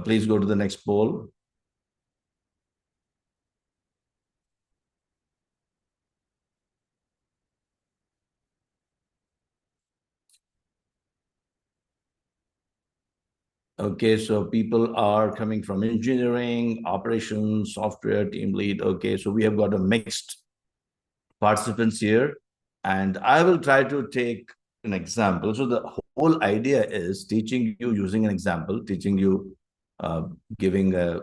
Please go to the next poll. Okay, so people are coming from engineering, operations, software, team lead. Okay, so we have got a mixed participants here. And I will try to take an example. So the whole idea is teaching you using an example, teaching you giving a,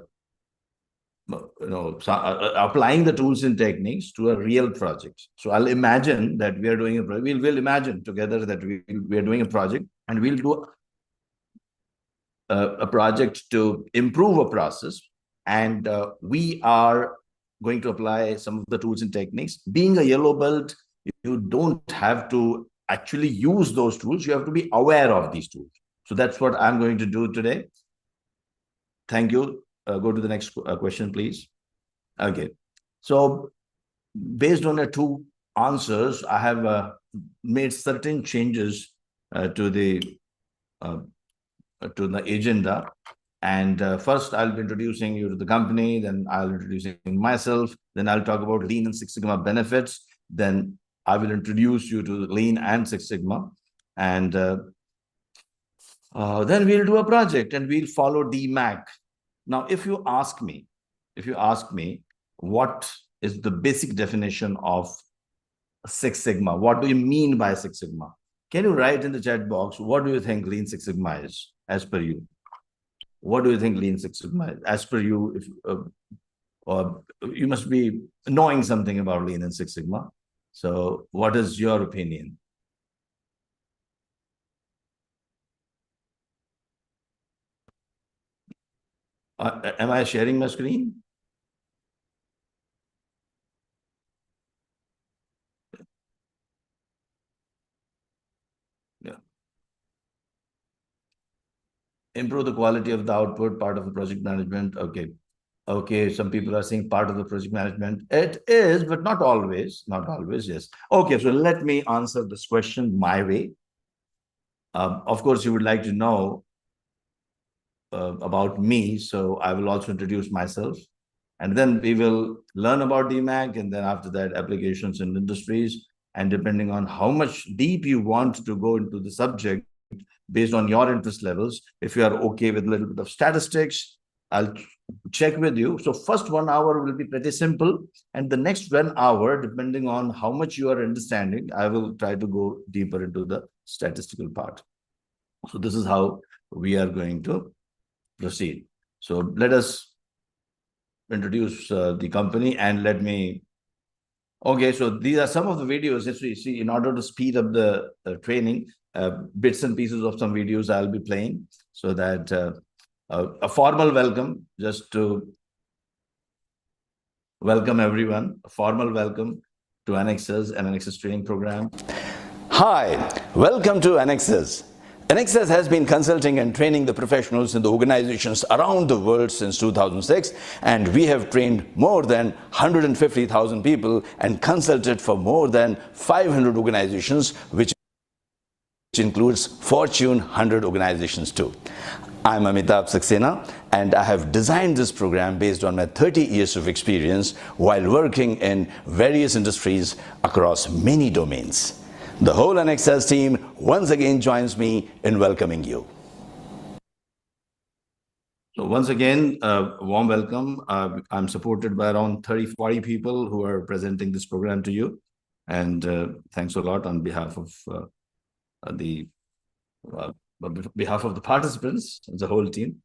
applying the tools and techniques to a real project. So I'll imagine that we are doing a project. We'll imagine together that we are doing a project, and we'll do a project to improve a process, and we are going to apply some of the tools and techniques. Being a yellow belt, you don't have to actually use those tools. You have to be aware of these tools. So that's what I'm going to do today. Thank you. Go to the next question, please. Okay. So based on the two answers, I have made certain changes to the agenda. And first, I'll be introducing you to the company, then I'll be introducing myself, then I'll talk about Lean and Six Sigma benefits, then I will introduce you to Lean and Six Sigma, and then we'll do a project and we'll follow DMAC. Now, if you ask me, what is the basic definition of Six Sigma? What do you mean by Six Sigma? Can you write in the chat box, what do you think Lean Six Sigma is, as per you? What do you think Lean Six Sigma is, as per you? If or you must be knowing something about Lean and Six Sigma. So what is your opinion? Am I sharing my screen? Yeah. Improve the quality of the output, part of the project management. Okay. Okay, some people are saying part of the project management. It is, but not always. Not always, yes. Okay, so let me answer this question my way. Of course, you would like to know about me, so I will also introduce myself. And then we will learn about DMAC, and then after that, applications and industries. And depending on how much deep you want to go into the subject, based on your interest levels, if you are okay with a little bit of statistics, I'll check with you. So first 1 hour will be pretty simple. And the next 1 hour, depending on how much you are understanding, I will try to go deeper into the statistical part. So this is how we are going to proceed. So let us introduce the company, and let me. Okay, so these are some of the videos that we see. In order to speed up the training, bits and pieces of some videos I'll be playing, so that a formal welcome, just to welcome everyone, a formal welcome to Anexas and Anexas training program. Hi, welcome to Anexas. Anexas has been consulting and training the professionals in the organizations around the world since 2006, and we have trained more than 150,000 people and consulted for more than 500 organizations, which includes Fortune 100 organizations too. I'm Amitabh Saxena, and I have designed this program based on my 30 years of experience while working in various industries across many domains. The whole Anexas team once again joins me in welcoming you. So once again, warm welcome. I'm supported by around 30-40 people who are presenting this program to you. And thanks a lot on behalf of the participants, the whole team.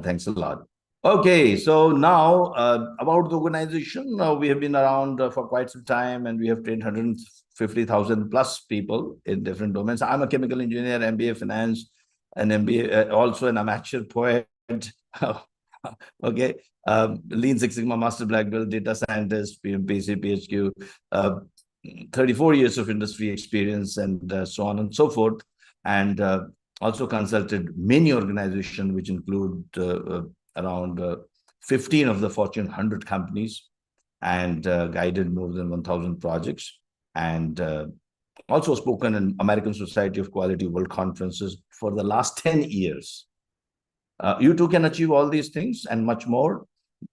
Thanks a lot. Okay, so now about the organization. We have been around for quite some time, and we have trained 150,000 plus people in different domains. I'm a chemical engineer, MBA finance, an MBA, also an amateur poet. Okay, Lean Six Sigma Master Black Belt, data scientist, PMP, CPHQ, 34 years of industry experience, and so on and so forth. And also consulted many organizations, which include around 15 of the Fortune 100 companies, and guided more than 1,000 projects, and also spoken in American Society of Quality World Conferences for the last 10 years. You too can achieve all these things and much more.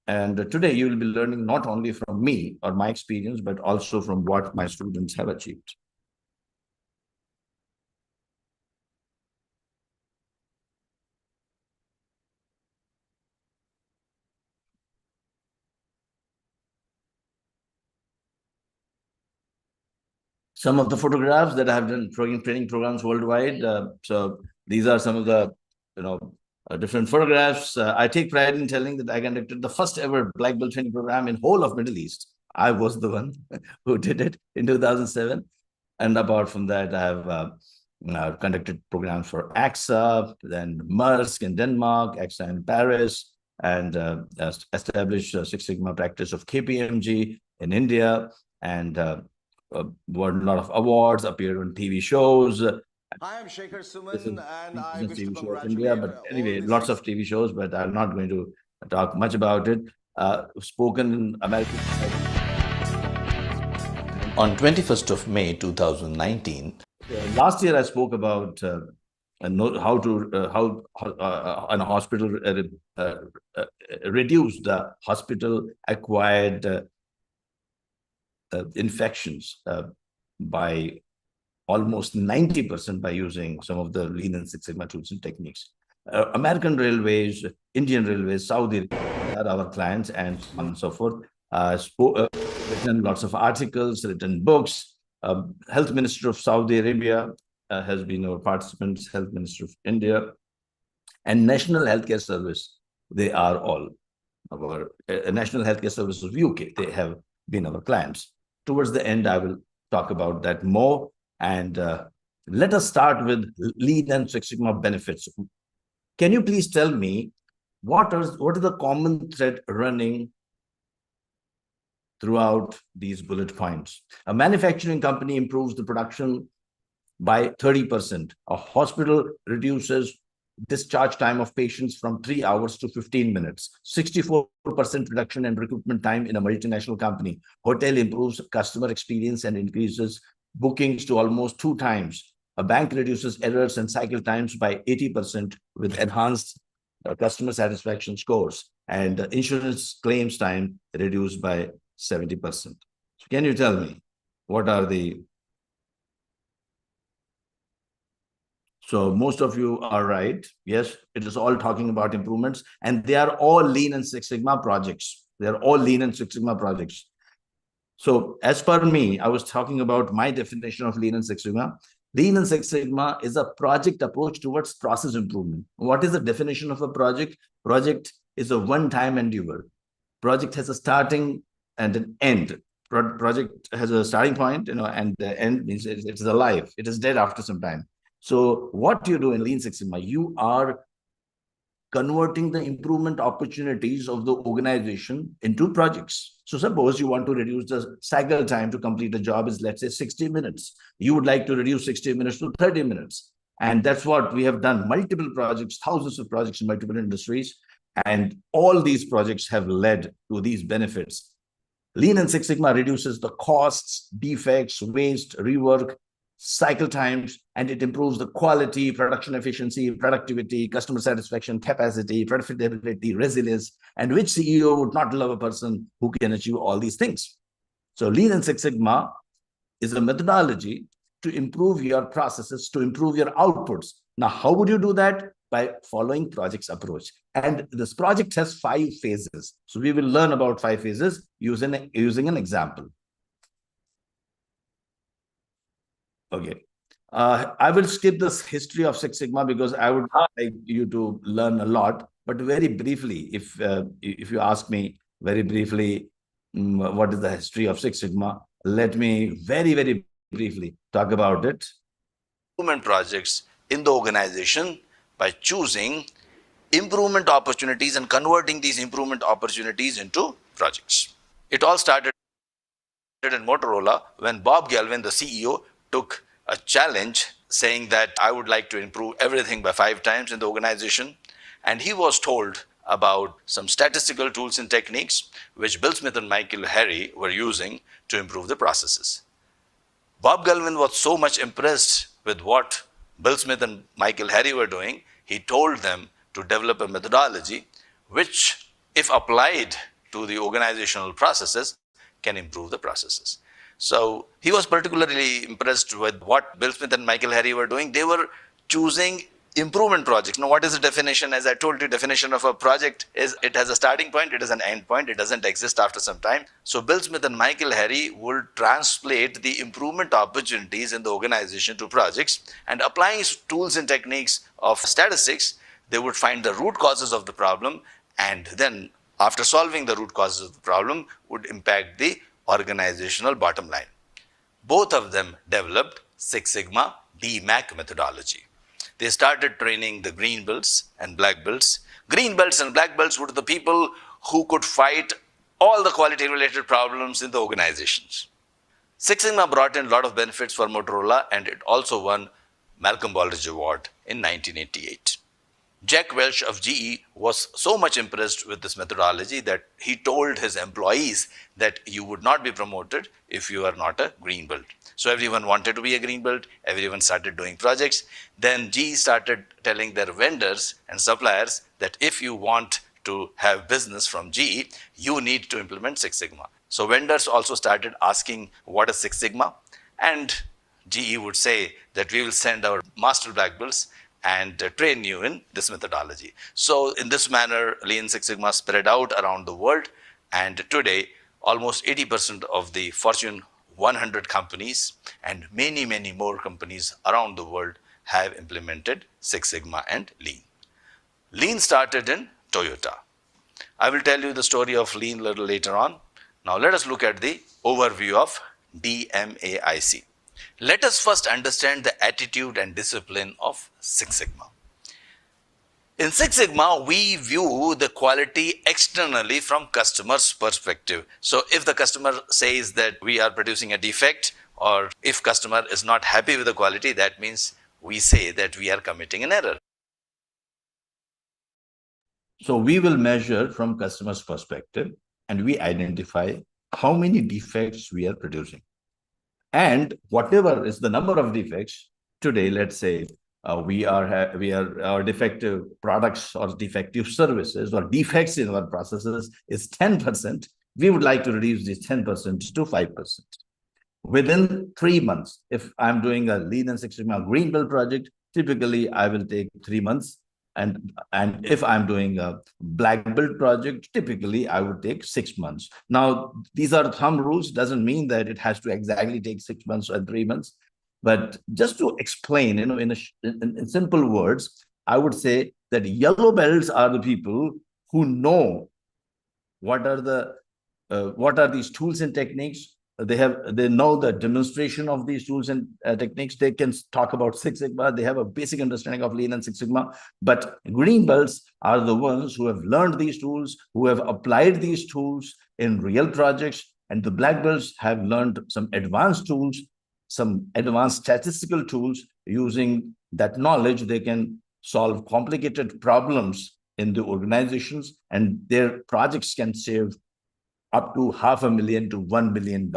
And today you will be learning not only from me or my experience, but also from what my students have achieved. Some of the photographs that I have done training programs worldwide. So these are some of the, you know, different photographs. I take pride in telling that I conducted the first ever black belt training program in whole of Middle East. I was the one who did it in 2007. And apart from that, I have conducted programs for AXA, then Maersk in Denmark, AXA in Paris, and established Six Sigma practice of KPMG in India, and won a lot of awards, appeared on TV shows. Hi, I'm Shekhar This is Suman, and the I business wish to TV show of India, congratulate but all anyway, the lots six. of TV shows, but I'm not going to talk much about it. Spoken in American. On 21st of May 2019, Last year I spoke about how a hospital reduce the hospital acquired infections by almost 90% by using some of the Lean and Six Sigma tools and techniques. American Railways, Indian Railways, Saudi are our clients, and so on and so forth. Written lots of articles, written books. Health Minister of Saudi Arabia has been our participant, Health Minister of India, and National Healthcare Service. They are all our National Healthcare Service of UK. They have been our clients. Towards the end, I will talk about that more. And let us start with Lean and Six Sigma benefits. Can you please tell me what is the common thread running throughout these bullet points? A manufacturing company improves the production by 30%. A hospital reduces discharge time of patients from 3 hours to 15 minutes. 64% reduction in recruitment time in a multinational company. Hotel improves customer experience and increases bookings to almost 2 times. A bank reduces errors and cycle times by 80% with enhanced customer satisfaction scores. And insurance claims time reduced by 70%. So can you tell me what are the... So most of you are right. Yes, it is all talking about improvements, and they are all Lean and Six Sigma projects. They are all Lean and Six Sigma projects. So as per me, I was talking about my definition of Lean and Six Sigma. Lean and Six Sigma is a project approach towards process improvement. What is the definition of a project? Project is a one-time endeavor. Project has a starting and an end. Project has a starting point, and the end means it's alive. It is dead after some time. So what you do in Lean Six Sigma, you are converting the improvement opportunities of the organization into projects. So suppose you want to reduce the cycle time to complete a job is, let's say, 60 minutes. You would like to reduce 60 minutes to 30 minutes. And that's what we have done. Multiple projects, thousands of projects in multiple industries. And all these projects have led to these benefits. Lean and Six Sigma reduces the costs, defects, waste, rework, cycle times, and it improves the quality, production efficiency, productivity, customer satisfaction, capacity, profitability, resilience. And which CEO would not love a person who can achieve all these things? So Lean and Six Sigma is a methodology to improve your processes, to improve your outputs. Now, how would you do that? By following projects approach. And this project has 5 phases. So we will learn about 5 phases using an example. Okay. I will skip this history of Six Sigma because I would like you to learn a lot. But very briefly, if you ask me very briefly, what is the history of Six Sigma, let me very, very briefly talk about it. Improvement projects in the organization by choosing improvement opportunities and converting these improvement opportunities into projects. It all started in Motorola when Bob Galvin, the CEO, took a challenge saying that I would like to improve everything by 5 times in the organization. And he was told about some statistical tools and techniques which Bill Smith and Michael Harry were using to improve the processes. Bob Galvin was so much impressed with what Bill Smith and Michael Harry were doing, he told them to develop a methodology which, if applied to the organizational processes, can improve the processes. So he was particularly impressed with what Bill Smith and Michael Harry were doing. They were choosing improvement projects. Now, what is the definition? As I told you, definition of a project is it has a starting point, it has an end point, it doesn't exist after some time. So Bill Smith and Michael Harry would translate the improvement opportunities in the organization to projects, and applying tools and techniques of statistics, they would find the root causes of the problem, and then after solving the root causes of the problem would impact the organizational bottom line. Both of them developed Six Sigma DMAC methodology. They started training the green belts and black belts. Green belts and black belts were the people who could fight all the quality related problems in the organizations. Six Sigma brought in a lot of benefits for Motorola, and it also won Malcolm Baldrige Award in 1988. Jack Welch of GE was so much impressed with this methodology that he told his employees that you would not be promoted if you are not a green belt. So everyone wanted to be a green belt, everyone started doing projects. Then GE started telling their vendors and suppliers that if you want to have business from GE, you need to implement Six Sigma. So vendors also started asking what is Six Sigma, and GE would say that we will send our master black belts and train you in this methodology. So in this manner, Lean Six Sigma spread out around the world, and today almost 80% of the Fortune 100 companies and many, many more companies around the world have implemented Six Sigma and Lean. Lean started in Toyota. I will tell you the story of Lean a little later on. Now let us look at the overview of DMAIC. Let us first understand the attitude and discipline of Six Sigma. In Six Sigma, we view the quality externally from customer's perspective. So if the customer says that we are producing a defect, or if customer is not happy with the quality, that means we say that we are committing an error. So we will measure from customer's perspective, and we identify how many defects we are producing. And whatever is the number of defects today, let's say we are our defective products or defective services or defects in our processes is 10%. We would like to reduce this 10% to 5%. Within 3 months, if I'm doing a Lean and Six Sigma green belt project, typically I will take 3 months. And if I'm doing a black belt project, typically I would take 6 months. Now, these are thumb rules, doesn't mean that it has to exactly take 6 months or 3 months. But just to explain, in simple words, I would say that yellow belts are the people who know what are these tools and techniques. They know the demonstration of these tools and techniques. They can talk about Six Sigma. They have a basic understanding of Lean and Six Sigma. But green belts are the ones who have learned these tools, who have applied these tools in real projects. And the black belts have learned some advanced tools, some advanced statistical tools. Using that knowledge, they can solve complicated problems in the organizations, and their projects can save up to $500,000 to $1 million.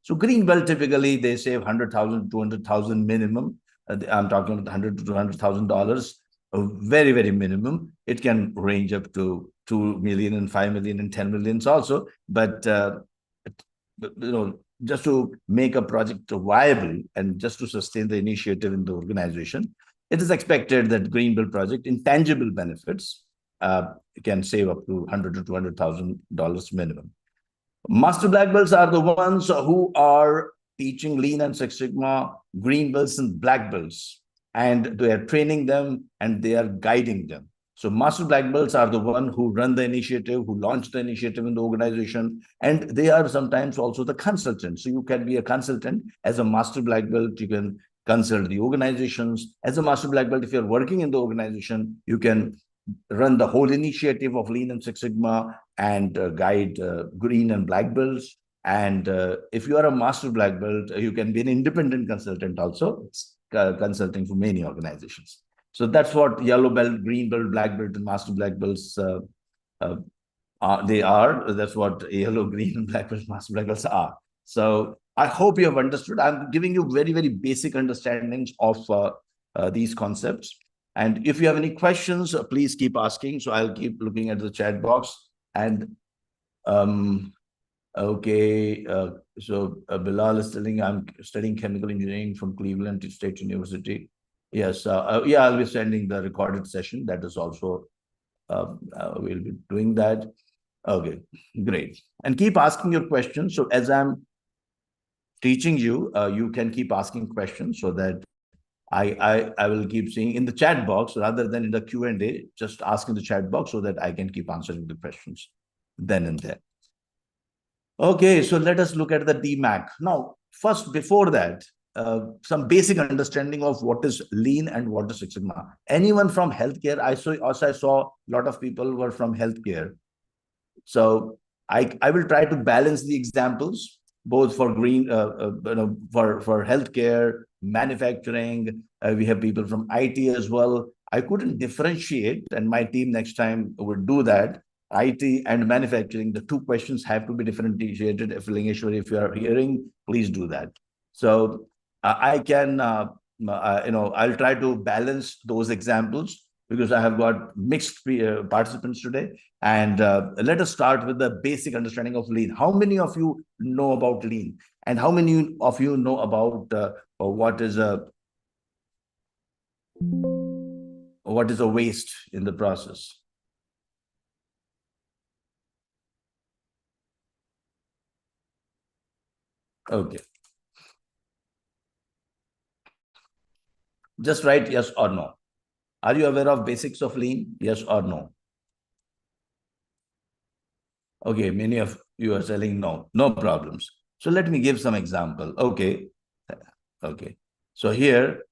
So green belt, typically they save 100,000, 200,000 minimum. I'm talking about $100,000 to $200,000, a very, very minimum. It can range up to 2 million and 5 million and 10 millions also. But just to make a project viable and just to sustain the initiative in the organization, it is expected that green belt project intangible benefits can save up to $100,000 to $200,000 minimum. Master black belts are the ones who are teaching Lean and Six Sigma, green belts and black belts, and they are training them and they are guiding them. So master black belts are the one who run the initiative, who launch the initiative in the organization, and they are sometimes also the consultants. So you can be a consultant as a master black belt. You can consult the organizations as a master black belt. If you're working in the organization, you can run the whole initiative of Lean and Six Sigma and guide green and black belts. And if you are a master black belt, you can be an independent consultant also, consulting for many organizations. So that's what yellow belt, green belt, black belt, and master black belts they are. That's what yellow, green, and black belt, master black belts are. So I hope you have understood. I'm giving you very, very basic understandings of these concepts. And if you have any questions, please keep asking. So I'll keep looking at the chat box. And okay, Bilal is telling I'm studying chemical engineering from Cleveland State University. Yes, yeah, I'll be sending the recorded session. That is also, we'll be doing that. Okay, great. And keep asking your questions. So as I'm teaching you, you can keep asking questions so that I will keep seeing in the chat box rather than in the Q&A, just ask in the chat box so that I can keep answering the questions then and there. Okay, so let us look at the DMAC. Now, first, before that, some basic understanding of what is lean and what is Six Sigma. Anyone from healthcare? I saw a lot of people were from healthcare. So I will try to balance the examples both for green, for healthcare, manufacturing. We have people from IT as well. I couldn't differentiate, and my team next time would do that. IT and manufacturing, the two questions have to be differentiated. If Lingeshwari, if you are hearing, please do that. So I can, I'll try to balance those examples because I have got mixed participants today. And let us start with the basic understanding of lean. How many of you know about lean? And how many of you know about what is a waste in the process? Okay. Just write yes or no. Are you aware of basics of lean? Yes or no? Okay, many of you are telling no, no problems. So let me give some example. Okay. Okay. So here,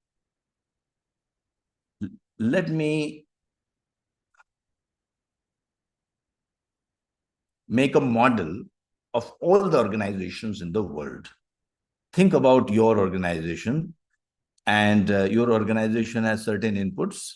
let me make a model of all the organizations in the world. Think about your organization, and your organization has certain inputs.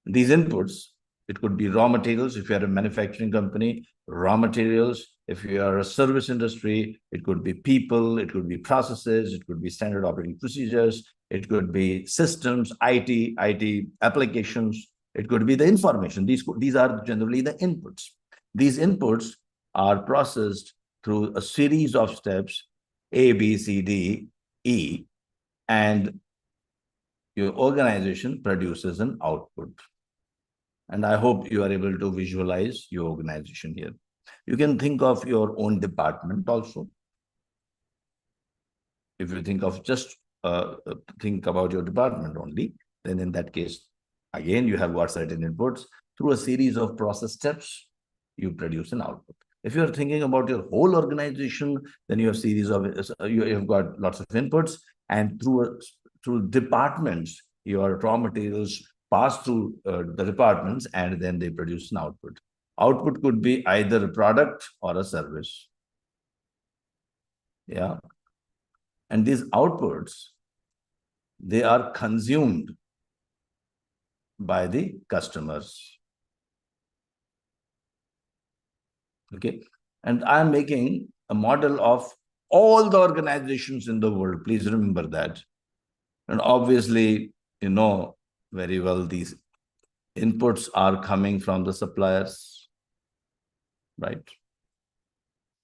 These inputs, it could be raw materials if you are a manufacturing company, raw materials. If you are a service industry, it could be people, it could be processes, it could be standard operating procedures, it could be systems, IT applications, it could be the information. These are generally the inputs. These inputs are processed through a series of steps, A, B, C, D, E, and your organization produces an output. And I hope you are able to visualize your organization here. You can think of your own department also. If you think of just think about your department only, then in that case, again, you have got certain inputs. Through a series of process steps, you produce an output. If you're thinking about your whole organization, then you have series of you have got lots of inputs, and through departments, your raw materials pass through the departments, and then they produce an output. Output could be either a product or a service. Yeah. And these outputs, they are consumed by the customers. Okay. And I'm making a model of all the organizations in the world. Please remember that. And obviously, you know very well these inputs are coming from the suppliers, right?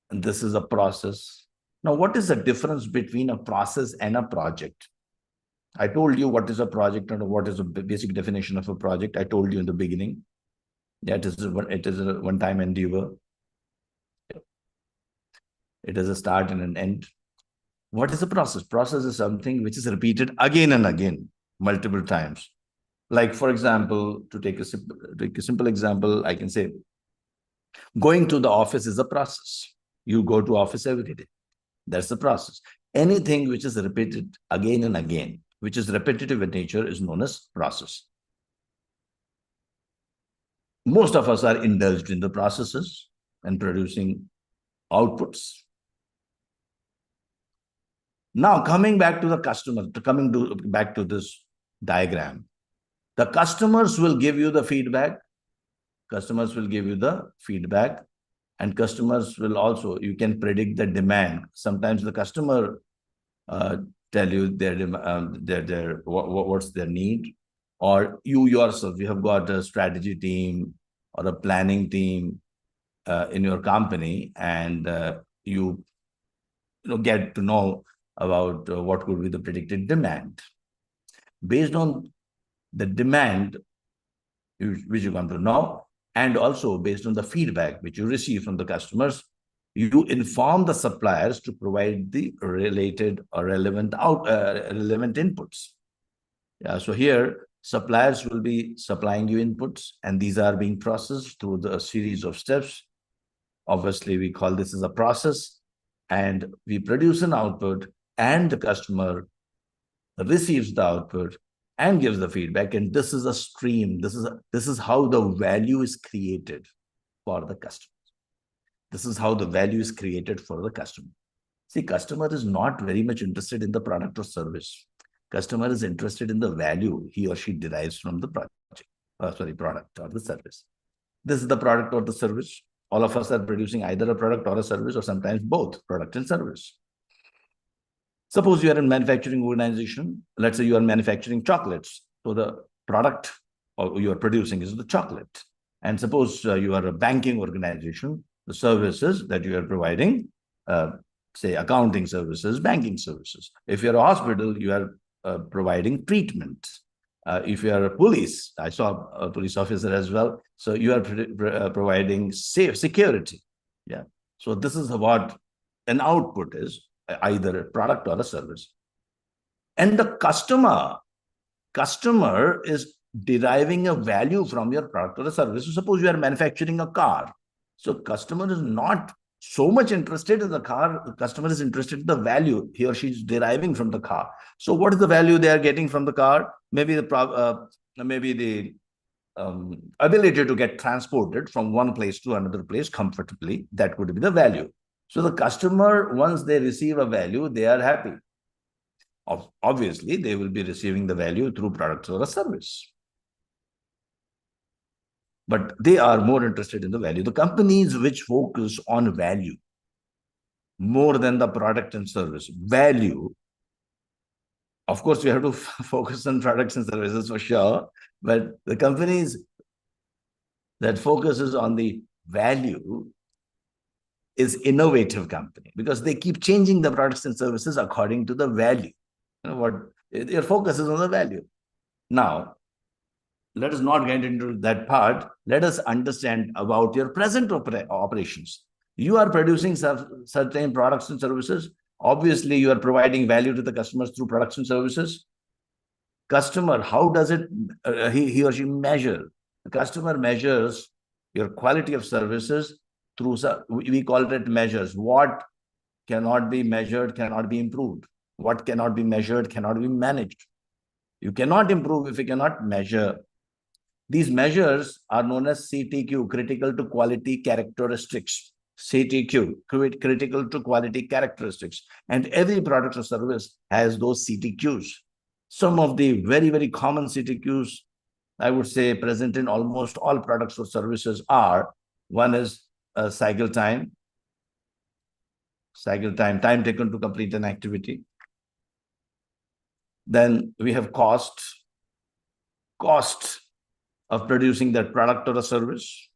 And this is a process. Now, what is the difference between a process and a project? I told you what is a project and what is a basic definition of a project. I told you in the beginning. Yeah, it is a one-time endeavor. It has a start and an end. What is a process? Process is something which is repeated again and again, multiple times. Like, for example, to take a simple example, I can say, going to the office is a process. You go to office every day. That's the process. Anything which is repeated again and again, which is repetitive in nature, is known as process. Most of us are indulged in the processes and producing outputs. Now, coming back to the customer, back to this diagram, the customers will give you the feedback. Customers will give you the feedback, and customers will also, you can predict the demand. Sometimes the customer tell you what's their need, or you yourself, you have got a strategy team or a planning team in your company, and you get to know about what could be the predicted demand. Based on the demand which you come to know, and also based on the feedback which you receive from the customers, you inform the suppliers to provide the related or relevant inputs. Yeah, so here suppliers will be supplying you inputs, and these are being processed through the series of steps. Obviously, we call this as a process, and we produce an output, and the customer receives the output and gives the feedback. And this is a stream. This is how the value is created for the customer. This is how the value is created for the customer. See, customer is not very much interested in the product or service. Customer is interested in the value he or she derives from the product or the service. This is the product or the service. All of us are producing either a product or a service, or sometimes both product and service. Suppose you are in manufacturing organization. Let's say you are manufacturing chocolates. So the product you are producing is the chocolate. And suppose you are a banking organization, the services that you are providing, say accounting services, banking services. If you're a hospital, you are providing treatment. If you are a police, I saw a police officer as well. So you are providing security. Yeah. So this is what an output is, either a product or a service. And the customer is deriving a value from your product or a service. So suppose you are manufacturing a car. So customer is not so much interested in the car. The customer is interested in the value he or she is deriving from the car. So what is the value they are getting from the car? Maybe the ability to get transported from one place to another place comfortably. That could be the value. So the customer, once they receive a value, they are happy. Obviously, they will be receiving the value through products or a service. But they are more interested in the value. The companies which focus on value more than the product and service, value, of course, we have to focus on products and services for sure, but the companies that focuses on the value is innovative company, because they keep changing the products and services according to the value. You know what? Your focus is on the value. Now, let us not get into that part. Let us understand about your present operations. You are producing certain products and services. Obviously, you are providing value to the customers through products and services. Customer, how does it he or she measure? The customer measures your quality of services through, we call it measures. What cannot be measured cannot be improved. What cannot be measured cannot be managed. You cannot improve if you cannot measure. These measures are known as CTQ, critical to quality characteristics. CTQ, critical to quality characteristics. And every product or service has those CTQs. Some of the very, very common CTQs, I would say, present in almost all products or services are, one is cycle time, time taken to complete an activity. Then we have cost of producing that product or a service.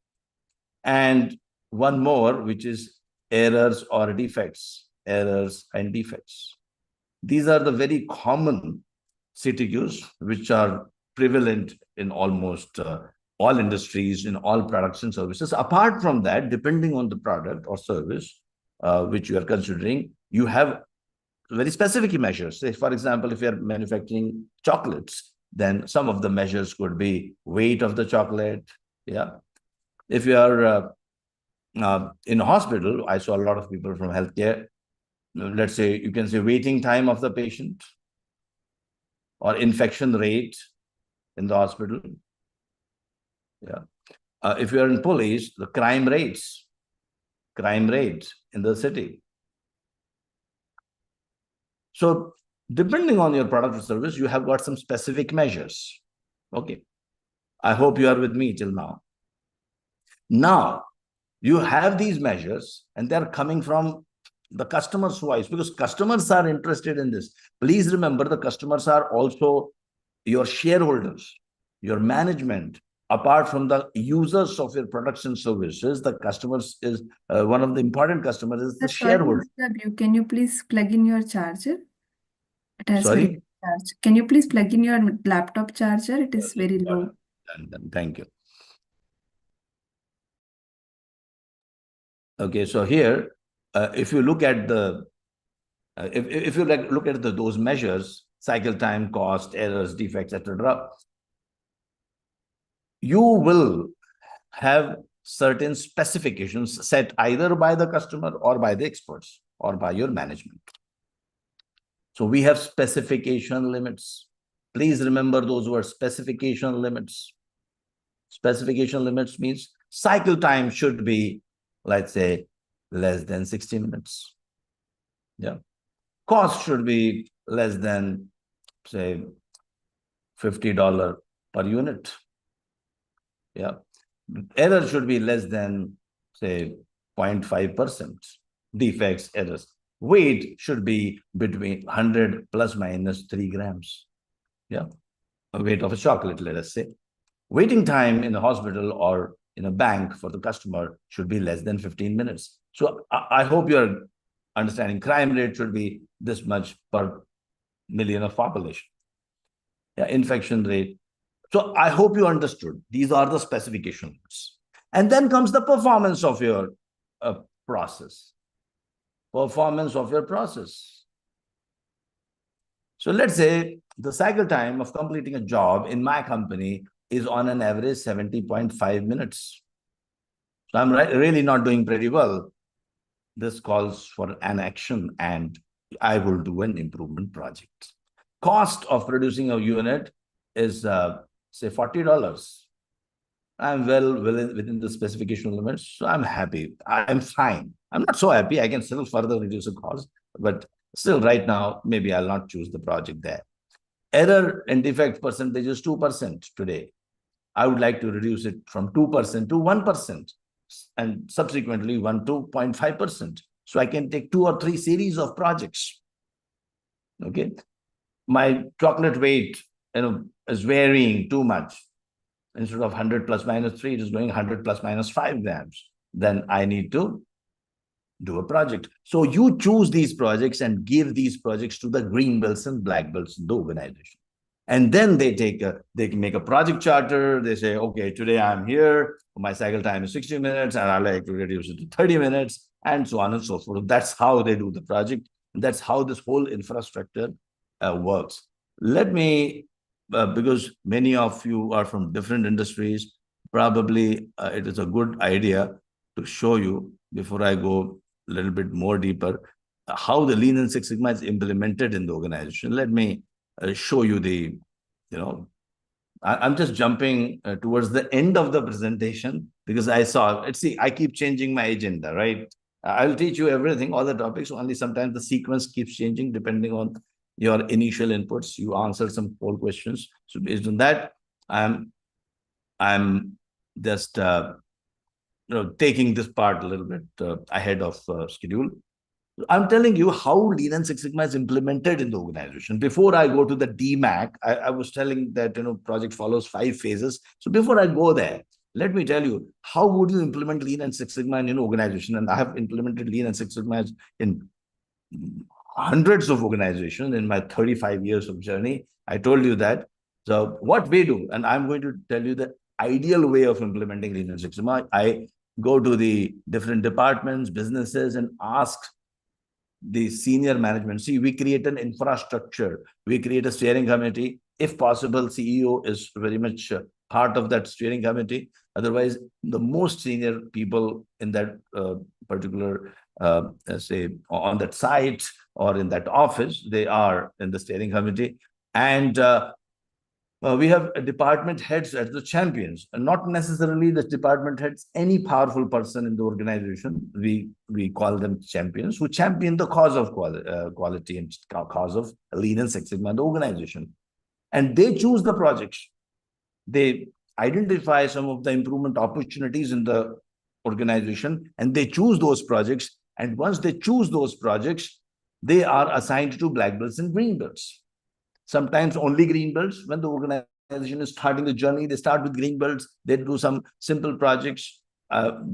And one more, which is errors or defects, errors and defects. These are the very common CTQs, which are prevalent in almost all industries, in all products and services. Apart from that, depending on the product or service which you are considering, you have very specific measures. Say, for example, if you are manufacturing chocolates, then some of the measures could be weight of the chocolate. Yeah. If you are in a hospital, I saw a lot of people from healthcare. Let's say you can say waiting time of the patient or infection rate in the hospital. Yeah. If you are in police, the crime rate in the city. So depending on your product or service, you have got some specific measures. Okay. I hope you are with me till now. Now, you have these measures and they're coming from the customer's voice, because customers are interested in this. Please remember, the customers are also your shareholders. your management, apart from the users of your products and services, the customers is one of the important customers is the Sorry to shareholder. disturb you. Can you please plug in your charger? It has very Sorry? low charge. Can you please plug in your laptop charger? It is very low. Thank you. Okay, so here, if you look at the, if you look at those measures, cycle time, cost, errors, defects, etc., you will have certain specifications set either by the customer or by the experts or by your management. So we have specification limits. Please remember those words, specification limits. Specification limits means cycle time should be, let's say, less than 60 minutes. Yeah. Cost should be less than, say, $50 per unit. Yeah. Error should be less than, say, 0.5%. Defects, errors. Weight should be between 100 plus minus 3 grams. Yeah. A weight of a chocolate, let us say. Waiting time in a hospital or in a bank for the customer should be less than 15 minutes. So I hope you're understanding crime rate should be this much per million of population. Yeah, infection rate. So I hope you understood. These are the specifications. And then comes the performance of your process. Performance of your process. So let's say the cycle time of completing a job in my company is on an average 70.5 minutes. So I'm really not doing pretty well. This calls for an action and I will do an improvement project. Cost of producing a unit is, say, $40. I'm well within the specification limits, so I'm happy. I'm fine. I'm not so happy. I can still further reduce the cost, but still right now, maybe I'll not choose the project there. Error and defect percentage is 2% today. I would like to reduce it from 2% to 1% and subsequently 1 to 0.5%. So I can take 2 or 3 series of projects. Okay. My chocolate weight, is varying too much. Instead of 100 plus minus 3, it is going 100 plus minus 5 grams. Then I need to do a project. So you choose these projects and give these projects to the green belts and black belts in the organization. And then they make a project charter. They say, okay, today I'm here. My cycle time is 60 minutes and I like to reduce it to 30 minutes and so on and so forth. That's how they do the project. That's how this whole infrastructure works. Let me, because many of you are from different industries, probably it is a good idea to show you before I go a little bit more deeper, how the Lean and Six Sigma is implemented in the organization. Let me show you the, I'm just jumping towards the end of the presentation because I saw, see, I keep changing my agenda, right? I'll teach you everything, all the topics, only sometimes the sequence keeps changing depending on your initial inputs. You answered some poll questions. So based on that, I'm just, taking this part a little bit ahead of schedule. I'm telling you how Lean and Six Sigma is implemented in the organization. Before I go to the DMAC, I was telling that, project follows 5 phases. So before I go there, let me tell you, how would you implement Lean and Six Sigma in an organization? And I have implemented Lean and Six Sigma in hundreds of organizations in my 35 years of journey. I told you that. So what we do, and I'm going to tell you the ideal way of implementing Lean and Six Sigma. I go to the different departments, businesses, and ask the senior management. See, we create an infrastructure. We create a steering committee. If possible, CEO is very much part of that steering committee. Otherwise, the most senior people in that particular, say, on that site or in that office, they are in the steering committee. And we have department heads as the champions, and not necessarily the department heads, any powerful person in the organization. We call them champions who champion the cause of quality and cause of Lean and Six Sigma in the organization. And they choose the projects. They identify some of the improvement opportunities in the organization, and they choose those projects. And once they choose those projects, they are assigned to black belts and green belts. Sometimes only green belts when the organization organization is starting the journey, they start with green belts, they do some simple projects,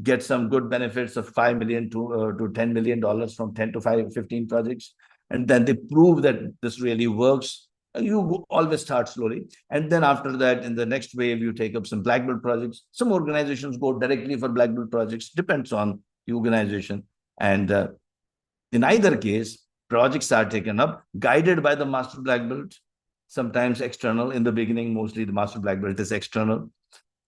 get some good benefits of $5 million to $10 million from 10 to 15 projects. And then they prove that this really works. You always start slowly. And then after that, in the next wave, you take up some black belt projects. Some organizations go directly for black belt projects, depends on the organization. And in either case, projects are taken up, guided by the master black belt, sometimes external. In the beginning, mostly the master black belt is external.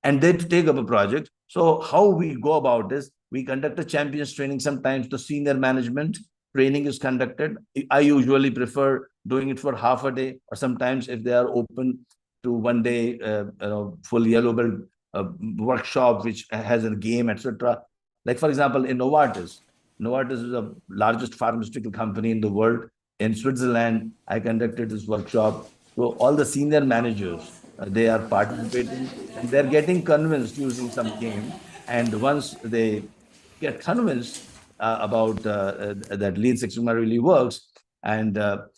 And they take up a project. So how we go about this, we conduct a champions training. Sometimes the senior management training is conducted. I usually prefer doing it for half a day, or sometimes if they are open to 1 day, full yellow belt workshop, which has a game, etc. Like, for example, in Novartis is the largest pharmaceutical company in the world. In Switzerland, I conducted this workshop. So all the senior managers, they are participating, and they're getting convinced using some game. And once they get convinced about that Lean Six Sigma really works, and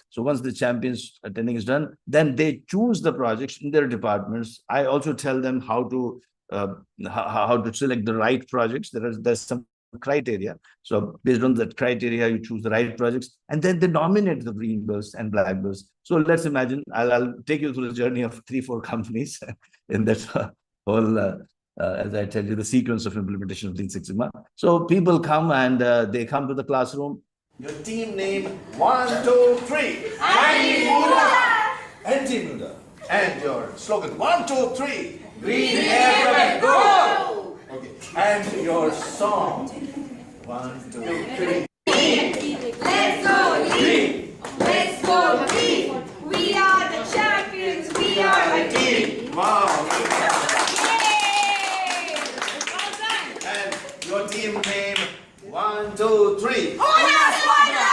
so once the champions training is done, then they choose the projects in their departments. I also tell them how to select the right projects. There's some criteria. So based on that criteria, you choose the right projects, and then they nominate the green belts and black belts. So let's imagine, I'll take you through the journey of 3-4 companies in that whole, as I tell you, the sequence of implementation of Lean Six Sigma. So people come and they come to the classroom. Your team name, 1, 2, 3. Anti-Muda. And your slogan, 1, 2, 3. Green air, go! Okay. And your song, 1, 2, 3. Let's go, Lean! Let's go, Lean! We are the champions! We are the team! Wow! Yay! Well done! And your team name, 1, 2, 3. Hola, Squadra!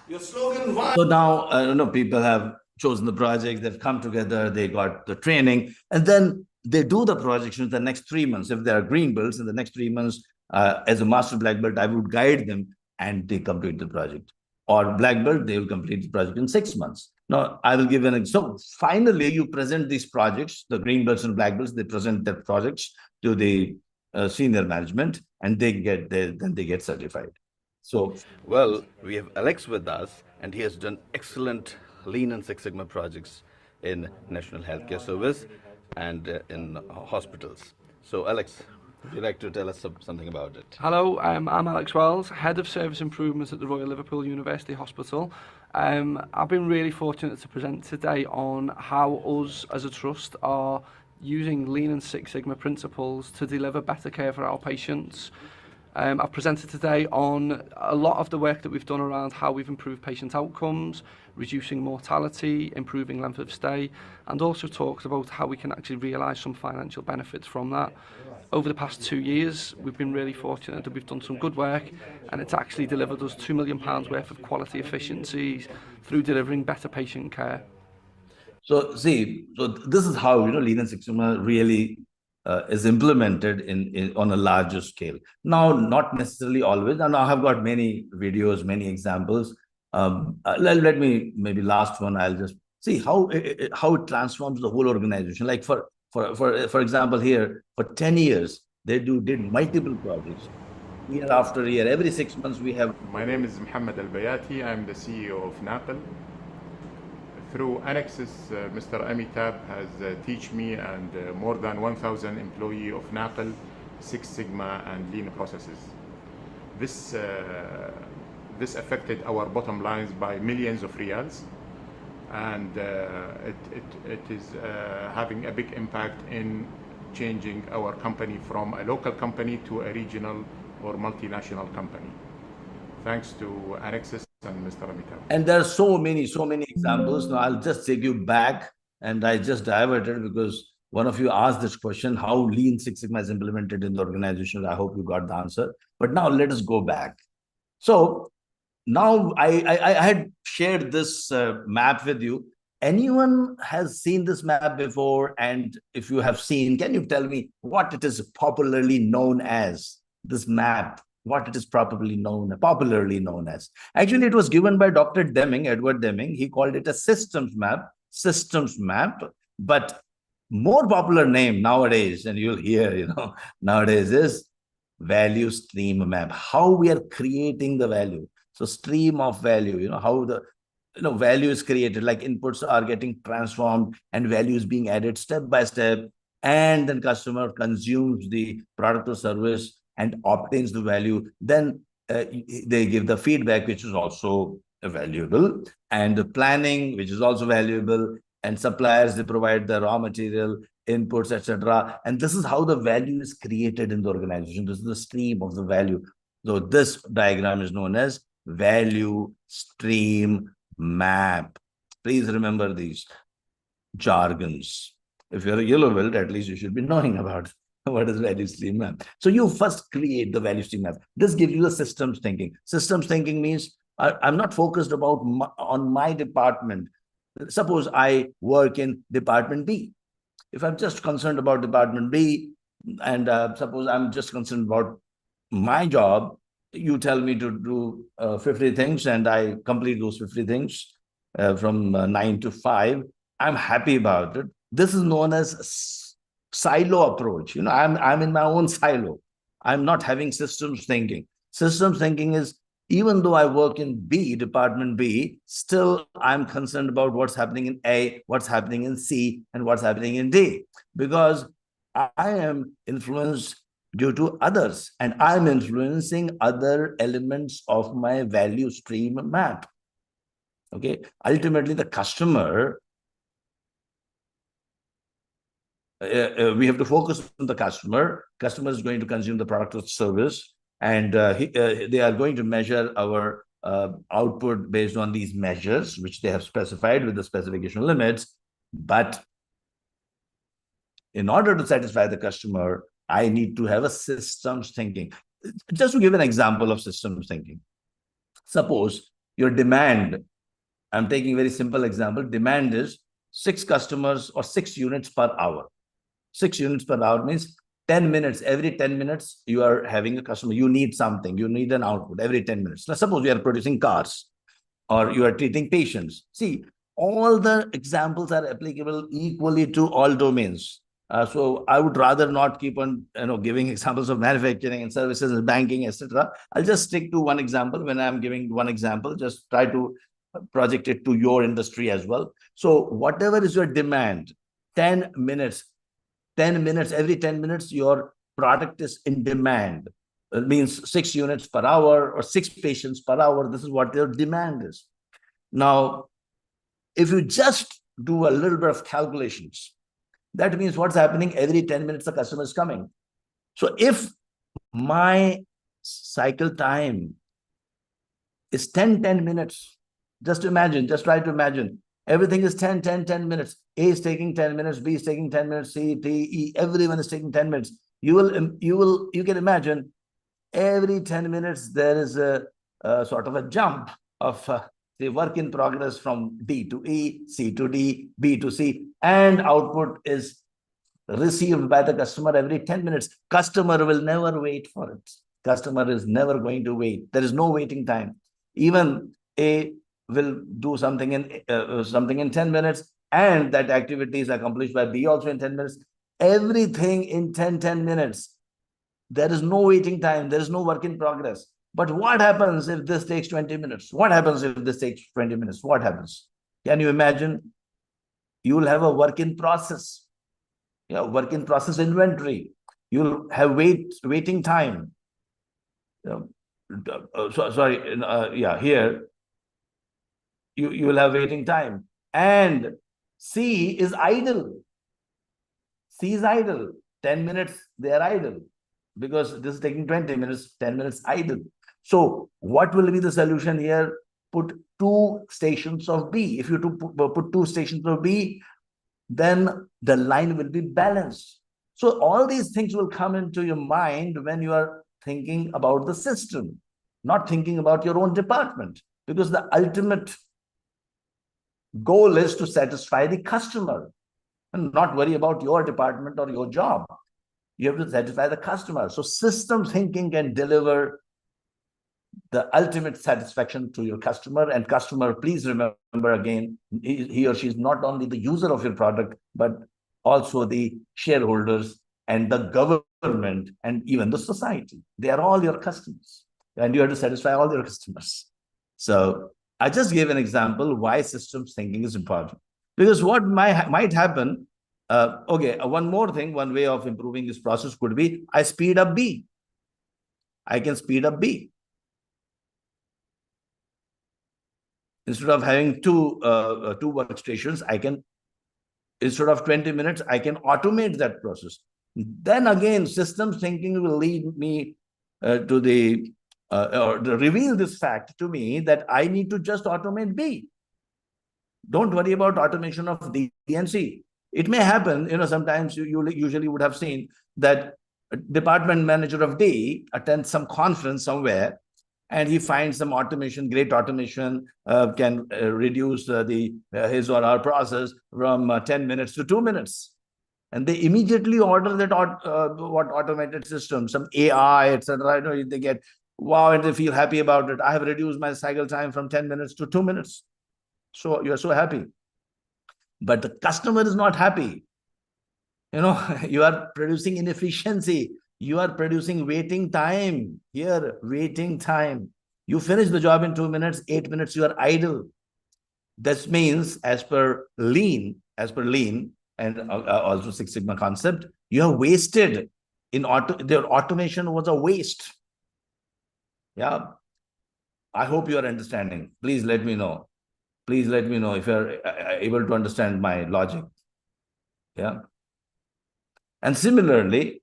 Your slogan, 1. So now, people have chosen the project, they've come together, they got the training, and then they do the projects in the next 3 months. If there are green belts in the next 3 months, as a master black belt, I would guide them and they complete the project. Or black belt, they will complete the project in 6 months. Now, I will give an example. So finally, you present these projects, the green belts and black belts, they present their projects to the senior management, and then they get certified. So, well, we have Alex with us, and he has done excellent Lean and Six Sigma projects in National Healthcare Service and in hospitals. So, Alex, would you like to tell us something about it? Hello, I'm Alex Wells, Head of Service Improvements at the Royal Liverpool University Hospital. I've been really fortunate to present today on how us as a trust are using Lean and Six Sigma principles to deliver better care for our patients. I've presented today on a lot of the work that we've done around how we've improved patient outcomes, reducing mortality, improving length of stay, and also talked about how we can actually realise some financial benefits from that. Over the past 2 years, we've been really fortunate that we've done some good work, and it's actually delivered us £2 million worth of quality efficiencies through delivering better patient care. So this is how Lean and Six Sigma really is implemented on a larger scale. Now, not necessarily always, and I have got many videos, many examples. Let me, maybe last one, I'll just see how it transforms the whole organization. Like for example, here for 10 years, they did multiple projects. Year after year, every 6 months we have. My name is Mohammed Al-Bayati. I'm the CEO of NAPL. Through Anexas, Mr. Amitabh has taught me and more than 1,000 employees of NAPL, Six Sigma and Lean processes. This affected our bottom lines by millions of riyals, and it is having a big impact in changing our company from a local company to a regional or multinational company. Thanks to Anexas and Mr. Amitabh. And there are so many examples. Now I'll just take you back, and I just diverted because one of you asked this question, how Lean Six Sigma is implemented in the organization. I hope you got the answer. But now let us go back. So now I had shared this map with you. Anyone has seen this map before? And if you have seen, can you tell me what it is popularly known as, this map? What it is popularly known as. Actually, it was given by Dr. Deming, Edward Deming. He called it a systems map. But more popular name nowadays, and you'll hear, nowadays is value stream map. How we are creating the value. So stream of value, how the value is created, like inputs are getting transformed and value is being added step by step, and then customer consumes the product or service and obtains the value. Then they give the feedback, which is also valuable, and the planning, which is also valuable, and suppliers, they provide the raw material, inputs, etc. And this is how the value is created in the organization. This is the stream of the value. So this diagram is known as value stream map. Please remember these jargons. If you're a yellow belt, at least you should be knowing about what is value stream map. So you first create the value stream map. This gives you the systems thinking. Systems thinking means I'm not focused on my department. Suppose I work in department B. If I'm just concerned about department B, and suppose I'm just concerned about my job, you tell me to do 50 things and I complete those 50 things from 9 to 5, I'm happy about it. This is known as silo approach. I'm in my own silo. I'm not having systems thinking. Systems thinking is, even though I work in B, department B, still I'm concerned about what's happening in A, what's happening in C, and what's happening in D. Because I am influenced due to others, and I'm influencing other elements of my value stream map. Okay. Ultimately, the customer, we have to focus on the customer. Customer is going to consume the product or service, and they are going to measure our output based on these measures, which they have specified with the specification limits. But in order to satisfy the customer, I need to have a systems thinking. Just to give an example of systems thinking. Suppose your demand, I'm taking a very simple example, demand is 6 customers or 6 units per hour. 6 units per hour means 10 minutes. Every 10 minutes, you are having a customer. You need something. You need an output every 10 minutes. Now, suppose you are producing cars or you are treating patients. See, all the examples are applicable equally to all domains. So I would rather not keep on giving examples of manufacturing and services and banking, etc. I'll just stick to one example. When I'm giving one example, just try to project it to your industry as well. So whatever is your demand, 10 minutes, every 10 minutes, your product is in demand. It means 6 units per hour or 6 patients per hour. This is what your demand is. Now, if you just do a little bit of calculations, that means what's happening every 10 minutes, the customer is coming. So if my cycle time is 10 minutes, just try to imagine, everything is 10 minutes. A is taking 10 minutes, B is taking 10 minutes, C, D, E, everyone is taking 10 minutes. You can imagine every 10 minutes, there is a sort of a jump of the work in progress from D to E, C to D, B to C, and output is received by the customer every 10 minutes. Customer will never wait for it. Customer is never going to wait. There is no waiting time. Even A will do something in 10 minutes, and that activity is accomplished by B also in 10 minutes. Everything in 10 minutes. There is no waiting time. There is no work in progress. But what happens if this takes 20 minutes? What happens if this takes 20 minutes? What happens? Can you imagine? You will have a work in process. Work in process inventory. You'll have waiting time. Here you will have waiting time. And C is idle. C is idle. 10 minutes, they are idle. Because this is taking 20 minutes, 10 minutes idle. So what will be the solution here? Put 2 stations of B. If you put 2 stations of B, then the line will be balanced. So all these things will come into your mind when you are thinking about the system, not thinking about your own department, because the ultimate goal is to satisfy the customer and not worry about your department or your job. You have to satisfy the customer. So system thinking can deliver the ultimate satisfaction to your customer. And customer, please remember again, he or she is not only the user of your product, but also the shareholders and the government and even the society. They are all your customers, and you have to satisfy all your customers. So I just gave an example why systems thinking is important. Because what might happen, one more thing, one way of improving this process could be I speed up B. I can speed up B. Instead of having two workstations, I can, instead of 20 minutes, I can automate that process. Then again, systems thinking will lead me to reveal this fact to me that I need to just automate B. Don't worry about automation of D and C. It may happen, sometimes you usually would have seen that a department manager of D attends some conference somewhere, and he finds some automation, great automation can reduce his or her process from 10 minutes to 2 minutes. And they immediately order that automated system, some AI, etc. They get wow, and they feel happy about it. I have reduced my cycle time from 10 minutes to 2 minutes. So you're so happy. But the customer is not happy. You are producing inefficiency. You are producing waiting time. Here, waiting time. You finish the job in 2 minutes, 8 minutes, you are idle. This means, as per lean, and also Six Sigma concept, you have wasted their automation was a waste. Yeah. I hope you are understanding. Please let me know. Please let me know if you're able to understand my logic. Yeah. And similarly,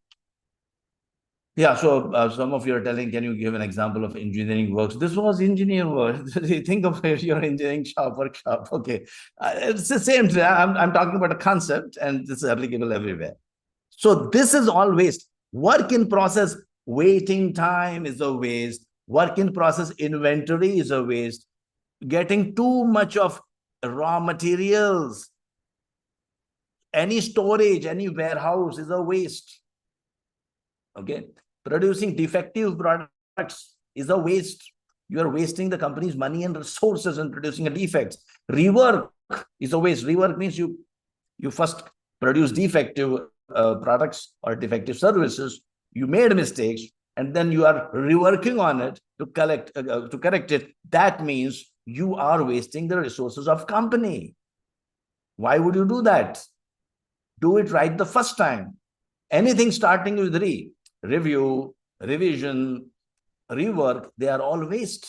yeah, so some of you are telling, can you give an example of engineering works? This was engineer work. Think of your engineering workshop. Okay. It's the same thing. I'm talking about a concept, and this is applicable everywhere. So this is all waste. Work in process, waiting time is a waste. Work in process inventory is a waste. Getting too much of raw materials, any storage, any warehouse is a waste. Okay. Producing defective products is a waste. You are wasting the company's money and resources in producing a defect. Rework is a waste. Rework means you first produce defective products or defective services. You made mistakes, and then you are reworking on it to correct it. That means you are wasting the resources of company. Why would you do that? Do it right the first time. Anything starting with review, revision, rework, they are all waste.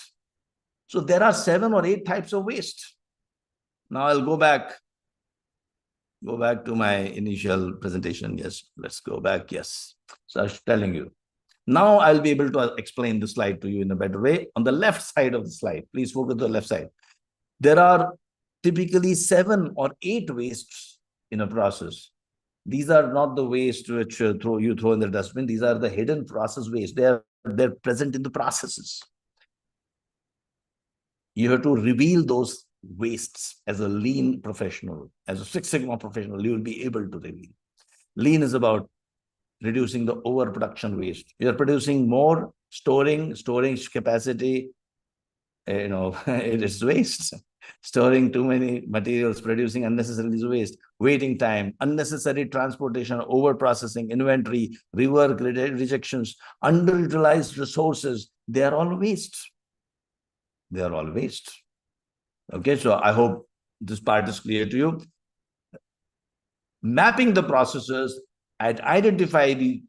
So there are 7 or 8 types of waste. Now I'll go back to my initial presentation. Yes, let's go back. Yes. So I was telling you. Now I'll be able to explain the slide to you in a better way. On the left side of the slide, please focus on the left side. There are typically 7 or 8 wastes in a process. These are not the waste which you throw in the dustbin. These are the hidden process waste. They're present in the processes. You have to reveal those wastes as a lean professional, as a Six Sigma professional. You will be able to reveal. Lean is about reducing the overproduction waste. You're producing more, storing capacity, it is waste. Storing too many materials, producing unnecessarily is waste. Waiting time, unnecessary transportation, over-processing, inventory, rework, rejections, underutilized resources, they are all waste. They are all waste. Okay, so I hope this part is clear to you. Mapping the processes, identifying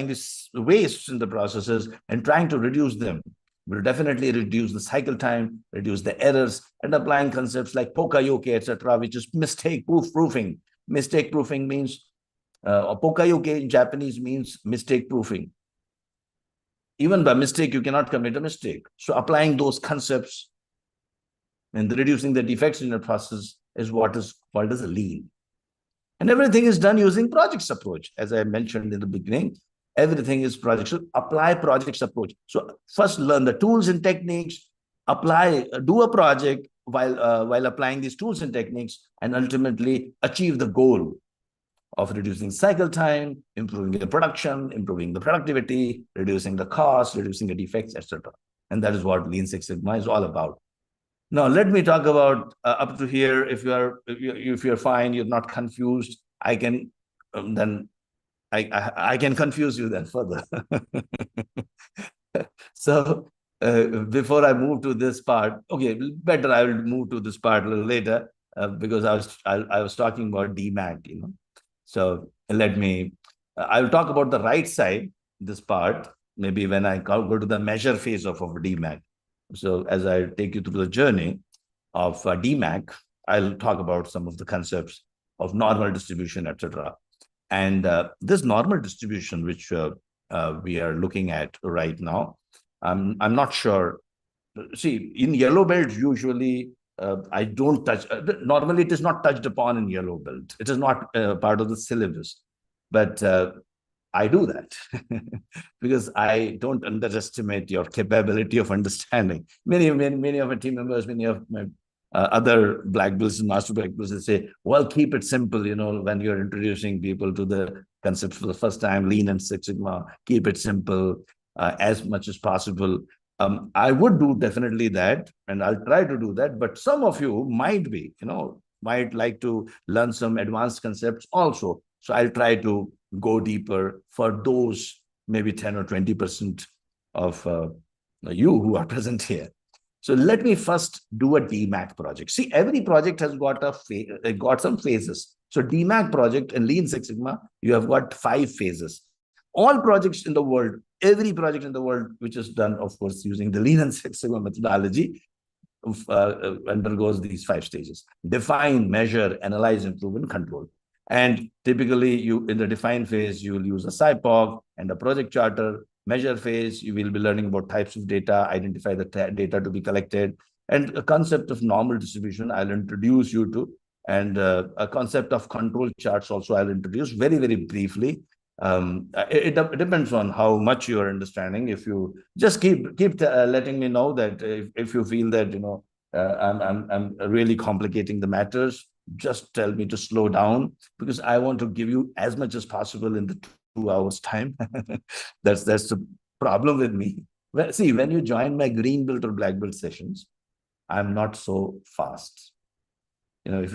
these wastes in the processes and trying to reduce them will definitely reduce the cycle time, reduce the errors, and applying concepts like Pokayoke, etc., which is mistake proofing. Mistake proofing means, Pokayoke in Japanese means mistake proofing. Even by mistake, you cannot commit a mistake. So applying those concepts and reducing the defects in the process is what is called as a lean. And everything is done using projects approach. As I mentioned in the beginning, everything is projects. So apply projects approach. So first learn the tools and techniques, do a project while applying these tools and techniques, and ultimately achieve the goal of reducing cycle time, improving the production, improving the productivity, reducing the cost, reducing the defects, etc. And that is what Lean Six Sigma is all about. Now, let me talk about up to here. If you're fine, you're not confused, I can then I can confuse you then further. So before I move to this part, okay, better I will move to this part a little later because I was talking about DMAC, you know. So let me, I will talk about the right side, this part, maybe when I go to the measure phase of DMAC. So as I take you through the journey of DMAC, I'll talk about some of the concepts of normal distribution, etc. And this normal distribution, which we are looking at right now, I'm not sure. See, in yellow belt, usually I don't touch. Normally, it is not touched upon in yellow belt. It is not part of the syllabus, but I do that because I don't underestimate your capability of understanding. Many of my team members, many of my other black belts and master black belts, they say, well, keep it simple, you know, when you're introducing people to the concepts for the first time, Lean and Six Sigma, keep it simple as much as possible. I would do definitely that, and I'll try to do that, but some of you might be, you know, might like to learn some advanced concepts also. So I'll try to go deeper for those maybe 10 or 20% of you who are present here. So let me first do a DMAC project. See, every project has got some phases. So DMAC project and Lean Six Sigma, you have got 5 phases. All projects in the world, every project in the world which is done, of course, using the Lean and Six Sigma methodology, undergoes these 5 stages: define, measure, analyze, improve, and control. And typically, you in the define phase, you will use a SIPOC and a project charter. Measure phase, you will be learning about types of data, identify the data to be collected, and a concept of normal distribution I'll introduce you to, and a concept of control charts also I'll introduce very, very briefly. It depends on how much you are understanding. If you just keep letting me know that if you feel that, you know, I'm really complicating the matters, just tell me to slow down, because I want to give you as much as possible in the 2 hours time. That's the problem with me. Well, see, when you join my green belt or black belt sessions, I'm not so fast. You know, if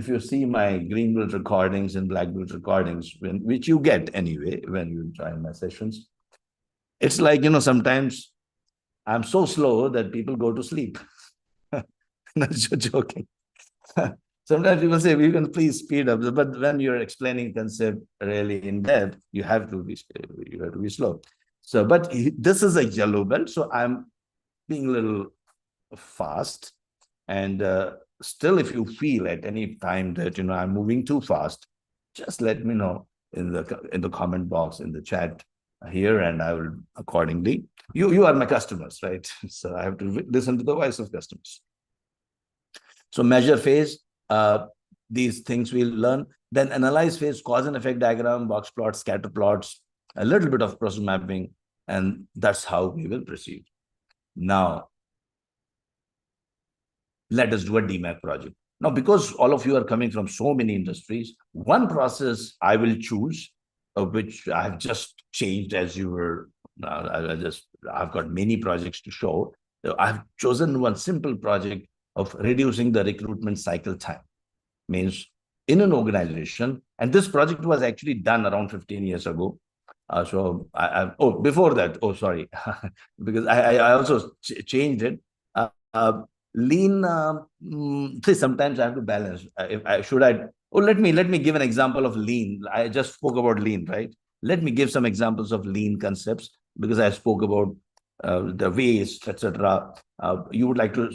you see my green belt recordings and black belt recordings, which you get anyway when you join my sessions, it's like, you know, sometimes I'm so slow that people go to sleep. Not joking. Sometimes people say, you can please speed up, but when you're explaining concept really in depth, you have to be slow. So, but this is a yellow belt, so I'm being a little fast. And still, if you feel at any time that, you know, I'm moving too fast, just let me know in the comment box, in the chat here, and I will accordingly. You are my customers, right? So I have to listen to the voice of customers. So measure phase, these things we'll learn. Then analyze phase, cause and effect diagram, box plots, scatter plots, a little bit of process mapping, and that's how we will proceed. Now, let us do a DMAC project. Now, because all of you are coming from so many industries, one process I will choose, which I have just changed as you were, I've got many projects to show. So I've chosen one simple project of reducing the recruitment cycle time. Means in an organization, and this project was actually done around 15 years ago. Before that, sorry, because I also changed it. Lean, see, sometimes I have to balance. Let me give an example of lean. I just spoke about lean, right? Let me give some examples of lean concepts, because I spoke about the waste, etc. You would like to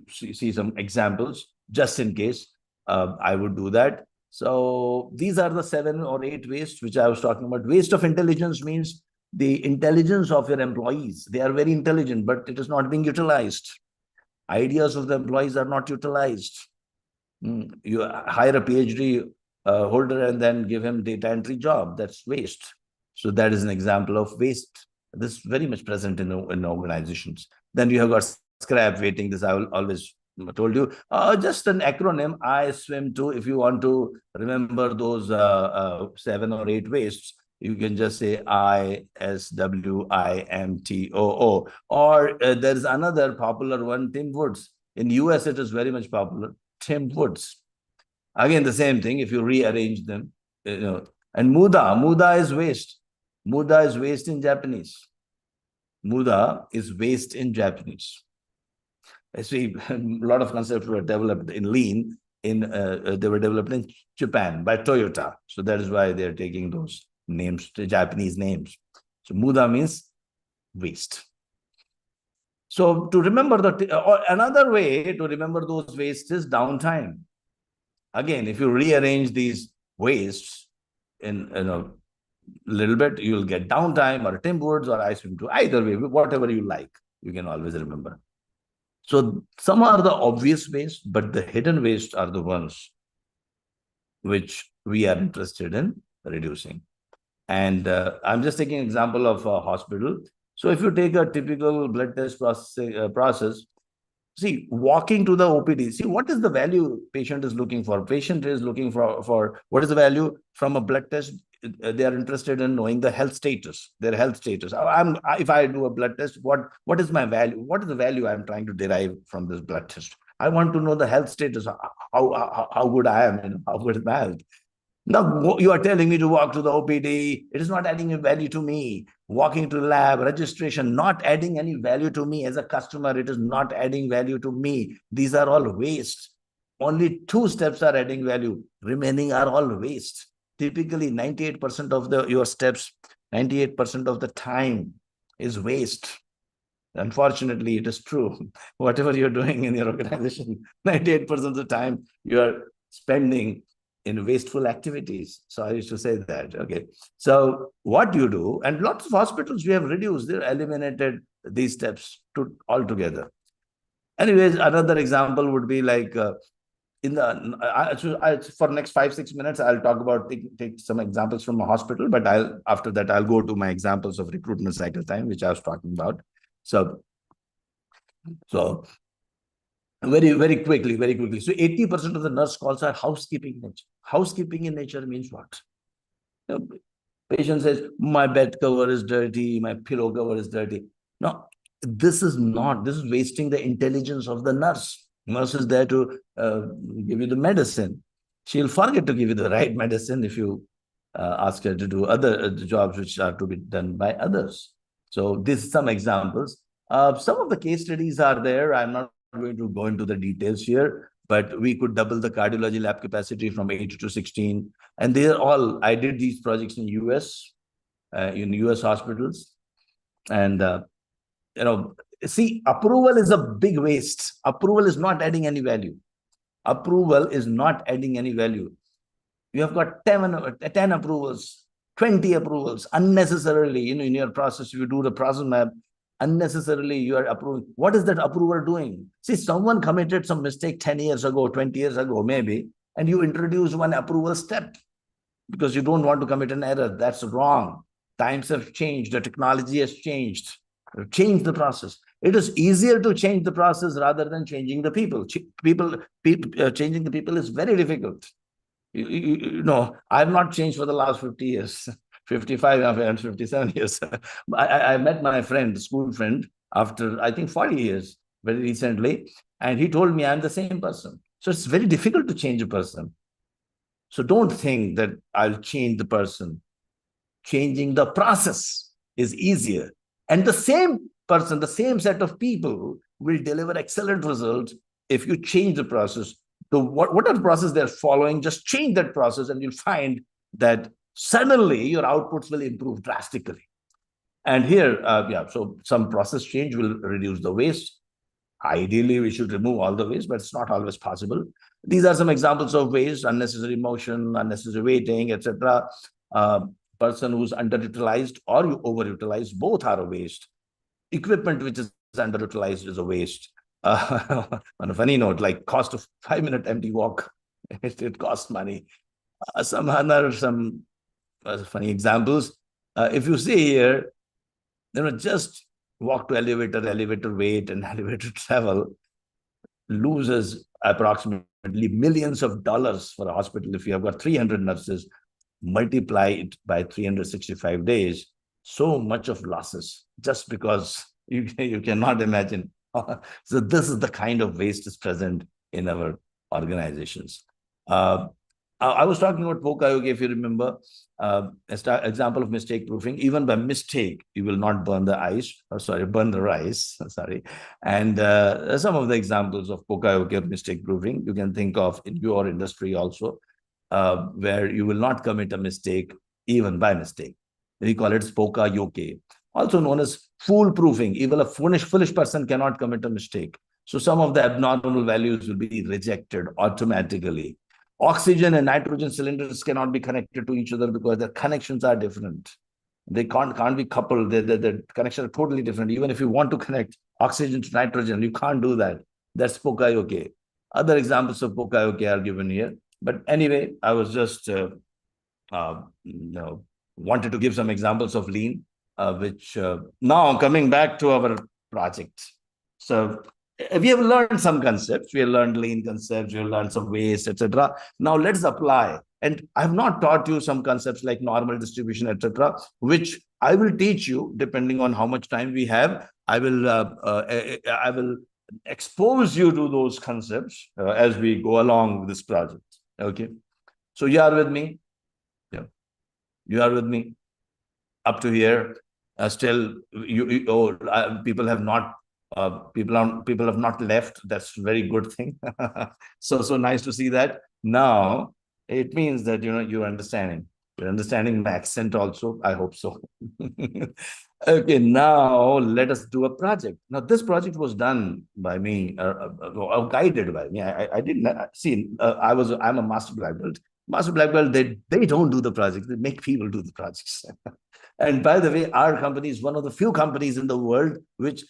see some examples just in case. I would do that. So these are the 7 or 8 wastes which I was talking about. Waste of intelligence means the intelligence of your employees. They are very intelligent, but it is not being utilized. Ideas of the employees are not utilized. You hire a PhD holder and then give him data entry job. That's waste. So that is an example of waste. This is very much present in organizations. Then you have got scrap waiting. This I will always told you. Just an acronym, ISWIM2. If you want to remember those 7 or 8 wastes, you can just say ISWIMTOO. Or there's another popular one, Tim Woods. In US, it is very much popular, Tim Woods. Again, the same thing. If you rearrange them, and muda is waste. Muda is waste in Japanese. Muda is waste in Japanese. I see a lot of concepts were developed in lean. They were developed in Japan by Toyota. So that is why they're taking those names, the Japanese names. So muda means waste. So to remember another way to remember those wastes is downtime. Again, if you rearrange these wastes in a little bit, you'll get downtime or Tim Woods or ice cream too. Either way, whatever you like, you can always remember. So some are the obvious wastes, but the hidden wastes are the ones which we are interested in reducing. And I'm just taking an example of a hospital. So if you take a typical blood test process, see, walking to the OPD, see what is the value patient is looking for? Patient is looking for what is the value from a blood test? They are interested in knowing the health status, their health status. If I do a blood test, what is my value? What is the value I'm trying to derive from this blood test? I want to know the health status, how good I am and how good is my health. Now, you are telling me to walk to the OPD. It is not adding any value to me. Walking to lab, registration, not adding any value to me as a customer. It is not adding value to me. These are all waste. Only 2 steps are adding value. Remaining are all waste. Typically, 98% of your steps, 98% of the time is waste. Unfortunately, it is true. Whatever you're doing in your organization, 98% of the time you are spending in wasteful activities. So I used to say that. Okay. So what you do, and lots of hospitals we have reduced, they've eliminated these steps altogether. Anyways, another example would be like for next 5-6 minutes, I'll talk about take some examples from a hospital, but after that I'll go to my examples of recruitment cycle time, which I was talking about. So very quickly. So 80% of the nurse calls are housekeeping nature. Housekeeping in nature means what? Patient says, my bed cover is dirty, my pillow cover is dirty. No, this is wasting the intelligence of the nurse. Nurse is there to give you the medicine. She'll forget to give you the right medicine if you ask her to do other jobs which are to be done by others. So these are some examples. Some of the case studies are there. I'm not going to go into the details here, but we could double the cardiology lab capacity from 8 to 16. And they are all, I did these projects in US hospitals. And, see, approval is a big waste. Approval is not adding any value. Approval is not adding any value. You have got 10 approvals, 20 approvals unnecessarily, in your process. If you do the process map, unnecessarily you are approving. What is that approver doing? See, someone committed some mistake 10 years ago, 20 years ago, maybe, and you introduce one approval step because you don't want to commit an error. That's wrong. Times have changed. The technology has changed. Change the process. It is easier to change the process rather than changing the people. Changing the people is very difficult. I've not changed for the last 50 years. 55 and 57 years. I met my friend, school friend, after I think 40 years, very recently, and he told me I'm the same person. So it's very difficult to change a person. So don't think that I'll change the person. Changing the process is easier. And the same person, the same set of people will deliver excellent results if you change the process. So whatever process they're following, just change that process and you'll find that suddenly your outputs will improve drastically. And here, so some process change will reduce the waste. Ideally, we should remove all the waste, but it's not always possible. These are some examples of waste: unnecessary motion, unnecessary waiting, etc. Person who's underutilized or overutilized, both are a waste. Equipment which is underutilized is a waste. On a funny note, like cost of 5-minute empty walk, it costs money. Some funny examples. If you see here, just walk to elevator wait, and elevator travel loses approximately millions of dollars for a hospital. If you have got 300 nurses, multiply it by 365 days, so much of losses just because you cannot imagine. So this is the kind of waste is present in our organizations. Uh, I was talking about POCA, if you remember, example of mistake proofing. Even by mistake, you will not burn the ice, or sorry, burn the rice, sorry. And some of the examples of POCA mistake proofing you can think of in your industry also, where you will not commit a mistake even by mistake. We call it POCA yoke, also known as foolproofing. Even a foolish person cannot commit a mistake. So some of the abnormal values will be rejected automatically. Oxygen and nitrogen cylinders cannot be connected to each other because their connections are different. They can't be coupled. The connections are totally different. Even if you want to connect oxygen to nitrogen, you can't do that. That's POCA. Other examples of POCA are given here. But anyway, I was just wanted to give some examples of lean, which now coming back to our project. So we have learned some concepts. We have learned lean concepts. We have learned some waste, etc. Now let's apply. And I have not taught you some concepts like normal distribution, etc., which I will teach you depending on how much time we have. I will expose you to those concepts as we go along with this project. Okay. So you are with me? Yeah. You are with me up to here? Still, people have not people have not left. That's a very good thing. So nice to see that. Now it means that you're understanding. You're understanding my accent also. I hope so. Okay, now let us do a project. Now this project was done by me, guided by me. I didn't see. I'm a master black belt. Master black belt. They don't do the project. They make people do the projects. And by the way, our company is one of the few companies in the world which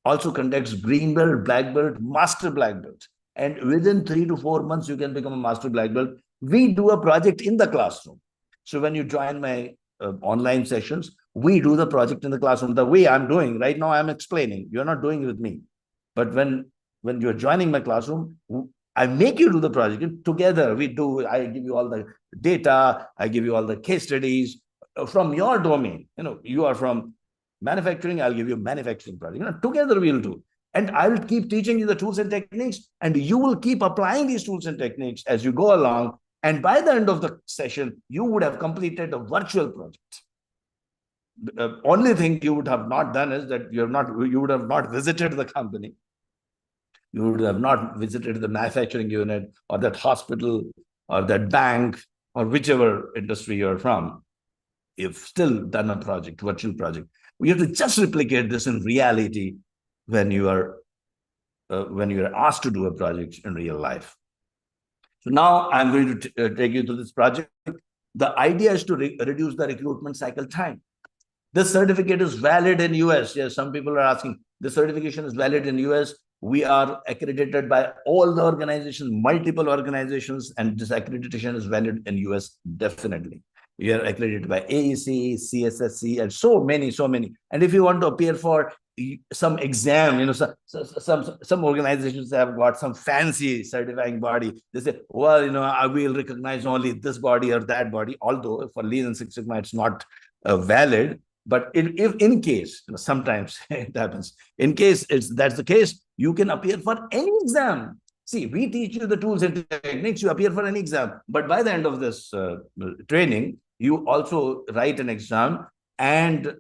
also conducts green belt, black belt, master black belt. And within 3 to 4 months, you can become a master black belt. We do a project in the classroom. So when you join my online sessions, we do the project in the classroom. The way I'm doing right now, I'm explaining. You're not doing it with me. But when you're joining my classroom, I make you do the project together. We do. I give you all the data. I give you all the case studies from your domain. You are from manufacturing. I'll give you a manufacturing project. Together we'll do. And I will keep teaching you the tools and techniques, and you will keep applying these tools and techniques as you go along. And by the end of the session, you would have completed a virtual project. The only thing you would have not done is that you would have not visited the company. You would have not visited the manufacturing unit or that hospital or that bank or whichever industry you're from. You've still done a project, virtual project. We have to just replicate this in reality when you are asked to do a project in real life. So now I'm going to take you to this project. The idea is to reduce the recruitment cycle time. This certificate is valid in US. Yes, some people are asking, the certification is valid in US. We are accredited by all the organizations, multiple organizations, and this accreditation is valid in US, definitely. We are accredited by AEC, CSSC, and so many. And if you want to appear for some exam, some organizations have got some fancy certifying body. They say, well, I will recognize only this body or that body, although for Lean and Six Sigma, it's not valid. But if in case, sometimes it happens, in case that's the case, you can appear for any exam. See, we teach you the tools and techniques, you appear for any exam. But by the end of this training, you also write an exam, and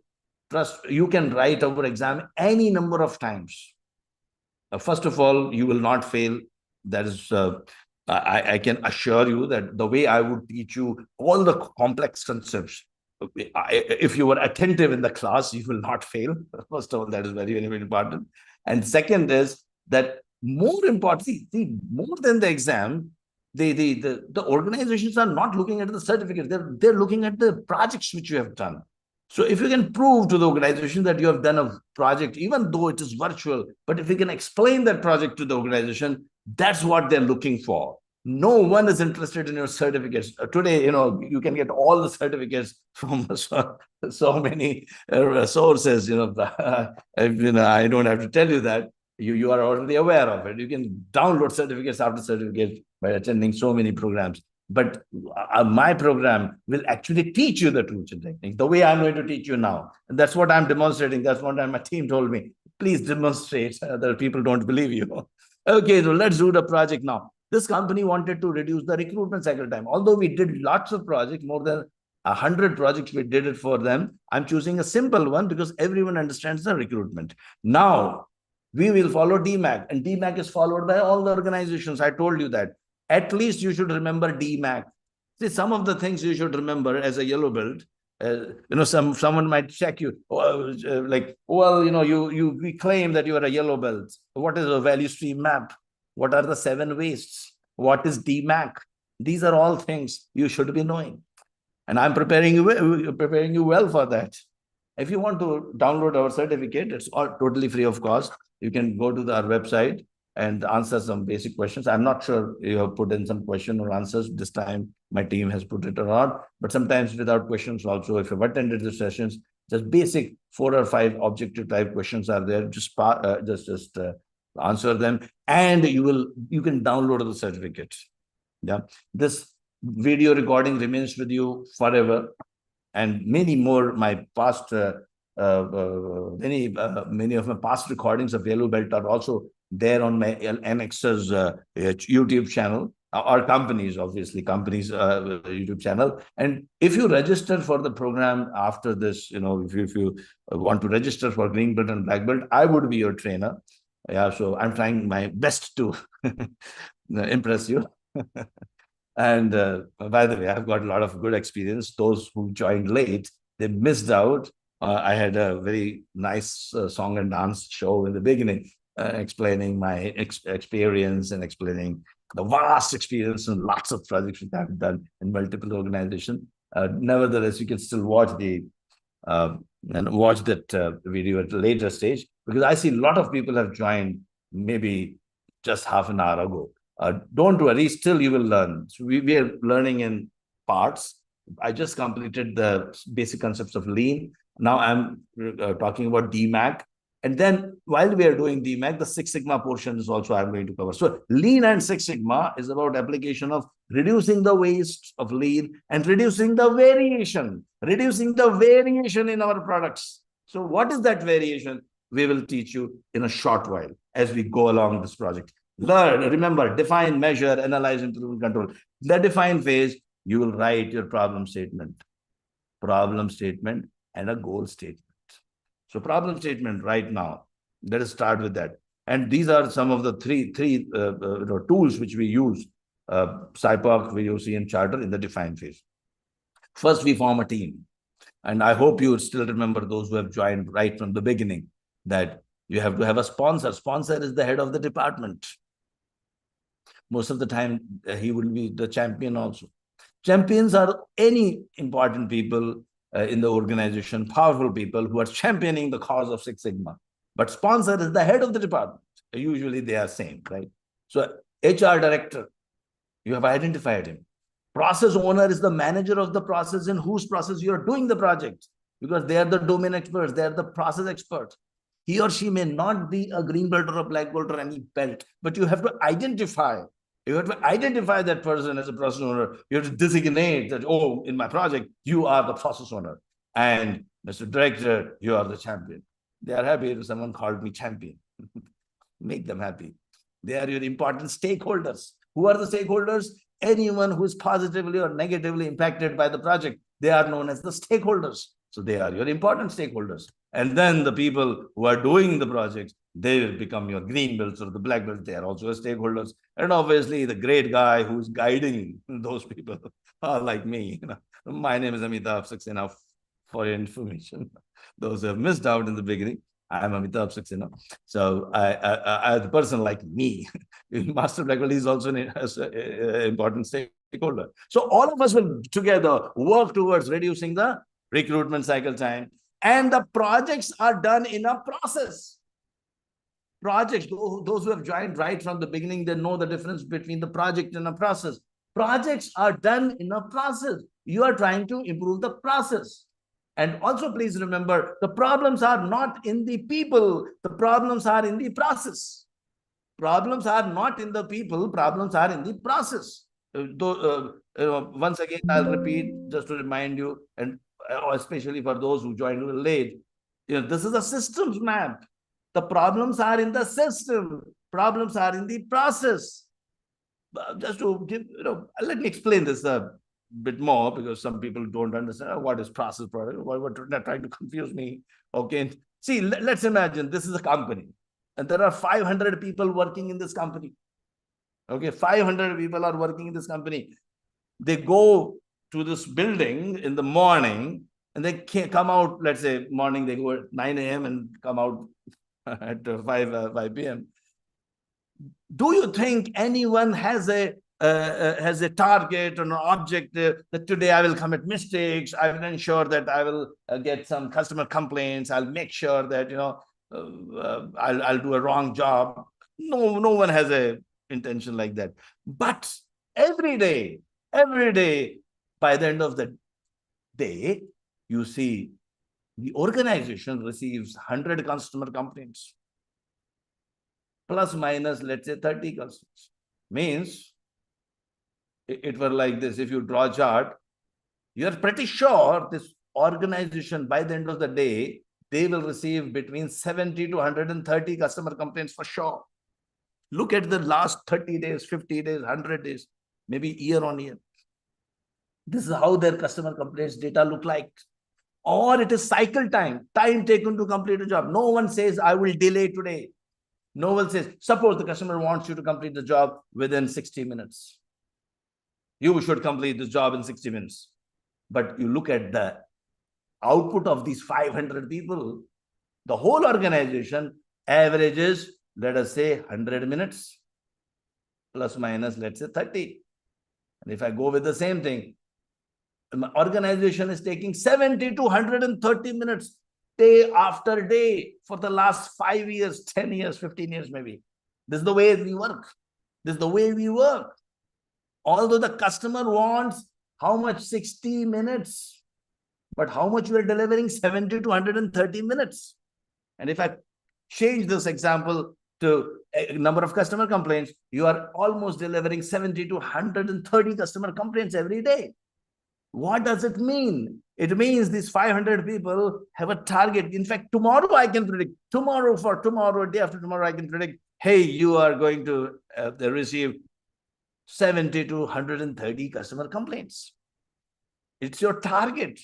trust, you can write our exam any number of times. First of all, you will not fail. That is, I can assure you that the way I would teach you all the complex concepts, if you were attentive in the class, you will not fail. First of all, that is very, very, very important. And second is that more important, see, more than the exam, the organizations are not looking at the certificate. They're looking at the projects which you have done. So if you can prove to the organization that you have done a project, even though it is virtual, but if you can explain that project to the organization, that's what they're looking for. No one is interested in your certificates. Today, you can get all the certificates from so many sources. I don't have to tell you that. You are already aware of it. You can download certificates after certificates by attending so many programs. But my program will actually teach you the tools and techniques, the way I'm going to teach you now. And that's what I'm demonstrating. That's what my team told me. Please demonstrate. Other people don't believe you. Okay, so let's do the project now. This company wanted to reduce the recruitment cycle time. Although we did lots of projects, more than 100 projects, we did it for them. I'm choosing a simple one because everyone understands the recruitment. Now, we will follow DMAC, and DMAC is followed by all the organizations. I told you that. At least you should remember DMAC. See, some of the things you should remember as a yellow belt. Someone might check you, like, well, we claim that you are a yellow belt. What is a value stream map? What are the 7 wastes? What is DMAC? These are all things you should be knowing. And I'm preparing you well for that. If you want to download our certificate, it's all totally free of cost. You can go to our website and answer some basic questions. I'm not sure you have put in some question or answers. This time my team has put it or not, but sometimes without questions also. If you've attended the sessions, just basic 4 or 5 objective type questions are there. Just answer them, and you can download the certificate. Yeah, this video recording remains with you forever, and many more my past many of my past recordings of Yellow Belt are also there on my Anexas YouTube channel, or companies YouTube channel. And if you register for the program after this, if you want to register for Green Belt and Black Belt, I would be your trainer. Yeah, so I'm trying my best to impress you. And by the way, I've got a lot of good experience. Those who joined late, they missed out. I had a very nice song and dance show in the beginning, explaining my experience and explaining the vast experience and lots of projects that I've done in multiple organizations. Nevertheless, you can still watch that video at a later stage, because I see a lot of people have joined maybe just half an hour ago. Don't worry, still you will learn. So we are learning in parts. I just completed the basic concepts of lean. Now I'm talking about DMAC. And then while we are doing DMAC, the Six Sigma portion is also I'm going to cover. So lean and Six Sigma is about application of reducing the waste of lean and reducing the variation in our products. So what is that variation? We will teach you in a short while as we go along this project. Learn, remember, define, measure, analyze, improve, and control. The define phase, you will write your problem statement and a goal statement. So problem statement right now, let us start with that. And these are some of the three tools which we use, SIPOC, VOC, and Charter in the define phase. First, we form a team. And I hope you still remember, those who have joined right from the beginning, that you have to have a sponsor. Sponsor is the head of the department. Most of the time, he will be the champion also. Champions are any important people in the organization, powerful people who are championing the cause of Six Sigma. But sponsor is the head of the department. Usually they are same, right? So HR director, you have identified him. Process owner is the manager of the process in whose process you are doing the project, because they are the domain experts, they are the process experts. He or she may not be a green belt or a black belt or any belt, but you have to identify. You have to identify that person as a process owner. You have to designate that, oh, in my project, you are the process owner. And Mr. Director, you are the champion. They are happy if someone called me champion. Make them happy. They are your important stakeholders. Who are the stakeholders? Anyone who is positively or negatively impacted by the project. They are known as the stakeholders. So they are your important stakeholders. And then the people who are doing the projects, they will become your green belts or the black belts. They are also stakeholders. And obviously the great guy who's guiding those people are like me. My name is Amitabh Saxena, for your information. Those who have missed out in the beginning, I am Amitabh Saxena. So I the person like me, Master Black Belt is also an important stakeholder. So all of us will together work towards reducing the recruitment cycle time. And the projects are done in a process. Projects, those who have joined right from the beginning, they know the difference between the project and a process. Projects are done in a process. You are trying to improve the process. And also, please remember, the problems are not in the people. The problems are in the process. Problems are not in the people. Problems are in the process. Once again, I'll repeat just to remind you, and especially for those who joined a little late, this is a systems map. The problems are in the system. Problems are in the process. just to give, let me explain this a bit more, because some people don't understand what is process product. What they're trying to confuse me. Okay. See, let's imagine this is a company and there are 500 people working in this company. Okay. 500 people are working in this company. They go to this building in the morning and they can't come out, let's say morning, they go at 9 a.m. and come out at 5 p.m. Do you think anyone has a target or an objective that today I will commit mistakes, I will ensure that I will get some customer complaints, I'll make sure that I'll do a wrong job? No one has a intention like that. But every day, by the end of the day, you see the organization receives 100 customer complaints, plus minus, let's say 30 customers. Means it were like this. If you draw a chart, you're pretty sure this organization by the end of the day, they will receive between 70 to 130 customer complaints for sure. Look at the last 30 days, 50 days, 100 days, maybe year on year. This is how their customer complaints data look like. Or it is cycle time taken to complete a job. No one says, I will delay today. No one says, suppose the customer wants you to complete the job within 60 minutes. You should complete this job in 60 minutes. But you look at the output of these 500 people, the whole organization averages, let us say 100 minutes, plus minus, let's say 30. And if I go with the same thing, the organization is taking 70 to 130 minutes day after day for the last 5 years, 10 years, 15 years, maybe. This is the way we work. This is the way we work. Although the customer wants how much? 60 minutes. But how much we are delivering? 70 to 130 minutes. And if I change this example to a number of customer complaints, you are almost delivering 70 to 130 customer complaints every day. What does it mean? It means these 500 people have a target. In fact, tomorrow I can predict, day after tomorrow, I can predict, hey, you are going to receive 70 to 130 customer complaints. It's your target.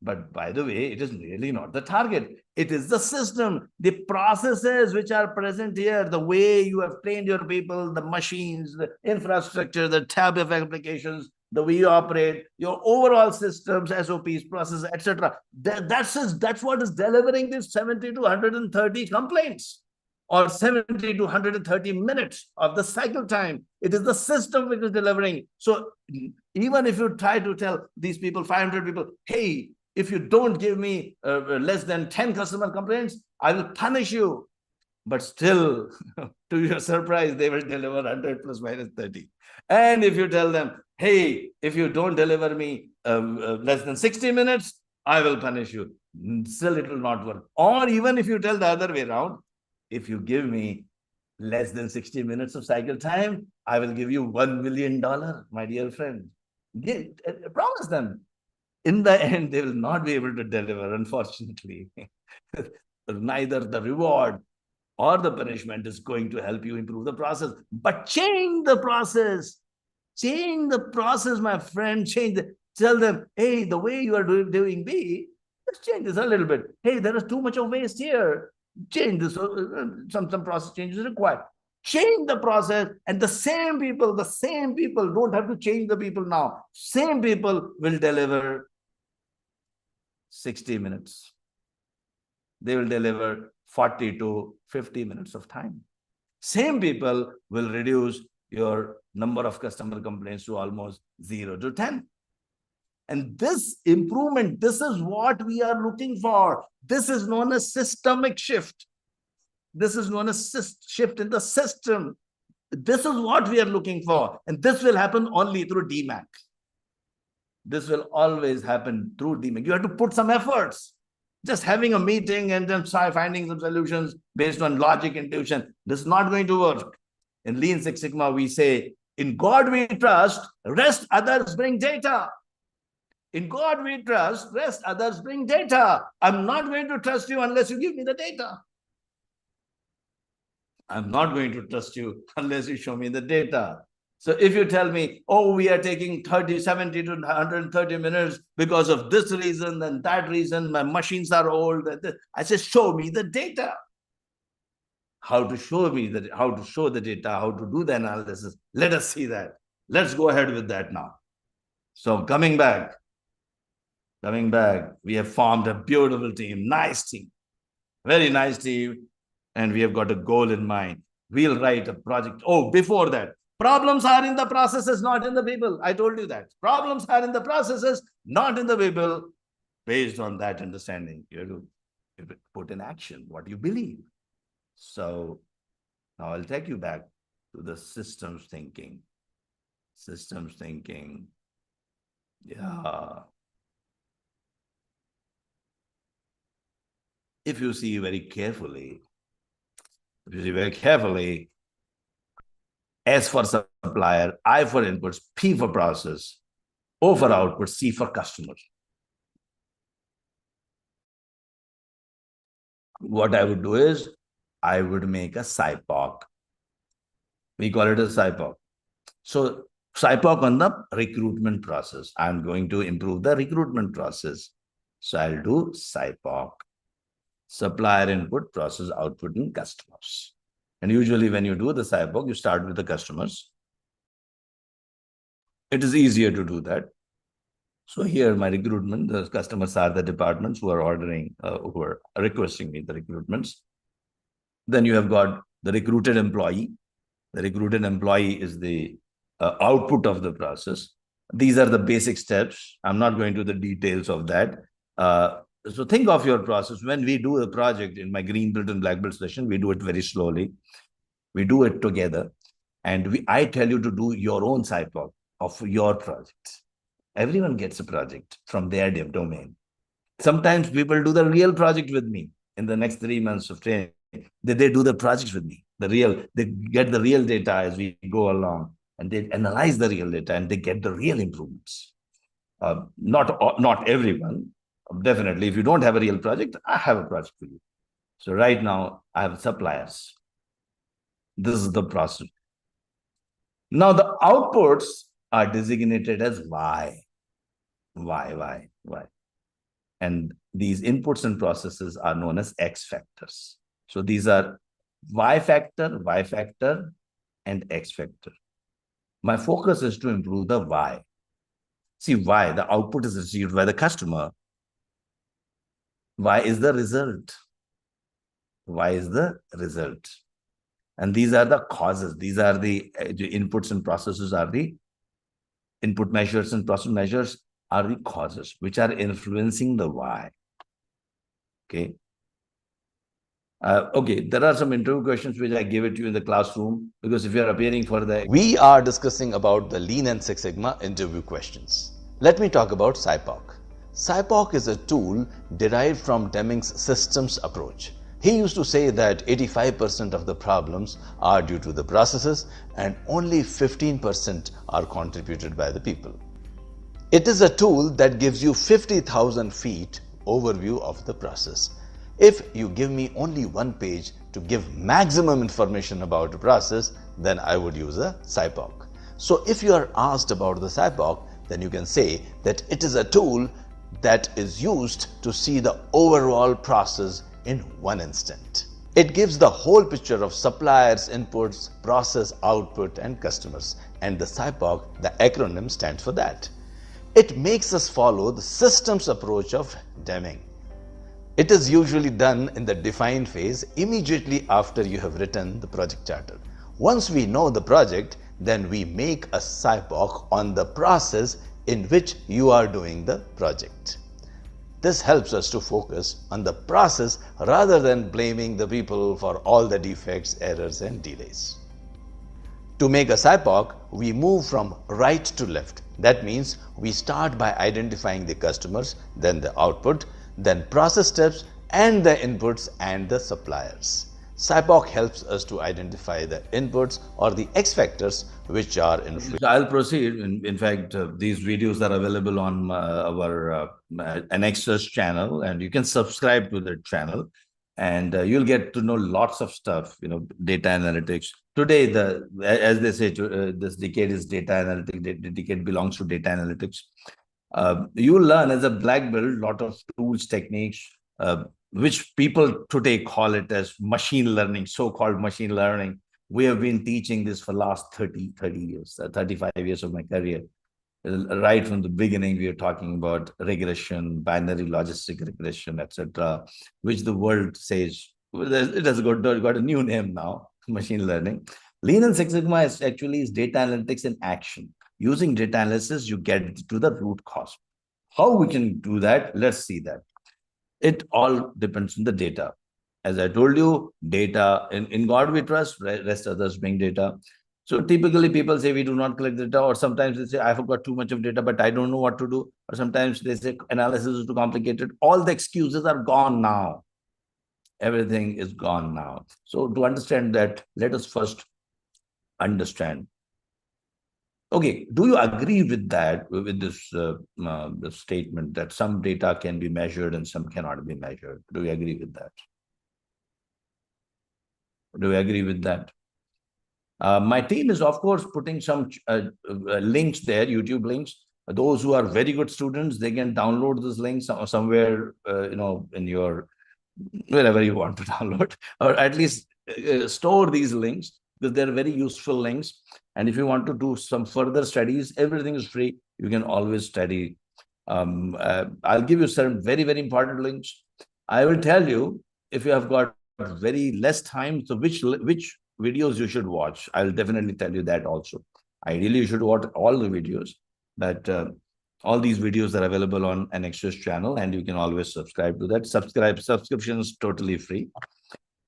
But by the way, it is really not the target. It is the system, the processes which are present here, the way you have trained your people, the machines, the infrastructure, the type of applications, the way you operate, your overall systems, SOPs, processes, etc. That's what is delivering this 70 to 130 complaints or 70 to 130 minutes of the cycle time. It is the system which is delivering. So even if you try to tell these people, 500 people, hey, if you don't give me less than 10 customer complaints, I will punish you. But still, to your surprise, they will deliver 100 plus minus 30. And if you tell them, hey, if you don't deliver me less than 60 minutes, I will punish you. Still, it will not work. Or even if you tell the other way around, if you give me less than 60 minutes of cycle time, I will give you $1 million, my dear friend. Promise them. In the end, they will not be able to deliver, unfortunately. Neither the reward or the punishment is going to help you improve the process. But change the process. Change the process, my friend. Tell them, hey, the way you are doing B, let's change this a little bit. Hey, there is too much of waste here. Change this. Some process changes required. Change the process, and the same people don't have to change the people now. Same people will deliver 60 minutes. They will deliver 40 to 50 minutes of time. Same people will reduce your number of customer complaints to almost 0 to 10. And this improvement, this is what we are looking for. This is known as systemic shift. This is known as shift in the system. This is what we are looking for. And this will happen only through DMAC. This will always happen through DMAC. You have to put some efforts. Just having a meeting and then finding some solutions based on logic, intuition, this is not going to work. In Lean Six Sigma, we say, in God we trust, rest others bring data. In God we trust, rest others bring data. I'm not going to trust you unless you give me the data. I'm not going to trust you unless you show me the data. So if you tell me, oh, we are taking 70 to 130 minutes because of this reason and that reason, my machines are old, I say, show me the data. How to show me that, how to show the data, how to do the analysis. Let us see that. Let's go ahead with that now. So coming back, we have formed a beautiful team, nice team, very nice team. And we have got a goal in mind. We'll write a project. Oh, before that, problems are in the processes, not in the people. I told you that. Problems are in the processes, not in the people. Based on that understanding, you have to put in action what you believe. So now I'll take you back to the systems thinking. Systems thinking. Yeah. If you see very carefully, S for supplier, I for inputs, P for process, O for output, C for customers. What I would do is, I would make a SIPOC. We call it a SIPOC. So SIPOC on the recruitment process. I'm going to improve the recruitment process. So I'll do SIPOC. Supplier input, process output, and customers. And usually when you do the SIPOC, you start with the customers. It is easier to do that. So here my recruitment, the customers are the departments who are ordering, who are requesting me the recruitments. Then you have got the recruited employee. The recruited employee is the output of the process. These are the basic steps. I'm not going to the details of that. So think of your process. When we do a project in my green belt and black belt session, we do it very slowly. We do it together. And I tell you to do your own SIPOC of your project. Everyone gets a project from their domain. Sometimes people do the real project with me in the next 3 months of training. They do the projects with me. They get the real data as we go along, and they analyze the real data and they get the real improvements. Not everyone. Definitely, if you don't have a real project, I have a project for you. So right now, I have suppliers. This is the process. Now the outputs are designated as Y. And these inputs and processes are known as X factors. So these are Y factor, and X factor. My focus is to improve the Y. See, Y, the output is received by the customer. Y is the result. Y is the result. And these are the causes. These are the inputs and processes are the input measures and process measures are the causes which are influencing the Y. Okay. Okay, there are some interview questions which I give it to you in the classroom, because if you are appearing for the... We are discussing about the Lean and Six Sigma interview questions. Let me talk about SIPOC. SIPOC is a tool derived from Deming's systems approach. He used to say that 85% of the problems are due to the processes and only 15% are contributed by the people. It is a tool that gives you 50,000 feet overview of the process. If you give me only one page to give maximum information about a process, then I would use a SIPOC. So if you are asked about the SIPOC, then you can say that it is a tool that is used to see the overall process in one instant. It gives the whole picture of suppliers, inputs, process, output, and customers. And the SIPOC, the acronym, stands for that. It makes us follow the systems approach of Deming. It is usually done in the define phase immediately after you have written the project charter. Once we know the project, then we make a SIPOC on the process in which you are doing the project. This helps us to focus on the process rather than blaming the people for all the defects, errors, and delays. To make a SIPOC, we move from right to left. That means we start by identifying the customers, then the output, then process steps, and the inputs and the suppliers. SIPOC helps us to identify the inputs or the X factors which are influenced. I'll proceed. In fact, these videos are available on our Anexas channel, and you can subscribe to the channel. and you'll get to know lots of stuff, data analytics. Today, as they say, this decade is data analytics. The decade belongs to data analytics. You will learn as a black belt a lot of tools, techniques, which people today call it as machine learning, so-called machine learning. We have been teaching this for last 30 years, 35 years of my career. Right from the beginning, we are talking about regression, binary logistic regression, etc., which the world says it has got a new name now, machine learning. Lean and Six Sigma is data analytics in action. Using data analysis, you get to the root cause. How we can do that? Let's see that. It all depends on the data. As I told you, data, in God we trust, rest others bring data. So typically people say we do not collect data, or sometimes they say I have got too much of data, but I don't know what to do. Or sometimes they say analysis is too complicated. All the excuses are gone now. Everything is gone now. So to understand that, let us first understand. Okay, do you agree with that, with this the statement that some data can be measured and some cannot be measured? Do you agree with that? Do you agree with that? My team is, of course, putting some links there, YouTube links. Those who are very good students, they can download those links somewhere, in your, wherever you want to download, or at least store these links, because they're very useful links. And if you want to do some further studies, everything is free. You can always study. I'll give you some very, very important links. I will tell you, if you have got very less time, so which videos you should watch. I'll definitely tell you that also. Ideally, you should watch all the videos, but all these videos are available on Anexas channel, and you can always subscribe to that. Subscription is totally free.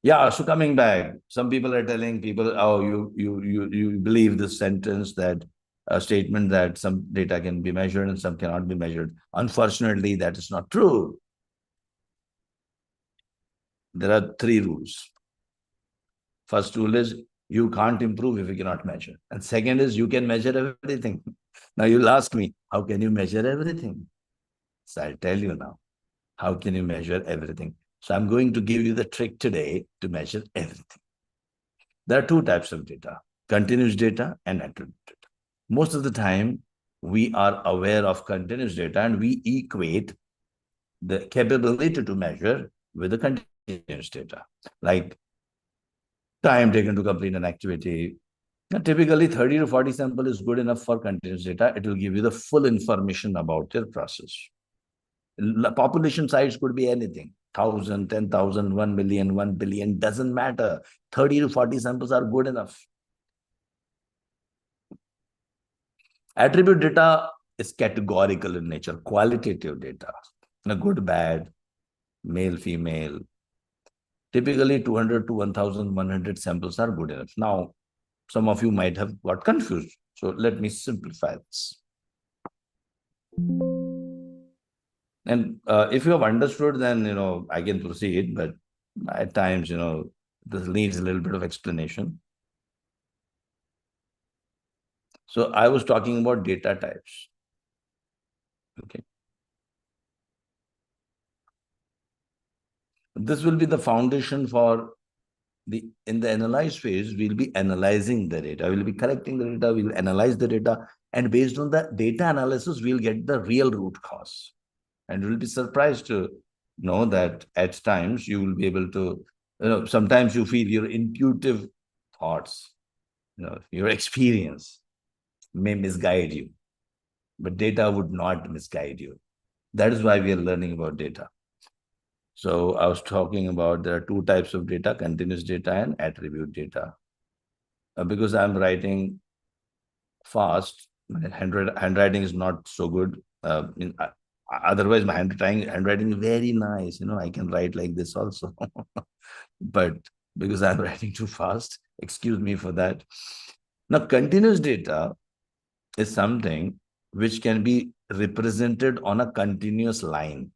Yeah, so coming back, some people are telling people, oh, you believe this sentence, that a statement that some data can be measured and some cannot be measured. Unfortunately, that is not true. There are 3 rules. First rule is you can't improve if you cannot measure. And second is you can measure everything. Now you'll ask me, how can you measure everything? So I'll tell you now, how can you measure everything? So I'm going to give you the trick today to measure everything. There are 2 types of data, continuous data and attribute data. Most of the time, we are aware of continuous data and we equate the capability to measure with the continuous data. Like time taken to complete an activity. Now, typically, 30 to 40 sample is good enough for continuous data. It will give you the full information about your process. Population size could be anything. 1,000, 10,000, 1 million, 1 billion, doesn't matter. 30 to 40 samples are good enough. Attribute data is categorical in nature, qualitative data. Good, bad, male, female. Typically, 200 to 1,100 samples are good enough. Now, some of you might have got confused. So let me simplify this. And if you have understood, then, I can proceed. But at times, this needs a little bit of explanation. So I was talking about data types. Okay. This will be the foundation for in the analyze phase, we'll be analyzing the data. We'll be collecting the data, we'll analyze the data, and based on the data analysis, we'll get the real root cause. And you'll be surprised to know that at times you will be able to, sometimes you feel your intuitive thoughts, your experience may misguide you, but data would not misguide you. That is why we are learning about data. So I was talking about there are 2 types of data, continuous data and attribute data. Because I'm writing fast, my handwriting is not so good. Otherwise, my handwriting is very nice. I can write like this also. But because I'm writing too fast, excuse me for that. Now, continuous data is something which can be represented on a continuous line.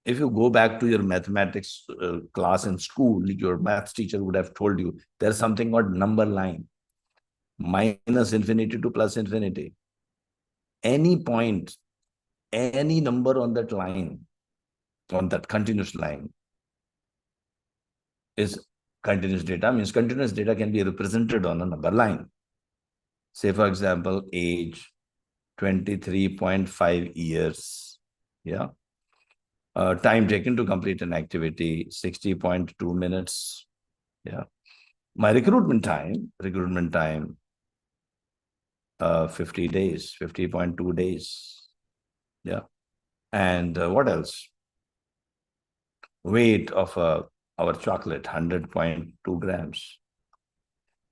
If you go back to your mathematics class in school, your maths teacher would have told you there's something called number line, minus infinity to plus infinity. Any point, any number on that line, on that continuous line, is continuous data. Means continuous data can be represented on a number line. Say, for example, age 23.5 years. Yeah. Time taken to complete an activity 60.2 minutes. Yeah. My recruitment time 50 days, 50.2 days. Yeah. And what else? Weight of our chocolate, 100.2 grams.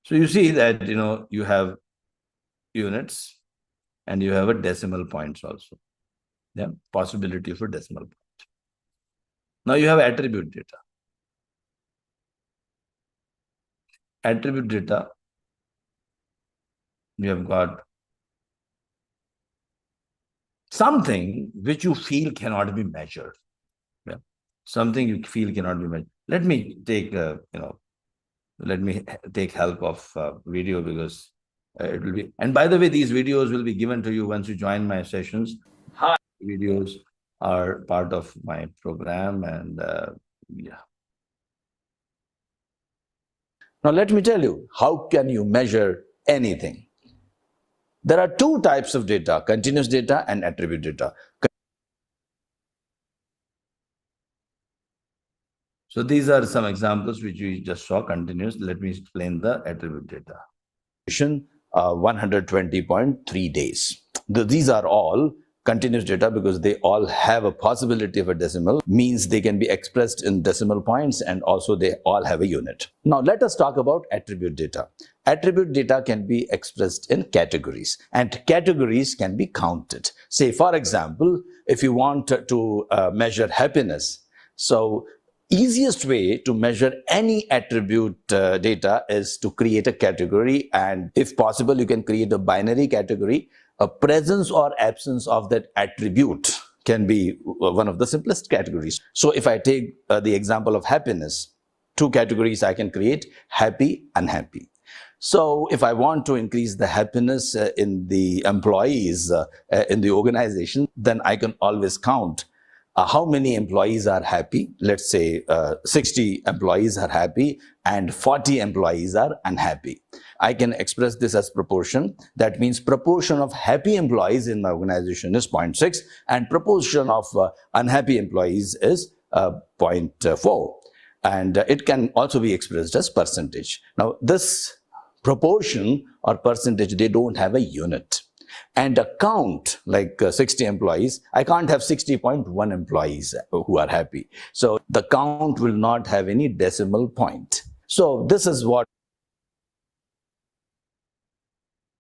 So you see that, you have units and you have a decimal points also. Yeah, possibility for decimal point. Now you have attribute data. Attribute data, you have got something which you feel cannot be measured. Yeah. Something you feel cannot be measured. Let me take, let me take help of video, because it will be, and by the way, these videos will be given to you once you join my sessions. Hi. Videos are part of my program, and yeah. Now, let me tell you, how can you measure anything? There are two types of data, continuous data and attribute data. So these are some examples which we just saw continuous. Let me explain the attribute data. 120.3 days. These are all continuous data because they all have a possibility of a decimal, means they can be expressed in decimal points, and also they all have a unit. Now let us talk about attribute data. Attribute data can be expressed in categories, and categories can be counted. Say, for example, if you want to measure happiness, so easiest way to measure any attribute data is to create a category, and if possible you can create a binary category. A presence or absence of that attribute can be one of the simplest categories. So if I take the example of happiness, two categories I can create: happy, unhappy. So if I want to increase the happiness in the employees in the organization, then I can always count how many employees are happy. Let's say 60 employees are happy and 40 employees are unhappy. I can express this as proportion. That means proportion of happy employees in my organization is 0.6 and proportion of unhappy employees is 0.4. And it can also be expressed as percentage. Now this proportion or percentage, they don't have a unit. And a count like 60 employees, I can't have 60.1 employees who are happy. So the count will not have any decimal point. So this is what.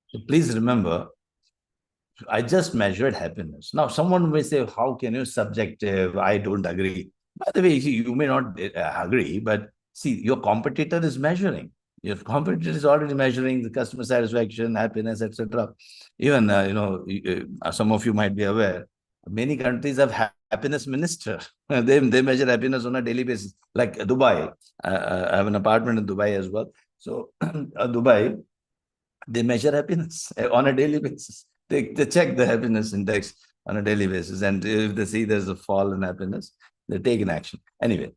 So please remember, I just measured happiness. Now someone may say, how can you subjective? I don't agree. By the way, you may not agree, but see, your competitor is measuring. Your competitor is already measuring the customer satisfaction, happiness, etc. Even, some of you might be aware, many countries have happiness minister. They measure happiness on a daily basis. Like Dubai, I have an apartment in Dubai as well. So Dubai, they measure happiness on a daily basis. They check the happiness index on a daily basis. And if they see there's a fall in happiness, they take an action. Anyway,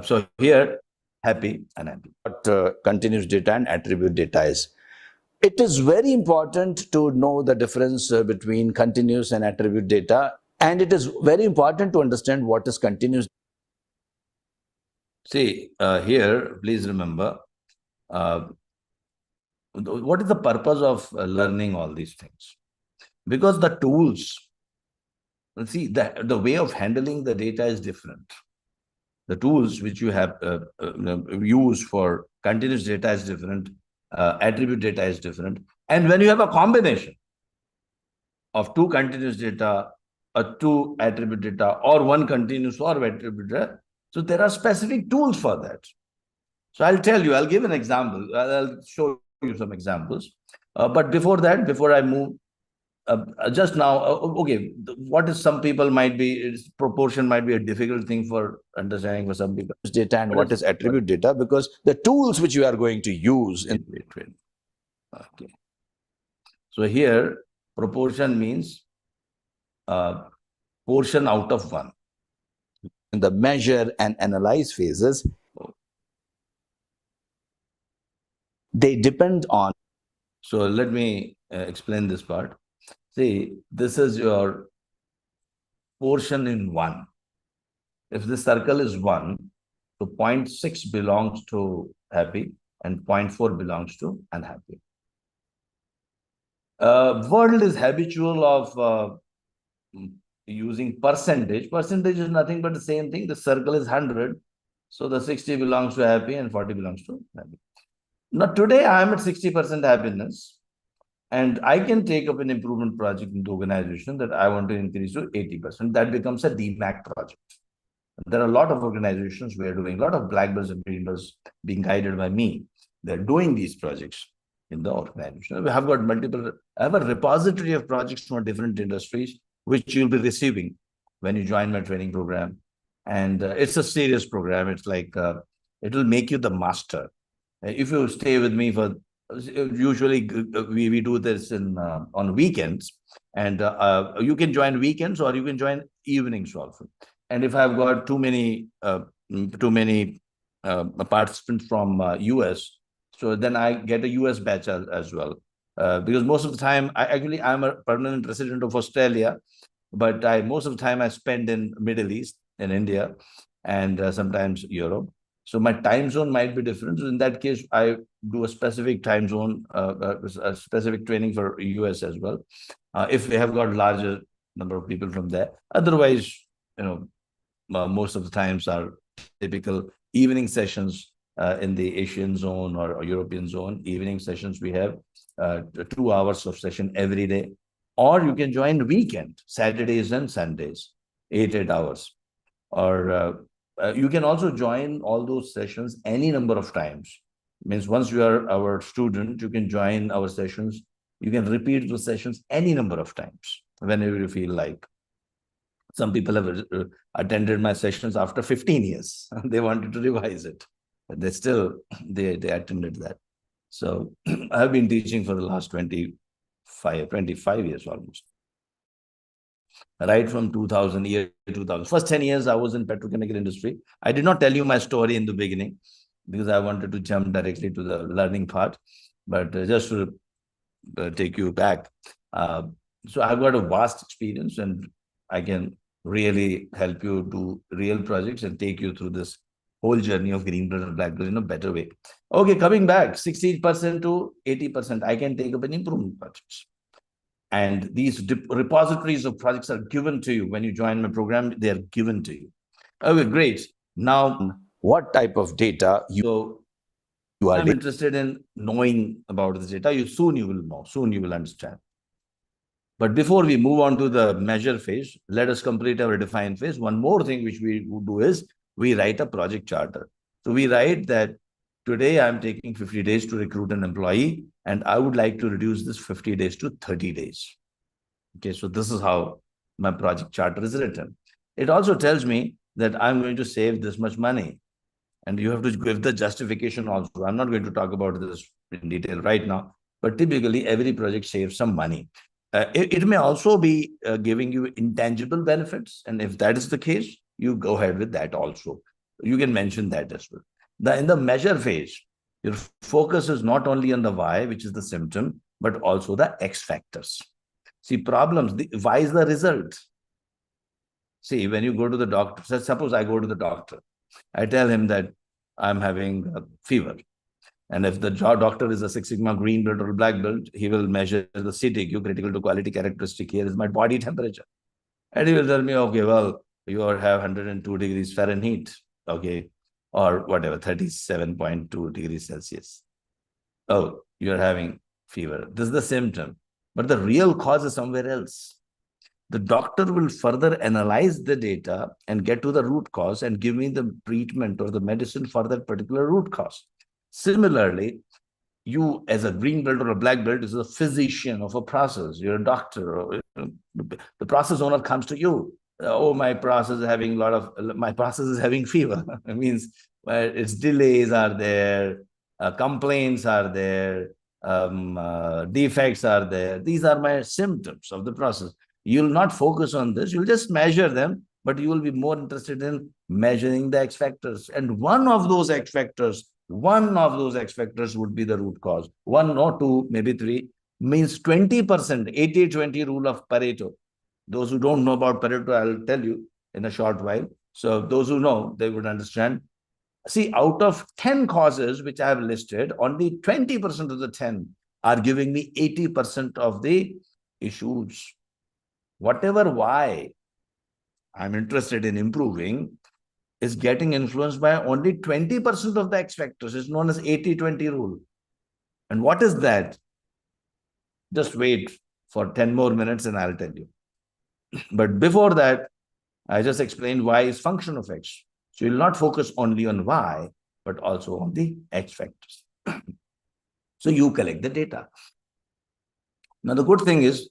so here, happy, unhappy. What continuous data and attribute data is. It is very important to know the difference between continuous and attribute data. And it is very important to understand what is continuous. See, here, please remember, what is the purpose of learning all these things? Because the tools, see, the way of handling the data is different. The tools which you have used for continuous data is different, attribute data is different. And when you have a combination of two continuous data, or two attribute data, or one continuous or attribute data, so there are specific tools for that. So I'll tell you, I'll give an example. I'll show you some examples. But before that, before I move, just now, okay, what is some people might be, proportion might be a difficult thing for understanding for some people. Data and what is attribute data, because the tools which you are going to use in. Wait. Okay. So here, proportion means portion out of one. In the measure and analyze phases. they depend on. So let me explain this part. See, this is your portion in 1. If this circle is 1, so 0.6 belongs to happy and 0.4 belongs to unhappy. World is habitual of using percentage. Percentage is nothing but the same thing. The circle is 100. So the 60 belongs to happy and 40 belongs to happy. Now today I am at 60% happiness. And I can take up an improvement project in the organization that I want to increase to 80%. That becomes a DMAC project. There are a lot of organizations we are doing, a lot of black belts and green belts being guided by me. They're doing these projects in the organization. We have got I have a repository of projects from different industries, which you'll be receiving when you join my training program. And it's a serious program. It's like, it will make you the master. If you stay with me for, usually we do this on weekends, and you can join weekends or you can join evenings also. And if I've got too many participants from US, so then I get a US batch as well. Because most of the time, I'm a permanent resident of Australia, but most of the time I spend in Middle East, in India, and sometimes Europe. So my time zone might be different. So in that case, I do a specific time zone, a specific training for US as well. If we have got larger number of people from there. Otherwise, most of the times are typical evening sessions in the Asian zone or European zone. Evening sessions, we have 2 hours of session every day. Or you can join weekend, Saturdays and Sundays, 8 hours. Or you can also join all those sessions any number of times. Means once you are our student, you can join our sessions. You can repeat those sessions any number of times, whenever you feel like. Some people have attended my sessions after 15 years. They wanted to revise it. But they attended that. So I've been teaching for the last 25 years almost. Right from 2000. First 10 years, I was in petrochemical industry. I did not tell you my story in the beginning because I wanted to jump directly to the learning part. But just to take you back. So I've got a vast experience and I can really help you do real projects and take you through this whole journey of green belt and black belt in a better way. Okay, coming back, 60% to 80%, I can take up an improvement projects. And these repositories of projects are given to you. When you join my program, they are given to you. Okay, great. Now, what type of data I'm interested in knowing about this data. Soon you will know, soon you will understand. But before we move on to the measure phase, let us complete our define phase. One more thing which we would do is we write a project charter. So we write that today I'm taking 50 days to recruit an employee, and I would like to reduce this 50 days to 30 days. Okay, so this is how my project charter is written. It also tells me that I'm going to save this much money. And you have to give the justification also. I'm not going to talk about this in detail right now, but typically every project saves some money. It may also be giving you intangible benefits. And if that is the case, you go ahead with that also. You can mention that as well. In the measure phase, your focus is not only on the why, which is the symptom, but also the X factors. See, problems, why is the result? See, when you go to the doctor, suppose I go to the doctor, I tell him that I'm having a fever. And if the doctor is a Six Sigma green belt or black belt, he will measure the CTQ, critical to quality characteristic. Here is my body temperature. And he will tell me, okay, well, you have 102 degrees Fahrenheit, okay, or whatever, 37.2 degrees Celsius. Oh, you're having fever. This is the symptom. But the real cause is somewhere else. The doctor will further analyze the data and get to the root cause and give me the treatment or the medicine for that particular root cause. Similarly, you as a green belt or a black belt is a physician of a process. You're a doctor. Or, the process owner comes to you. Oh, my process is having fever. It means its delays are there, complaints are there, defects are there. These are my symptoms of the process. You'll not focus on this. You'll just measure them, but you will be more interested in measuring the X factors. And one of those X factors One of those X factors would be the root cause. One or two, maybe three, means 20%, 80-20 rule of Pareto. Those who don't know about Pareto, I'll tell you in a short while. So those who know, they would understand. See, out of 10 causes which I have listed, only 20% of the 10 are giving me 80% of the issues. Whatever why I'm interested in improving is getting influenced by only 20% of the X factors. It's known as 80-20 rule. And what is that? Just wait for 10 more minutes and I'll tell you. But before that, I just explained Y is function of X. So you'll not focus only on Y, but also on the X factors. So you collect the data. Now, the good thing is,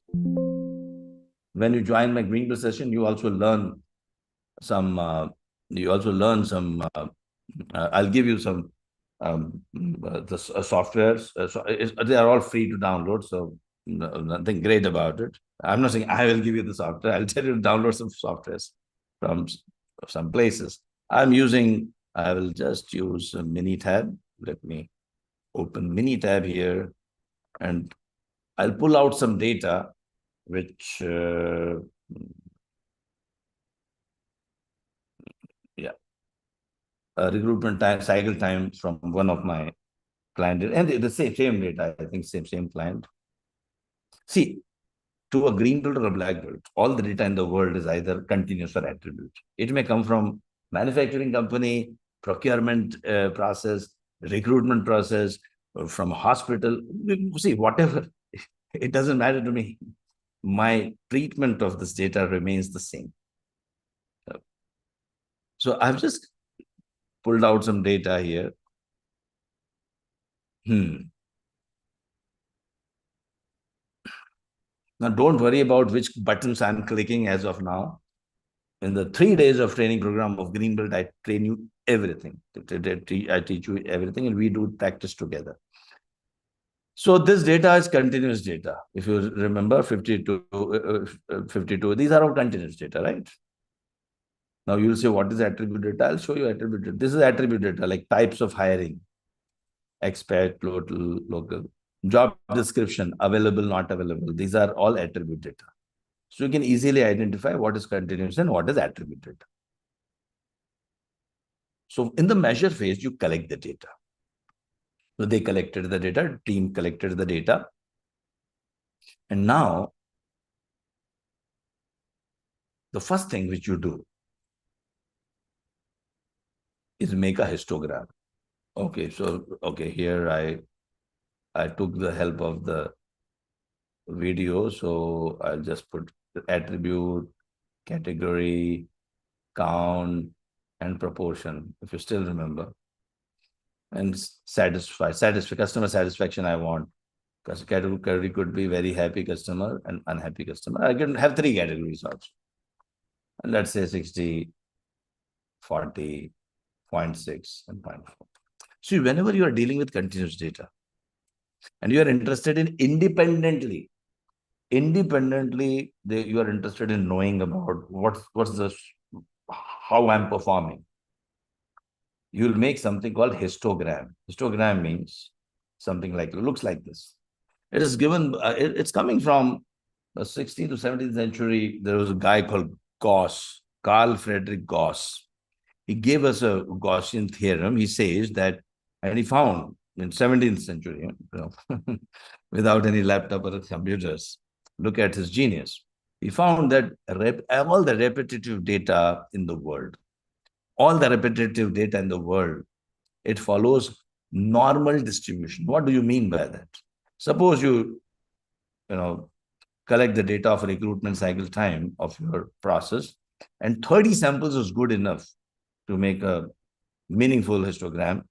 when you join my Green Belt session, you also learn some, I'll give you some softwares. They are all free to download, so nothing great about it. I'm not saying I will give you the software. I'll tell you to download some softwares from some places. I will just use a Minitab. Let me open Minitab here, and I'll pull out some data which recruitment time, cycle time from one of my clients, and the same data, I think same client. See, to a green belt or a black belt, all the data in the world is either continuous or attribute. It may come from manufacturing company, procurement process, recruitment process, from hospital. See, whatever, it doesn't matter to me. My treatment of this data remains the same. So I've just pulled out some data here. Now, don't worry about which buttons I'm clicking as of now. In the 3 days of training program of Green Belt, I train you everything. I teach you everything, and we do practice together. So this data is continuous data. If you remember, 52, these are all continuous data, right? Now you'll say, what is attribute data? I'll show you attribute data. This is attribute data, like types of hiring, expat, local, job description, available, not available. These are all attribute data. So you can easily identify what is continuous and what is attribute data. So in the measure phase, you collect the data. So they collected the data, team collected the data. And now, the first thing which you do is make a histogram. Okay, so here I took the help of the video, so I'll just put the attribute, category, count, and proportion, if you still remember. And customer satisfaction I want. Because category could be very happy customer and unhappy customer. I can have 3 categories also. And let's say 60, 40, 0.6, and 0.4. See, whenever you are dealing with continuous data, and you are interested in independently, you are interested in knowing about how I'm performing. You'll make something called histogram. Histogram means something like, looks like this. It is given, it's coming from the 16th to 17th century. There was a guy called Gauss, Carl Friedrich Gauss. He gave us a Gaussian theorem. He says that, and he found in 17th century, without any laptop or computers, look at his genius. He found that all the repetitive data in the world, it follows normal distribution. What do you mean by that? Suppose you collect the data of recruitment cycle time of your process, and 30 samples is good enough to make a meaningful histogram.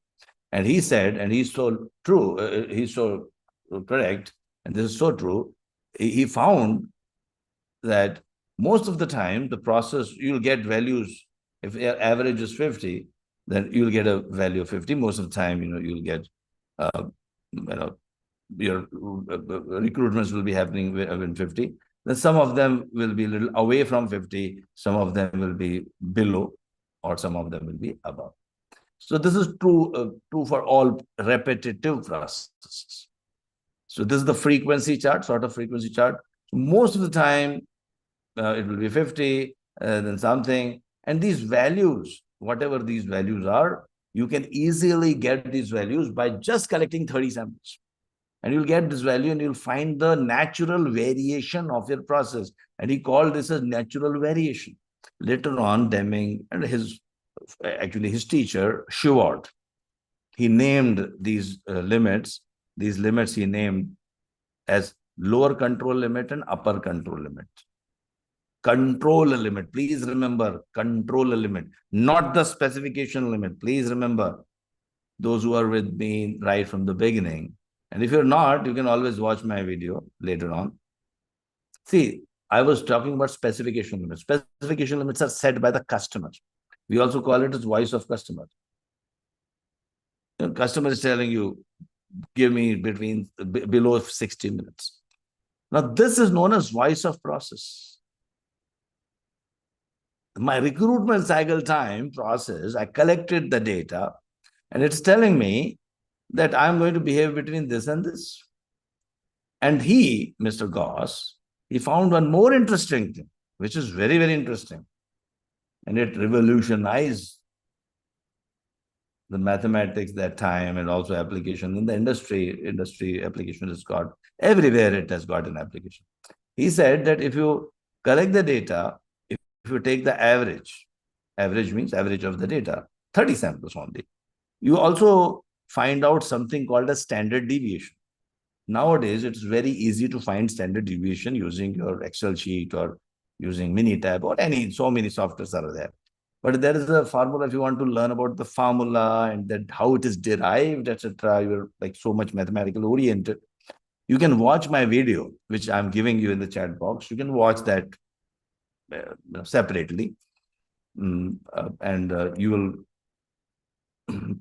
And he said, and he's so true, he's so correct, and this is so true, he found that most of the time, the process, you'll get values. If your average is 50, then you'll get a value of 50. Most of the time, you'll get, your recruitments will be happening with 50. Then some of them will be a little away from 50. Some of them will be below, or some of them will be above. So this is true for all repetitive processes. So this is the frequency chart, sort of frequency chart. So most of the time, it will be 50, then something. And these values, whatever these values are, you can easily get these values by just collecting 30 samples. And you'll get this value and you'll find the natural variation of your process. And he called this as natural variation. Later on, Deming and his teacher, Sheward, he named these limits. These limits he named as lower control limit and upper control limit. Control limit, please remember, control limit, not the specification limit. Please remember, those who are with me right from the beginning. And if you're not, you can always watch my video later on. See, I was talking about specification limits. Specification limits are set by the customer. We also call it as voice of customer. The customer is telling you, give me below 60 minutes. Now, this is known as voice of process. My recruitment cycle time process, I collected the data, and it's telling me that I'm going to behave between this and this. And he, Mr. Goss, he found one more interesting thing, which is very, very interesting. And it revolutionized the mathematics that time and also application in the industry application has got, everywhere it has got an application. He said that if you collect the data, if you take the average means average of the data, 30 samples only, you also find out something called a standard deviation. Nowadays, it's very easy to find standard deviation using your Excel sheet or using Minitab or so many softwares are there. But there is a formula if you want to learn about the formula and that how it is derived, etc. You're like so much mathematical oriented. You can watch my video, which I'm giving you in the chat box. You can watch that separately. And you will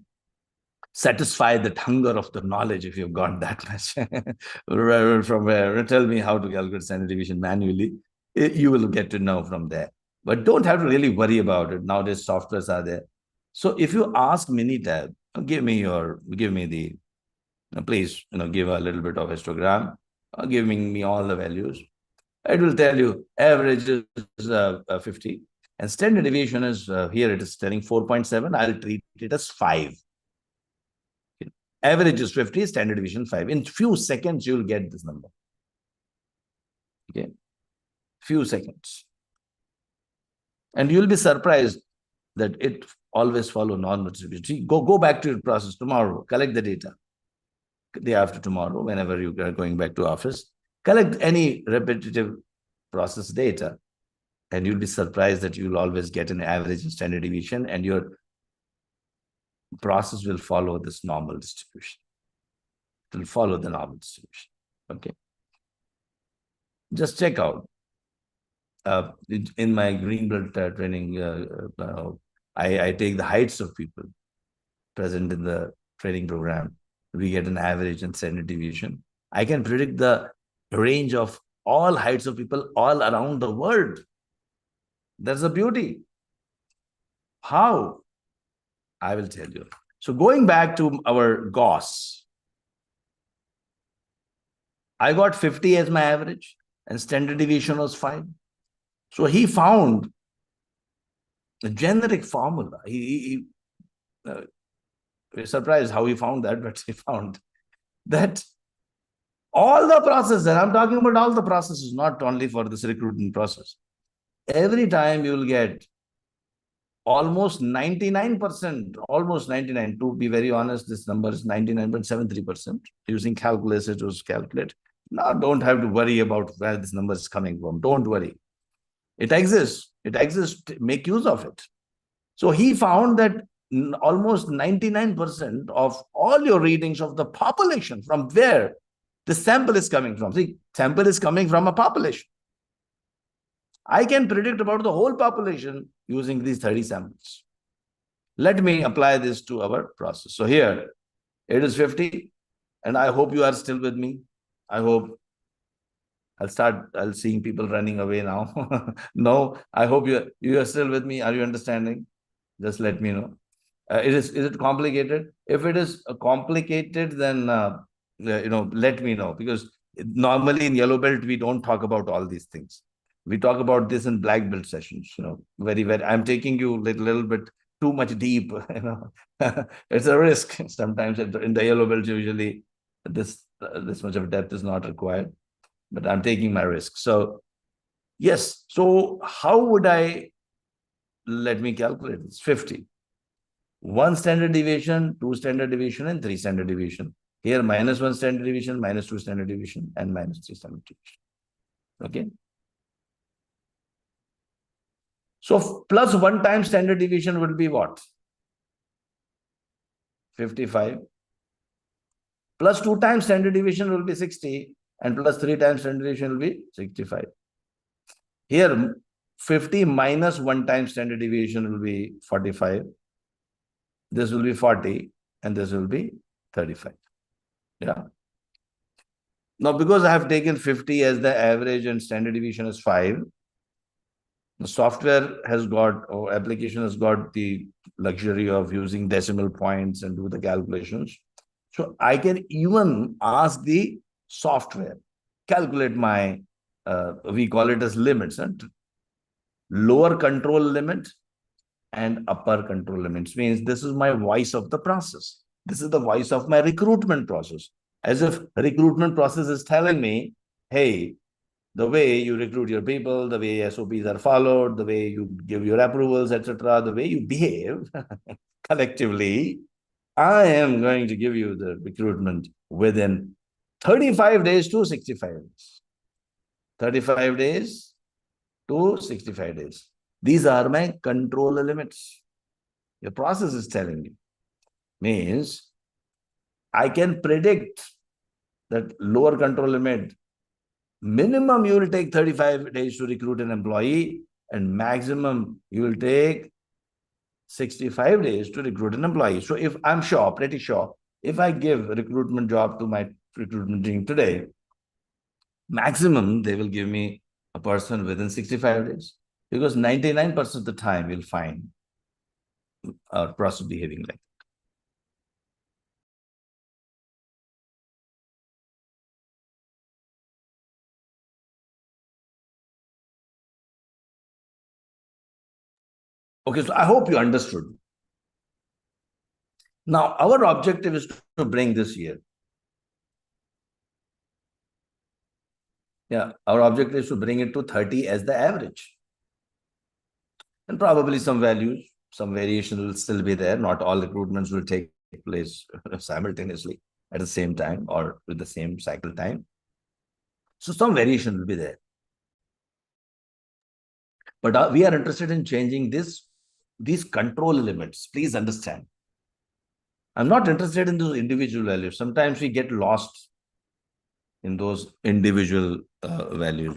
satisfy that hunger of the knowledge if you've got that much. From where, tell me how to calculate standard deviation manually. You will get to know from there. But don't have to really worry about it. Nowadays, softwares are there. So if you ask Minitab, give me the, please, give a little bit of histogram, giving me all the values. It will tell you average is 50. And standard deviation is, here it is telling 4.7. I'll treat it as 5. Average is 50, standard deviation 5. In few seconds, you'll get this number. Okay. Few seconds. And you'll be surprised that it always follows normal distribution. Go back to your process tomorrow, collect the data. Day after tomorrow, whenever you are going back to office, collect any repetitive process data. And you'll be surprised that you'll always get an average and standard deviation, and your process will follow this normal distribution. It will follow the normal distribution. Okay. Just check out. In my green blood training, I take the heights of people present in the training program. We get an average and standard deviation. I can predict the range of all heights of people all around the world. That's the beauty. How? I will tell you. So going back to our Gauss, I got 50 as my average and standard deviation was 5. So he found a generic formula. He we're surprised how he found that, but he found that all the processes, and I'm talking about all the processes, not only for this recruitment process. Every time you will get almost 99%, almost 99, to be very honest, this number is 99.73%. Using calculus, it was calculated. Now don't have to worry about where this number is coming from. Don't worry. It exists. It exists. Make use of it. So he found that almost 99% of all your readings of the population, from where the sample is coming from. See, sample is coming from a population. I can predict about the whole population using these 30 samples. Let me apply this to our process. So here, it is 50, and I hope you are still with me. I hope. I'll seeing people running away now. No, I hope you are still with me. Are you understanding? Just let me know. Is it complicated? If it is complicated, then let me know, because normally in yellow belt we don't talk about all these things. We talk about this in black belt sessions. Very. I'm taking you little bit too much deep. It's a risk sometimes. In the yellow belt, usually this much of depth is not required, but I'm taking my risk. So yes. So how would I? Let me calculate. It's 50. 1 standard deviation, 2 standard deviation, and 3 standard deviation. Here, -1 standard deviation, -2 standard deviation, and -3 standard deviation. Okay. So plus 1 time standard deviation will be what? 55. Plus 2 times standard deviation will be 60. And plus 3 times standard deviation will be 65. Here, 50 minus 1 time standard deviation will be 45. This will be 40, and this will be 35. Yeah. Now, because I have taken 50 as the average and standard deviation is 5, the software has got, or application has got, the luxury of using decimal points and do the calculations. So I can even ask the software, calculate my, we call it as limits, and lower control limit and upper control limits. Means this is my voice of the process. This is the voice of my recruitment process. As if recruitment process is telling me, hey, the way you recruit your people, the way SOPs are followed, the way you give your approvals, etc., the way you behave collectively, I am going to give you the recruitment within 35 days to 65 days. 35 days to 65 days. These are my control limits. Your process is telling you. Means I can predict that lower control limit, minimum you will take 35 days to recruit an employee, and maximum you will take 65 days to recruit an employee. So if I'm sure, pretty sure, if I give a recruitment job to my recruitment team today, maximum they will give me a person within 65 days. Because 99% of the time you'll find our process behaving like that. Okay, so I hope you understood. Now, our objective is to bring this year. Yeah, our objective is to bring it to 30 as the average. And probably some values, some variation will still be there. Not all recruitments will take place simultaneously at the same time or with the same cycle time. So some variation will be there. But we are interested in changing these control limits. Please understand. I'm not interested in those individual values. Sometimes we get lost in those individual values,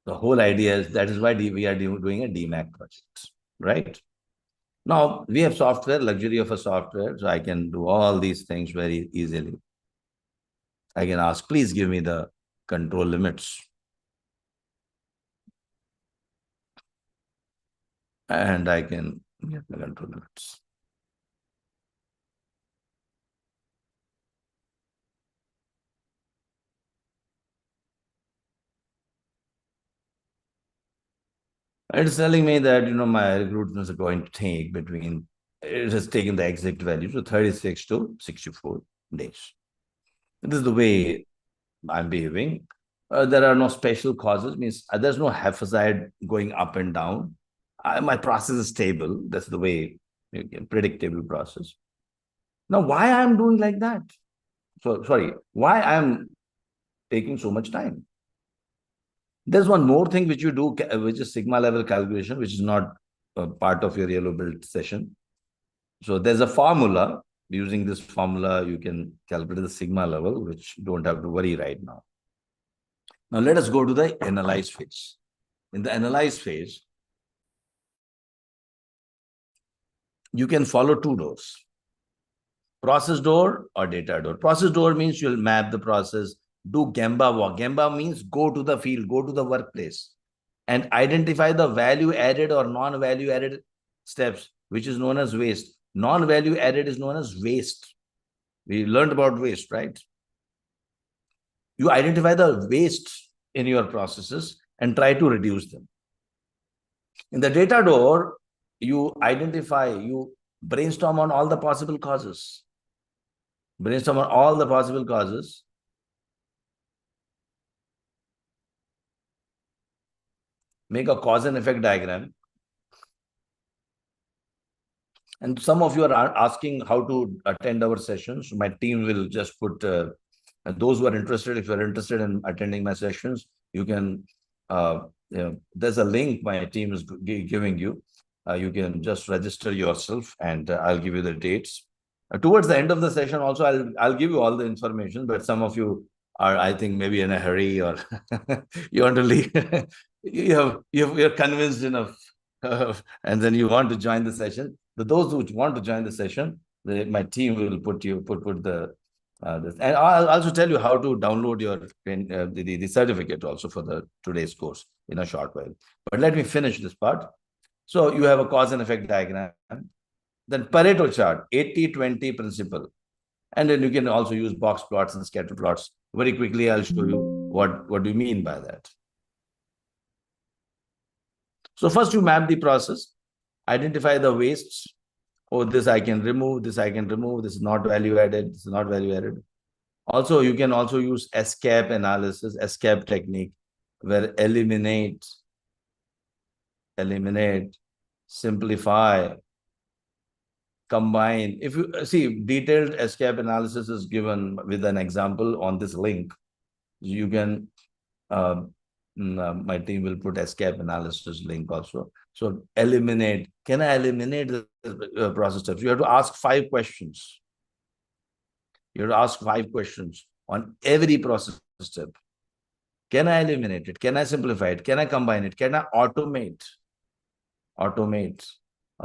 The whole idea is that is why we are doing a DMAC project, right? Now, we have software, luxury of a software, so I can do all these things very easily. I can ask, please give me the control limits. And I can get the control limits. It's telling me that, my recruitments are going to take between, it has taken the exact value, so 36 to 64 days. This is the way I'm behaving. There are no special causes, means there's no haphazard going up and down. My process is stable. That's the way, predictable process. Now, why I'm doing like that? So, sorry, why I'm taking so much time? There's one more thing which you do, which is sigma level calculation, which is not part of your yellow belt session. So there's a formula. Using this formula, you can calculate the sigma level, which you don't have to worry right now. Now let us go to the analyze phase. In the analyze phase, you can follow 2 doors. Process door or data door. Process door means you'll map the process, do Gemba walk. Gemba means go to the field, go to the workplace and identify the value added or non-value added steps, which is known as waste. Non-value added is known as waste. We learned about waste, right? You identify the waste in your processes and try to reduce them. In the data door, you identify, you brainstorm on all the possible causes. Brainstorm on all the possible causes. Make a cause and effect diagram. And some of you are asking how to attend our sessions. My team will just put, those who are interested, if you're interested in attending my sessions, you can, there's a link my team is giving you. You can just register yourself and I'll give you the dates. Towards the end of the session also, I'll give you all the information, but some of you are, I think, maybe in a hurry or you want to leave. You're convinced enough and then you want to join the session. Those who want to join the session, my team will put the this. And I'll also tell you how to download your the certificate also for today's course in a short while. But let me finish this part. So you have a cause and effect diagram. Then Pareto chart, 80-20 principle. And then you can also use box plots and scatter plots. Very quickly, I'll show you what do you mean by that. So first you map the process, identify the wastes. Oh, this I can remove, this I can remove, this is not value added, this is not value added. Also, you can also use escape analysis, escape technique, where eliminate, simplify, combine. If you see, detailed escape analysis is given with an example on this link. You can, my team will put escape analysis link also. So eliminate, can I eliminate the process steps? You have to ask 5 questions. You have to ask 5 questions on every process step. Can I eliminate it? Can I simplify it? Can I combine it? Can I automate? Or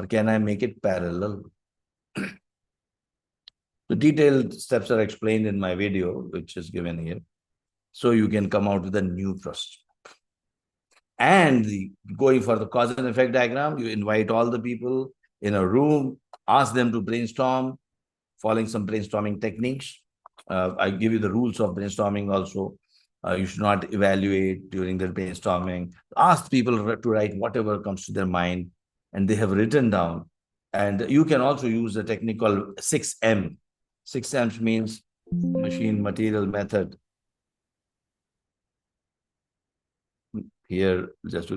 can I make it parallel? The detailed steps are explained in my video, which is given here. So you can come out with a new process. And going for the cause and effect diagram, you invite all the people in a room, ask them to brainstorm, following some brainstorming techniques. I give you the rules of brainstorming also. You should not evaluate during the brainstorming. Ask people to write whatever comes to their mind, and they have written down. And you can also use a technique called 6M. 6M means machine, material, method. Here, just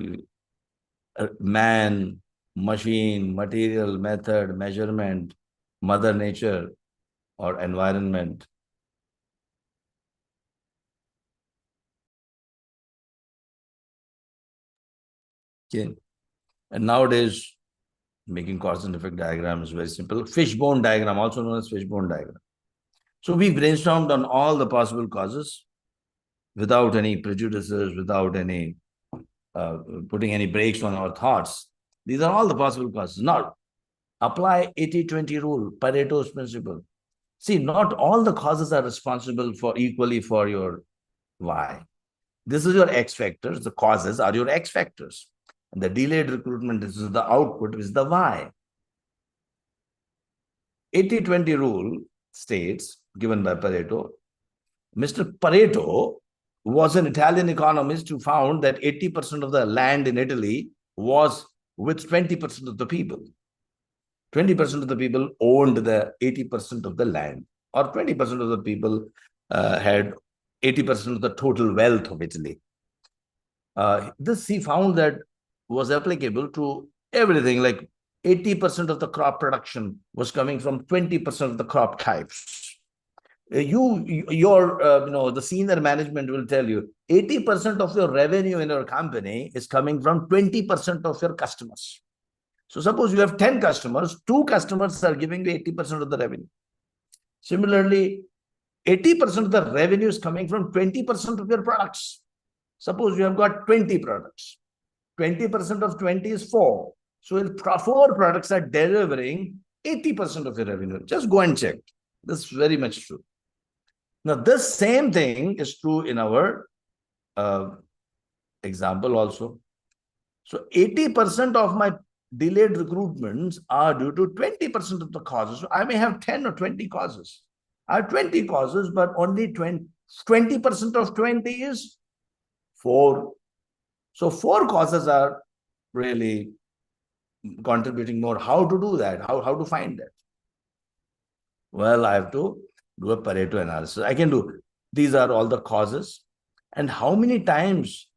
man, machine, material, method, measurement, mother nature, or environment. Okay. And nowadays, making cause and effect diagram is very simple. Fishbone diagram, also known as fishbone diagram. So we brainstormed on all the possible causes without any prejudices, without any putting any brakes on our thoughts. These are all the possible causes. Now, apply 80-20 rule, Pareto's principle. See, not all the causes are responsible for equally for your why. This is your X factors. The causes are your X factors. And the delayed recruitment, this is the output, is the why. 80-20 rule states, given by Pareto, Mr. Pareto was an Italian economist who found that 80% of the land in Italy was with 20% of the people. 20% of the people owned the 80% of the land, or 20% of the people had 80% of the total wealth of Italy. This he found that was applicable to everything, like 80% of the crop production was coming from 20% of the crop types. The senior management will tell you 80% of your revenue in your company is coming from 20% of your customers. So suppose you have 10 customers, 2 customers are giving you 80% of the revenue. Similarly, 80% of the revenue is coming from 20% of your products. Suppose you have got 20 products. 20% of 20 is 4. So 4 products are delivering 80% of your revenue. Just go and check. This is very much true. Now, this same thing is true in our example also. So 80% of my delayed recruitments are due to 20% of the causes. So I may have 10 or 20 causes. I have 20 causes, but only 20% of 20 is 4. So 4 causes are really contributing more. How to do that? How to find that? Well, I have to do a Pareto analysis. I can do, these are all the causes, and how many times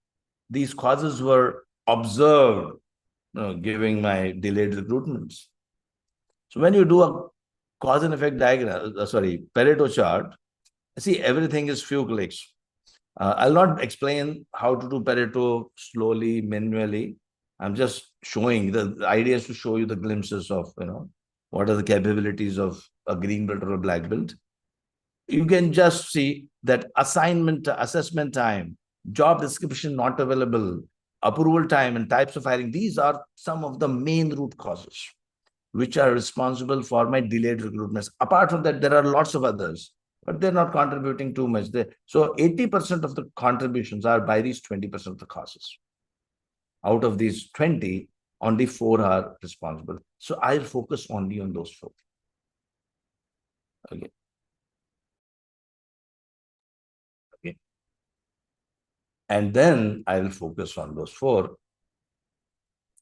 these causes were observed, giving my delayed recruitments. So when you do a cause and effect diagram, Pareto chart, see, everything is few clicks. I'll not explain how to do Pareto slowly, manually. I'm just showing, the idea is to show you the glimpses of, what are the capabilities of a green belt or a black belt. You can just see that assessment time, job description not available, approval time, and types of hiring. These are some of the main root causes which are responsible for my delayed recruitments. Apart from that, there are lots of others, but they're not contributing too much. So 80% of the contributions are by these 20% of the causes. Out of these 20, only 4 are responsible. So I'll focus only on those 4. Okay. Okay. And then I'll focus on those 4.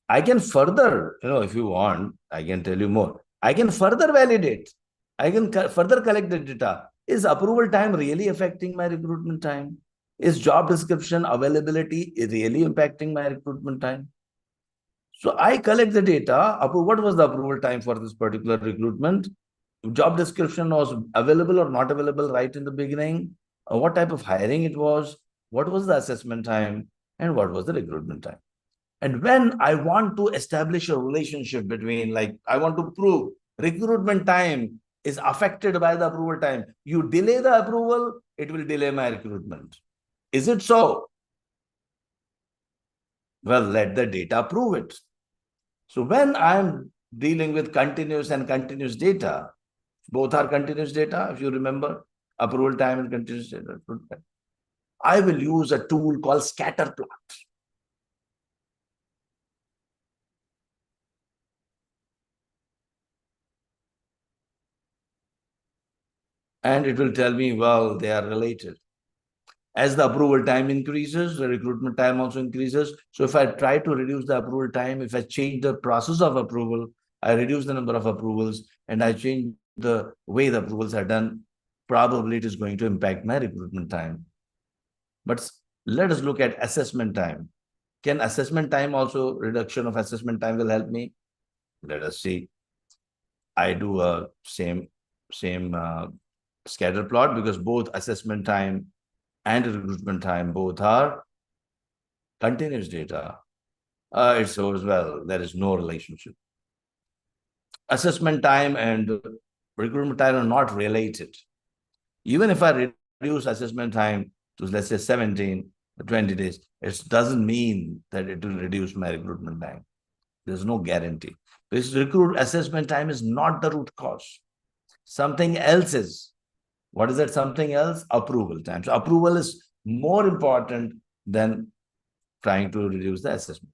I can further, if you want, I can tell you more. I can further validate. I can further collect the data. Is approval time really affecting my recruitment time? Is job description availability really impacting my recruitment time? So I collect the data. What was the approval time for this particular recruitment? Job description was available or not available right in the beginning? What type of hiring it was? What was the assessment time? And what was the recruitment time? And when I want to establish a relationship between, like, I want to prove recruitment time is affected by the approval time. You delay the approval, it will delay my recruitment. Is it so? Well, let the data prove it. So when I'm dealing with continuous and continuous data, both are continuous data, if you remember, approval time and continuous data, I will use a tool called scatter plot. And it will tell me, well, they are related. As the approval time increases, the recruitment time also increases. So if I try to reduce the approval time, if I change the process of approval, I reduce the number of approvals, and I change the way the approvals are done, probably it is going to impact my recruitment time. But let us look at assessment time. Can assessment time also, reduction of assessment time will help me? Let us see. I do a same scatter plot, because both assessment time and recruitment time both are continuous data. It shows, well, there is no relationship. Assessment time and recruitment time are not related. Even if I reduce assessment time to, let's say, 17 or 20 days, it doesn't mean that it will reduce my recruitment time. There's no guarantee. This assessment time is not the root cause. Something else is. What is that something else? Approval time. So approval is more important than trying to reduce the assessment.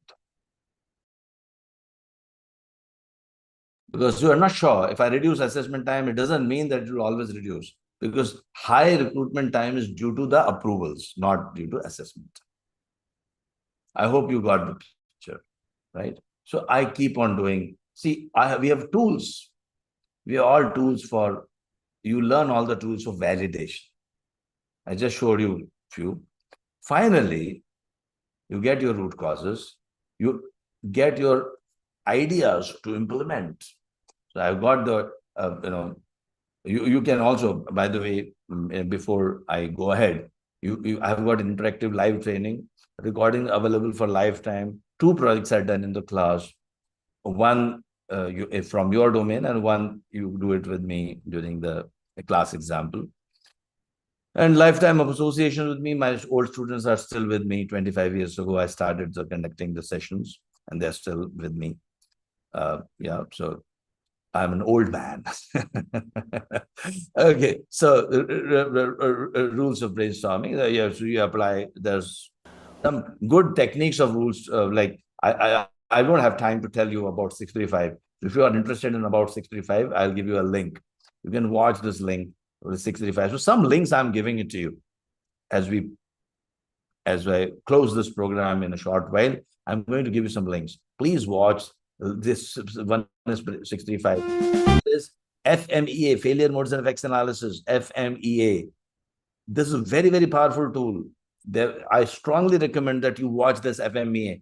Because you are not sure. If I reduce assessment time, it doesn't mean that it will always reduce. Because high recruitment time is due to the approvals, not due to assessment. I hope you got the picture, right? So I keep on doing. See, we have tools. We have all tools for, you learn all the tools for validation. I just showed you a few. Finally, you get your root causes. You get your ideas to implement. So I've got the, you can also, by the way, before I go ahead, I've got interactive live training, recording available for lifetime. 2 projects are done in the class. One from your domain, and one you do it with me during the class example. And lifetime of association with me. My old students are still with me. 25 years ago, I started conducting the sessions, and they're still with me. Yeah, so I'm an old man. Okay, so rules of brainstorming. So you apply. There's some good techniques of rules, like I don't have time to tell you about 635. If you are interested in about 635, I'll give you a link. You can watch this link with 635. So some links I'm giving it to you as I close this program in a short while. I'm going to give you some links. Please watch this one is 635. This FMEA, failure modes and effects analysis, FMEA. This is a very, very powerful tool. I strongly recommend that you watch this FMEA.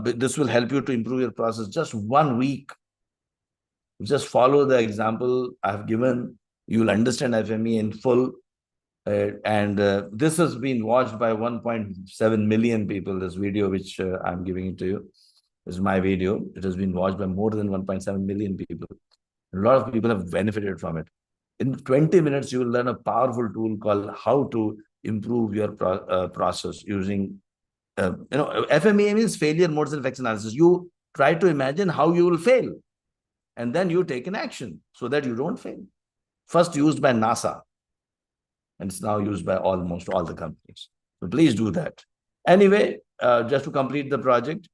This will help you to improve your process. Just 1 week. Just follow the example I've given. You will understand FMEA in full. This has been watched by 1.7 million people, this video, which I'm giving it to you. This is my video. It has been watched by more than 1.7 million people. A lot of people have benefited from it. In 20 minutes, you will learn a powerful tool called how to improve your process using, FMEA means failure modes and effects analysis. You try to imagine how you will fail, and then you take an action so that you don't fail. First used by NASA, and it's now used by almost all the companies. So please do that. Anyway, just to complete the project,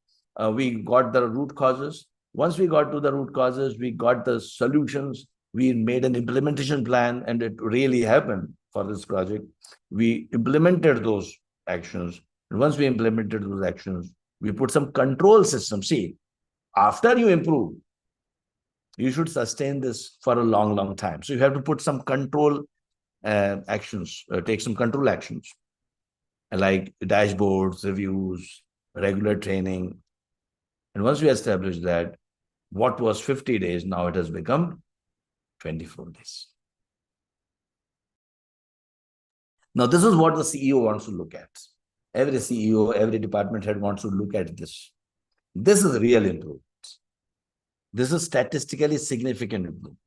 we got the root causes. Once we got to the root causes, we got the solutions. We made an implementation plan, and it really happened for this project. We implemented those actions. And once we implemented those actions, we put some control system. See, after you improve, you should sustain this for a long, long time. So you have to put some control actions, take some control actions, like dashboards, reviews, regular training. And once we establish that, what was 50 days, now it has become 24 days. Now, this is what the CEO wants to look at. Every CEO, every department head wants to look at this. This is real improvement. This is statistically significant improvement.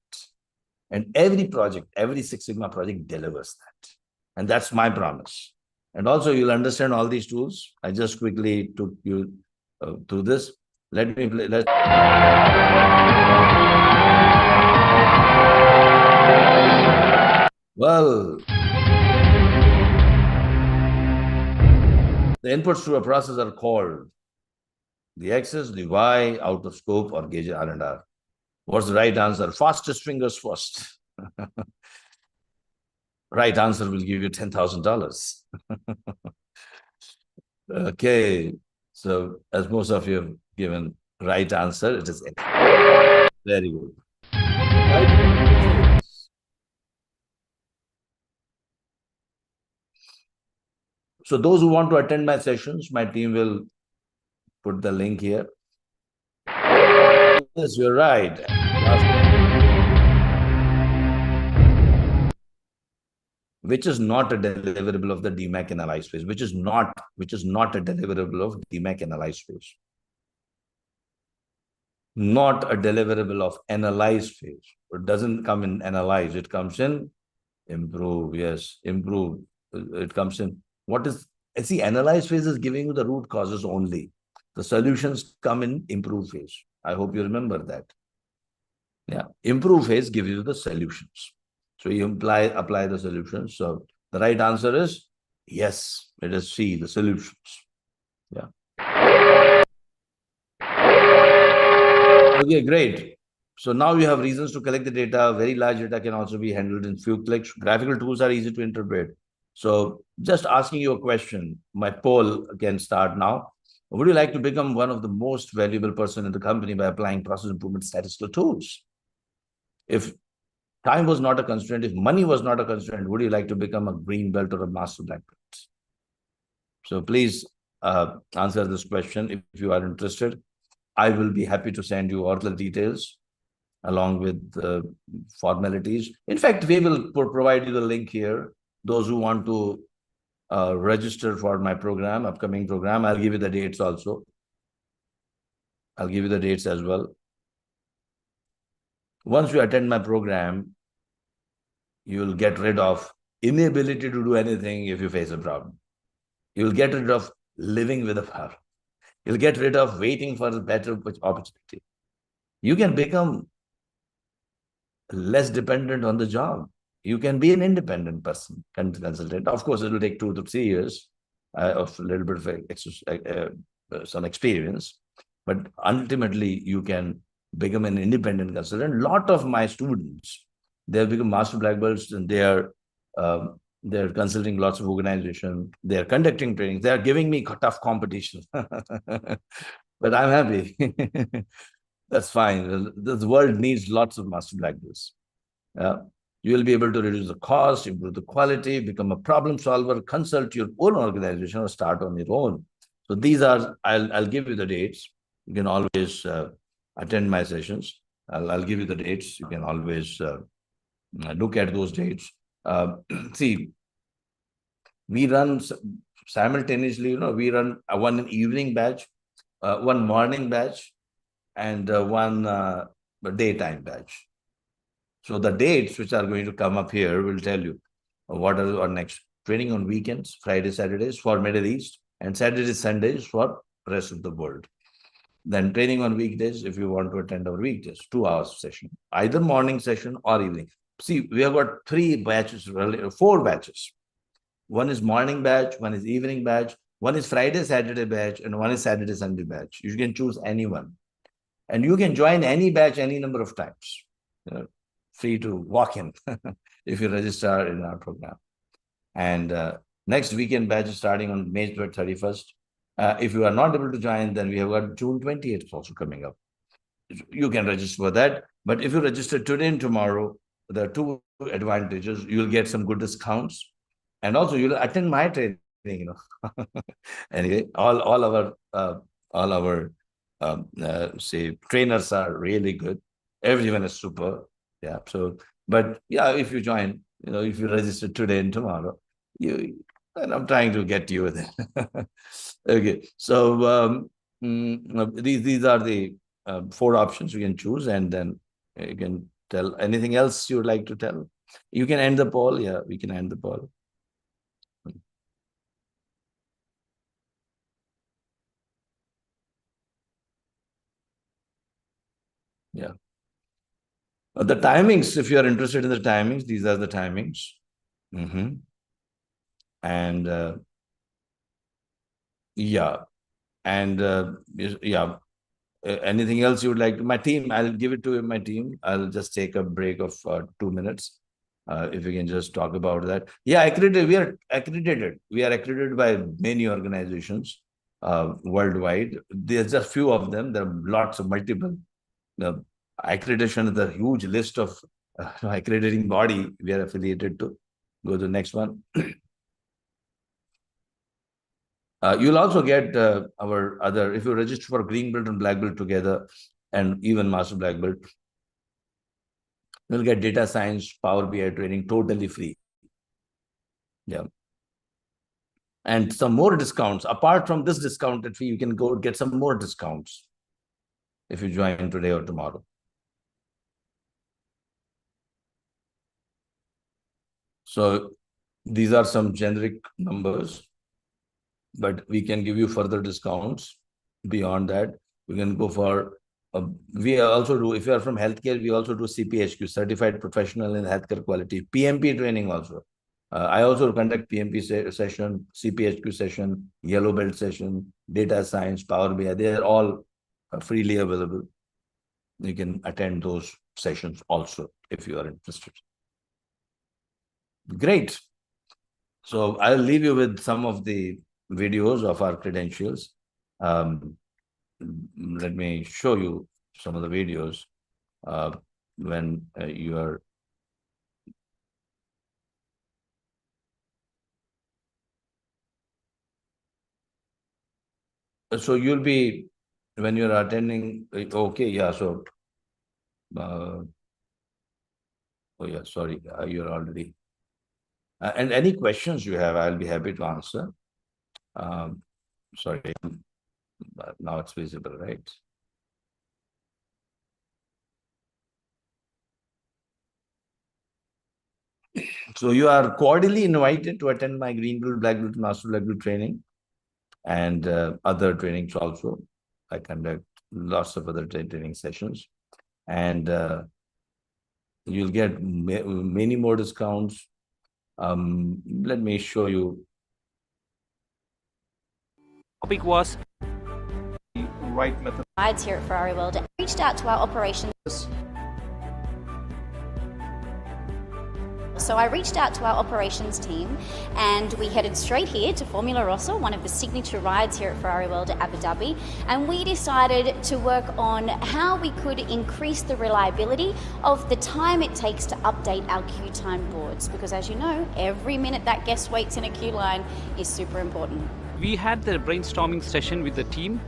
And every project, every Six Sigma project delivers that. And that's my promise. And also, you'll understand all these tools. I just quickly took you through this. Let me play. Well, the inputs to a process are called the X's, the Y, out of scope, or gauge R&R. What's the right answer? Fastest fingers first. Right answer will give you $10,000. Okay. So, as most of you have given right answer, it is X. Very good. Right. So, those who want to attend my sessions, my team will put the link here. Yes, you're right. Which is not a deliverable of the DMAC analyze phase, which is not a deliverable of DMAC analyze phase. Not a deliverable of analyze phase. It doesn't come in analyze, it comes in improve. Yes, improve. It comes in. What is, see, analyze phase is giving you the root causes only. The solutions come in improve phase. I hope you remember that. Yeah, improve phase gives you the solutions. So you apply the solutions. So the right answer is yes, it is C, the solutions. Yeah. Okay, great. So now you have reasons to collect the data. Very large data can also be handled in few clicks. Graphical tools are easy to interpret. So just asking you a question, my poll can start now. Would you like to become one of the most valuable person in the company by applying process improvement statistical tools? If time was not a constraint, if money was not a constraint, would you like to become a green belt or a master black belt? So please answer this question if you are interested. I will be happy to send you all the details along with the formalities. In fact, we will provide you the link here. Those who want to register for my program, upcoming program, I'll give you the dates also. I'll give you the dates as well. Once you attend my program, you will get rid of inability to do anything if you face a problem. You will get rid of living with a problem. You'll get rid of waiting for a better opportunity. You can become less dependent on the job. You can be an independent person, consultant. Of course, it will take 2 to 3 years of a little bit of some experience, but ultimately you can become an independent consultant. A lot of my students, they have become master black belts, and they're consulting lots of organizations. They are conducting trainings. They are giving me tough competition, but I'm happy. That's fine. This world needs lots of master black belts. You will be able to reduce the cost, improve the quality, become a problem solver, consult your own organization, or start on your own. So these are, I'll give you the dates. You can always attend my sessions. I'll give you the dates. You can always look at those dates. See, we run simultaneously, we run one evening batch, one morning batch, and one daytime batch. So the dates which are going to come up here will tell you what are our next training on weekends, Friday, Saturdays for Middle East, and Saturdays, Sundays for rest of the world. Then training on weekdays, if you want to attend our weekdays, 2 hours session, either morning session or evening. See, we have got 4 batches. One is morning batch, one is evening batch, one is Friday, Saturday batch, and one is Saturday, Sunday batch. You can choose any one. And you can join any batch any number of times. Free to walk in if you register in our program. And next weekend batch is starting on May 31st. If you are not able to join, then we have got June 28th also coming up. You can register for that. But if you register today and tomorrow, there are 2 advantages. You'll get some good discounts, and also you'll attend my training. Anyway, all our say trainers are really good. Everyone is super. Yeah. So, but yeah, if you join, if you register today and tomorrow, and I'm trying to get you with it. Okay. So these are the 4 options you can choose, and then you can tell anything else you would like to tell. You can end the poll. Yeah, we can end the poll. Yeah. The timings, if you are interested in the timings, these are the timings. And yeah. And yeah. Anything else you would like to? My team, I'll give it to my team. I'll just take a break of 2 minutes. If we can just talk about that. Yeah, accredited. We are accredited. We are accredited by many organizations worldwide. There's just few of them. There are lots of multiple. The accreditation is a huge list of accrediting body we are affiliated to. Go to the next one. You'll also get our other, if you register for green belt and black belt together, and even master black belt, you'll get data science, Power BI training totally free. Yeah. And some more discounts. Apart from this discounted fee, you can go get some more discounts if you join today or tomorrow. So these are some generic numbers, but we can give you further discounts. Beyond that, we can go for, we also do, if you are from healthcare, we also do CPHQ, Certified Professional in Healthcare Quality, PMP training also. I also conduct PMP session, CPHQ session, Yellow Belt session, Data Science, Power BI. They are all freely available. You can attend those sessions also if you are interested. Great. So I'll leave you with some of the videos of our credentials. Let me show you some of the videos when you are. So you'll be, when you're attending, okay, yeah, so, oh yeah, sorry, you're already. And any questions you have, I'll be happy to answer. Sorry, now it's visible, right? So you are cordially invited to attend my green belt, black belt, master black belt training, and other trainings also. I conduct lots of other training sessions, and you'll get many more discounts. Let me show you. Topic was right method. Here at Ferrari World, reached out to our operations. So I reached out to our operations team and we headed straight here to Formula Rossa, one of the signature rides here at Ferrari World at Abu Dhabi, and we decided to work on how we could increase the reliability of the time it takes to update our queue time boards, because as you know, every minute that guest waits in a queue line is super important. We had the brainstorming session with the team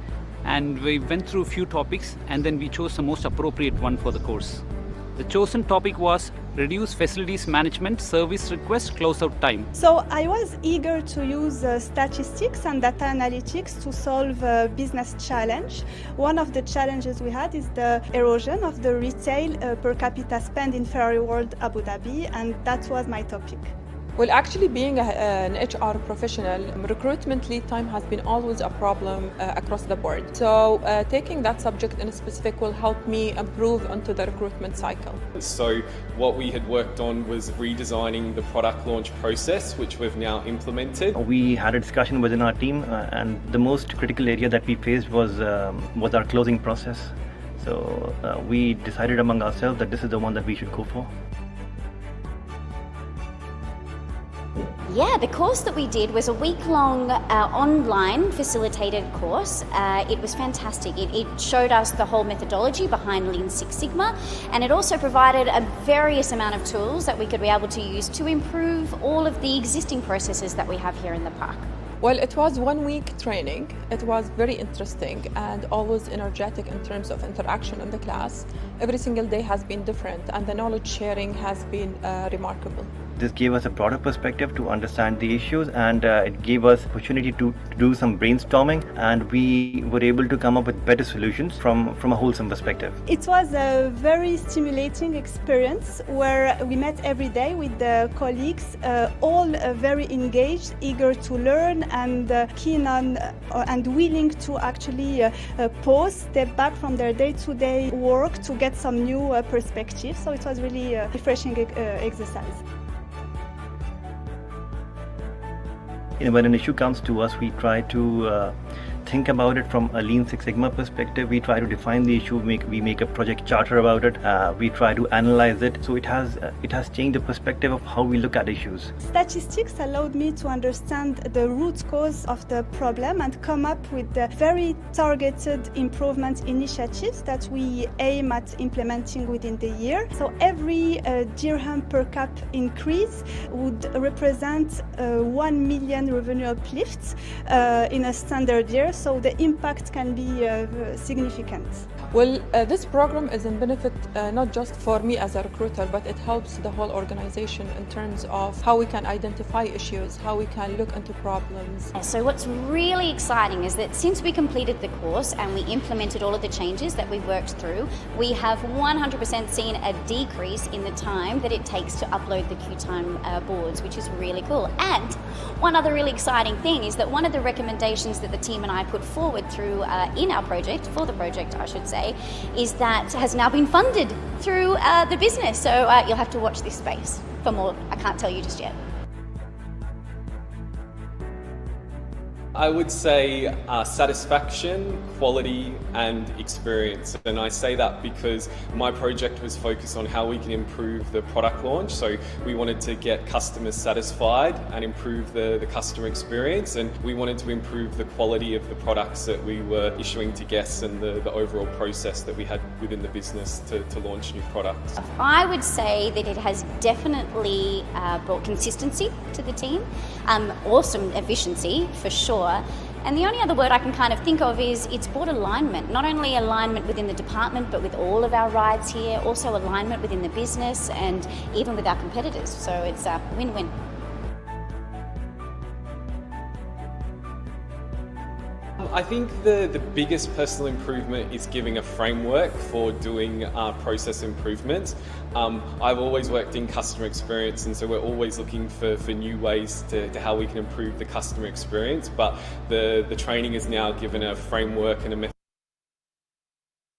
and we went through a few topics and then we chose the most appropriate one for the course. The chosen topic was reduce facilities management service request closeout time. So I was eager to use statistics and data analytics to solve a business challenge. One of the challenges we had is the erosion of the retail per capita spend in Ferrari World Abu Dhabi, and that was my topic. Well, actually being an HR professional, recruitment lead time has been always a problem across the board. So taking that subject in specific will help me improve onto the recruitment cycle. So what we had worked on was redesigning the product launch process, which we've now implemented. We had a discussion within our team and the most critical area that we faced was our closing process. So we decided among ourselves that this is the one that we should go for. Yeah, the course that we did was a week-long online facilitated course. It was fantastic. It showed us the whole methodology behind Lean Six Sigma, and it also provided a various amount of tools that we could be able to use to improve all of the existing processes that we have here in the park. Well, it was 1 week training. It was very interesting and always energetic in terms of interaction in the class. Every single day has been different and the knowledge sharing has been remarkable. This gave us a broader perspective to understand the issues, and it gave us opportunity to do some brainstorming, and we were able to come up with better solutions from a wholesome perspective. It was a very stimulating experience where we met every day with the colleagues, all very engaged, eager to learn and keen on and willing to actually pause, step back from their day-to-day work to get some new perspectives. So it was really a refreshing exercise. When an issue comes to us, we try to think about it from a Lean Six Sigma perspective. We try to define the issue, we make a project charter about it, we try to analyze it. So it has changed the perspective of how we look at issues. Statistics allowed me to understand the root cause of the problem and come up with the very targeted improvement initiatives that we aim at implementing within the year. So every dirham per cap increase would represent 1 million revenue uplifts in a standard year. So the impact can be significant. Well, this program is in benefit not just for me as a recruiter, but it helps the whole organization in terms of how we can identify issues, how we can look into problems. So what's really exciting is that since we completed the course and we implemented all of the changes that we worked through, we have 100% seen a decrease in the time that it takes to upload the queue time boards, which is really cool. And one other really exciting thing is that one of the recommendations that the team and I put forward through in our project, for the project I should say, is that has now been funded through the business. So you'll have to watch this space for more. I can't tell you just yet. I would say satisfaction, quality and experience. And I say that because my project was focused on how we can improve the product launch. So we wanted to get customers satisfied and improve the customer experience. And we wanted to improve the quality of the products that we were issuing to guests and the overall process that we had within the business to launch new products. I would say that it has definitely brought consistency to the team, awesome efficiency for sure. And the only other word I can kind of think of is it's brought alignment, not only alignment within the department, but with all of our rides here, also alignment within the business and even with our competitors. So it's a win-win. I think the biggest personal improvement is giving a framework for doing process improvements. I've always worked in customer experience, and so we're always looking for new ways to how we can improve the customer experience, but the training is now given a framework and a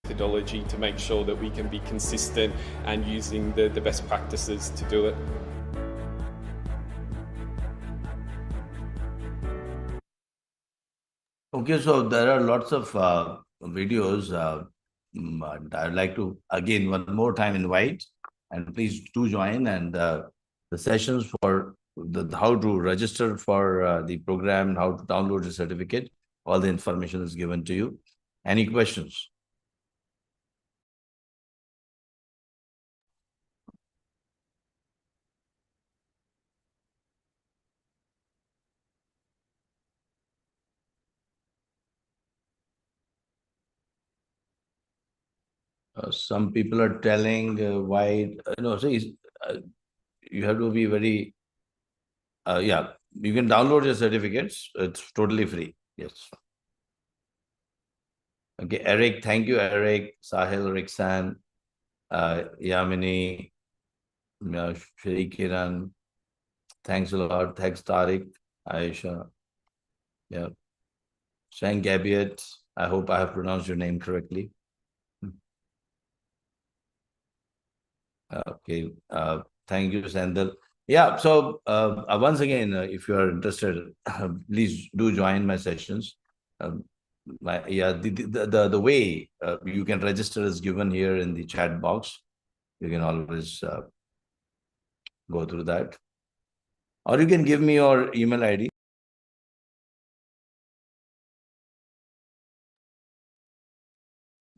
methodology to make sure that we can be consistent and using the best practices to do it. Okay, so there are lots of videos, I'd like to again one more time invite, and please do join. And the sessions for how to register for the program, how to download the certificate, all the information is given to you. Any questions? Some people are telling why, see, you have to be very, yeah, you can download your certificates. It's totally free. Yes. Okay, Eric, thank you, Eric, Sahil, Rixan, Yamini, Shri Kiran. Thanks a lot. Thanks, Tariq, Aisha. Yeah. Shang Gabiet. I hope I have pronounced your name correctly. Okay. Thank you, Sandal. Yeah. So once again, if you are interested, please do join my sessions. The way you can register is given here in the chat box. You can always go through that, or you can give me your email ID.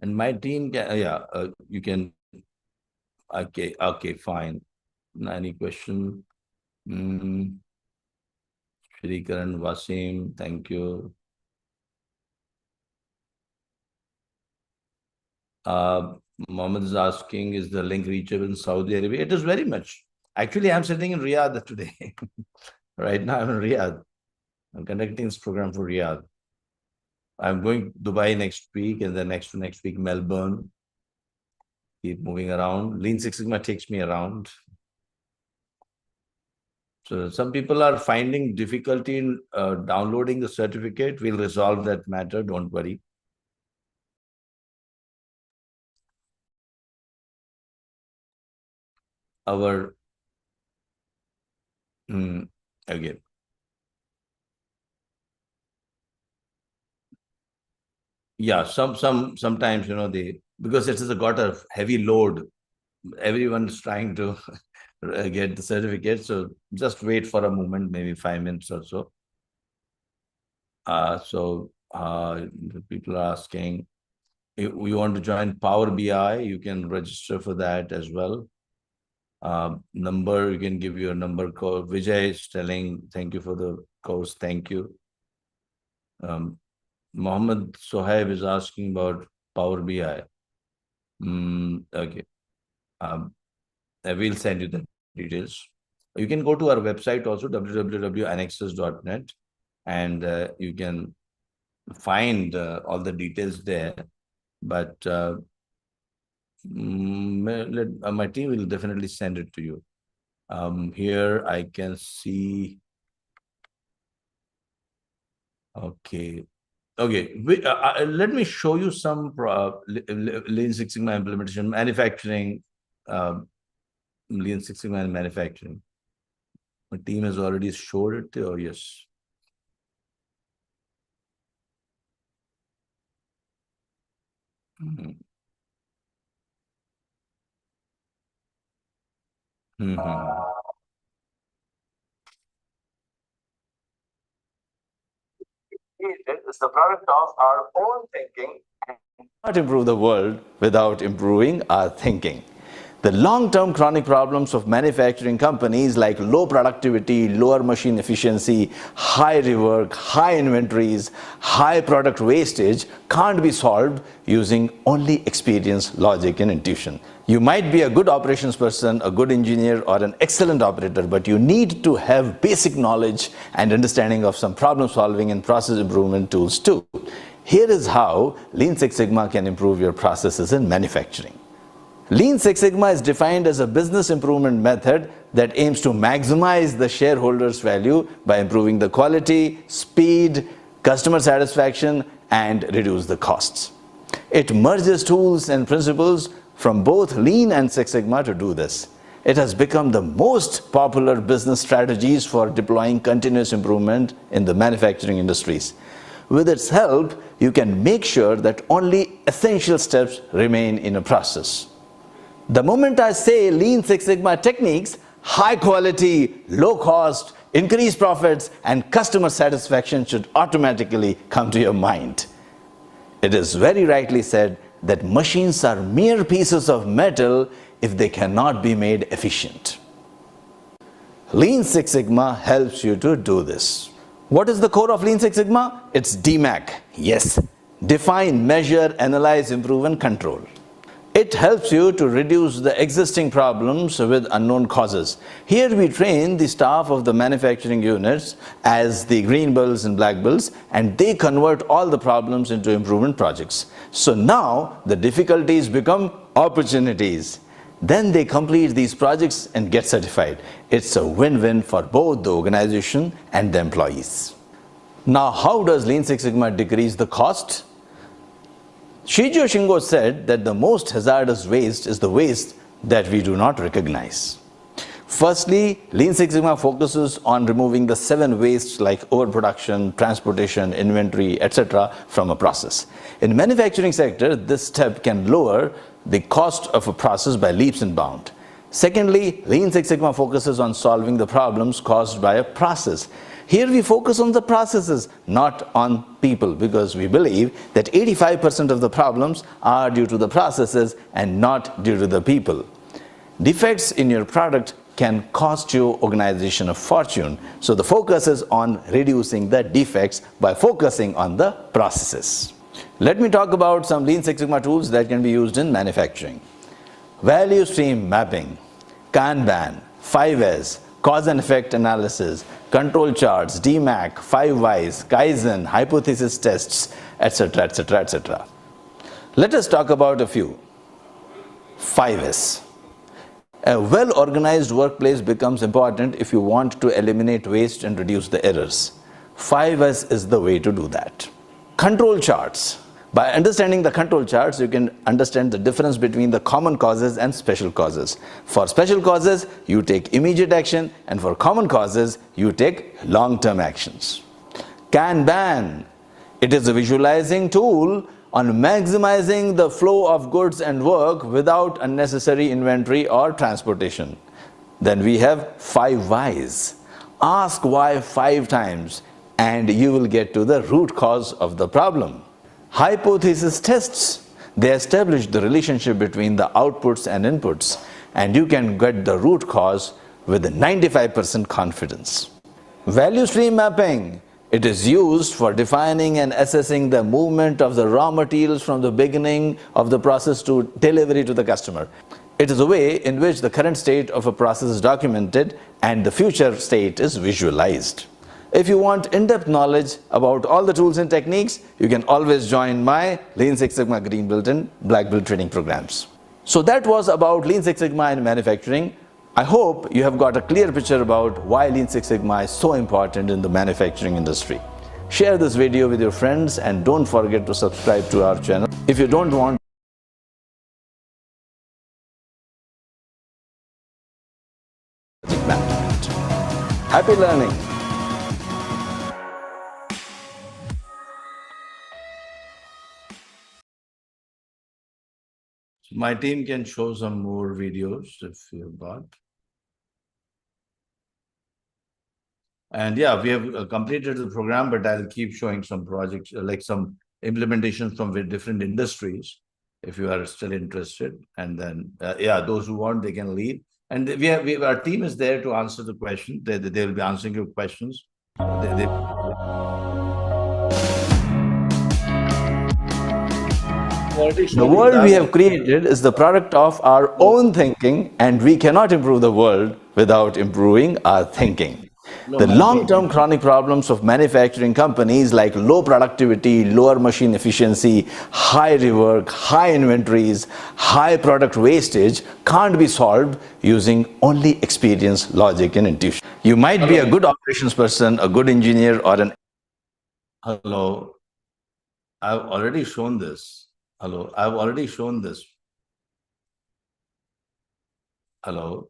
And my team can, you can. Okay, fine. Any question? Shri Karan, Wasim, thank you. Mohammed is asking, is the link reachable in Saudi Arabia? It is very much. Actually, I'm sitting in Riyadh today. Right now, I'm in Riyadh. I'm conducting this program for Riyadh. I'm going to Dubai next week, and then next week, Melbourne. Keep moving around. Lean Six Sigma takes me around. So some people are finding difficulty in downloading the certificate. We'll resolve that matter. Don't worry. Our again. Yeah, sometimes because it has got a heavy load. Everyone's trying to get the certificate, so just wait for a moment, maybe 5 minutes or so. People are asking, if you want to join Power BI, you can register for that as well. Number, you can give your number code. Vijay is telling, thank you for the course. Thank you. Mohammed Sohaib is asking about Power BI. Okay. I will send you the details. You can go to our website also, www.anexas.net, and you can find all the details there. But my team will definitely send it to you. Here I can see. Okay. Let me show you some Lean Six Sigma implementation, manufacturing, Lean Six Sigma and manufacturing. My team has already showed it. Oh, yes. It's the product of our own thinking. Not improve the world without improving our thinking. The long-term chronic problems of manufacturing companies like low productivity, lower machine efficiency, high rework, high inventories, high product wastage can't be solved using only experience, logic, and intuition. You might be a good operations person, a good engineer, or an excellent operator, but you need to have basic knowledge and understanding of some problem solving and process improvement tools too. Here is how Lean Six Sigma can improve your processes in manufacturing. Lean Six Sigma is defined as a business improvement method that aims to maximize the shareholders' value by improving the quality, speed, customer satisfaction, and reduce the costs. It merges tools and principles from both Lean and Six Sigma to do this. It has become the most popular business strategies for deploying continuous improvement in the manufacturing industries. With its help, you can make sure that only essential steps remain in a process. The moment I say Lean Six Sigma techniques, high quality, low cost, increased profits, and customer satisfaction should automatically come to your mind. It is very rightly said that machines are mere pieces of metal if they cannot be made efficient. Lean Six Sigma helps you to do this. What is the core of Lean Six Sigma? It's DMAC. Yes, define, measure, analyze, improve, and control. It helps you to reduce the existing problems with unknown causes. Here we train the staff of the manufacturing units as the green belts and black belts, and they convert all the problems into improvement projects. So now the difficulties become opportunities. Then they complete these projects and get certified. It's a win-win for both the organization and the employees. Now, how does Lean Six Sigma decrease the cost? Shijo Shingo said that the most hazardous waste is the waste that we do not recognize. Firstly, Lean Six Sigma focuses on removing the 7 wastes like overproduction, transportation, inventory, etc. from a process. In manufacturing sector, this step can lower the cost of a process by leaps and bounds. Secondly, Lean Six Sigma focuses on solving the problems caused by a process. Here we focus on the processes, not on people, because we believe that 85% of the problems are due to the processes and not due to the people. Defects in your product can cost your organization a fortune. So the focus is on reducing the defects by focusing on the processes. Let me talk about some Lean Six Sigma tools that can be used in manufacturing. Value stream mapping, Kanban, 5S, cause and effect analysis, control charts, DMAC, 5 Whys, Kaizen, hypothesis tests, etc., etc., etc. Let us talk about a few. 5S. A well-organized workplace becomes important if you want to eliminate waste and reduce the errors. 5S is the way to do that. Control charts. By understanding the control charts, you can understand the difference between the common causes and special causes. For special causes, you take immediate action, and for common causes, you take long-term actions. Kanban. It is a visualizing tool on maximizing the flow of goods and work without unnecessary inventory or transportation. Then we have 5 Whys. Ask why 5 times and you will get to the root cause of the problem. Hypothesis tests. They establish the relationship between the outputs and inputs, and you can get the root cause with a 95% confidence. Value stream mapping. It is used for defining and assessing the movement of the raw materials from the beginning of the process to delivery to the customer. It is a way in which the current state of a process is documented and the future state is visualized. If you want in-depth knowledge about all the tools and techniques, you can always join my Lean Six Sigma Green Belt and Black Belt training programs. So that was about Lean Six Sigma in manufacturing. I hope you have got a clear picture about why Lean Six Sigma is so important in the manufacturing industry. Share this video with your friends and don't forget to subscribe to our channel if you don't want management. Happy learning! My team can show some more videos if you've got. And yeah, we have completed the program, but I'll keep showing some projects, like some implementations from different industries, if you are still interested. And then, yeah, those who want, they can lead. And our team is there to answer the question. They will be answering your questions. The world we have created is the product of our own thinking, and we cannot improve the world without improving our thinking. The long-term chronic problems of manufacturing companies like low productivity, lower machine efficiency, high rework, high inventories, high product wastage can't be solved using only experience, logic, and intuition. You might be a good operations person, a good engineer, or an... Hello. I've already shown this. Hello. I've already shown this. Hello.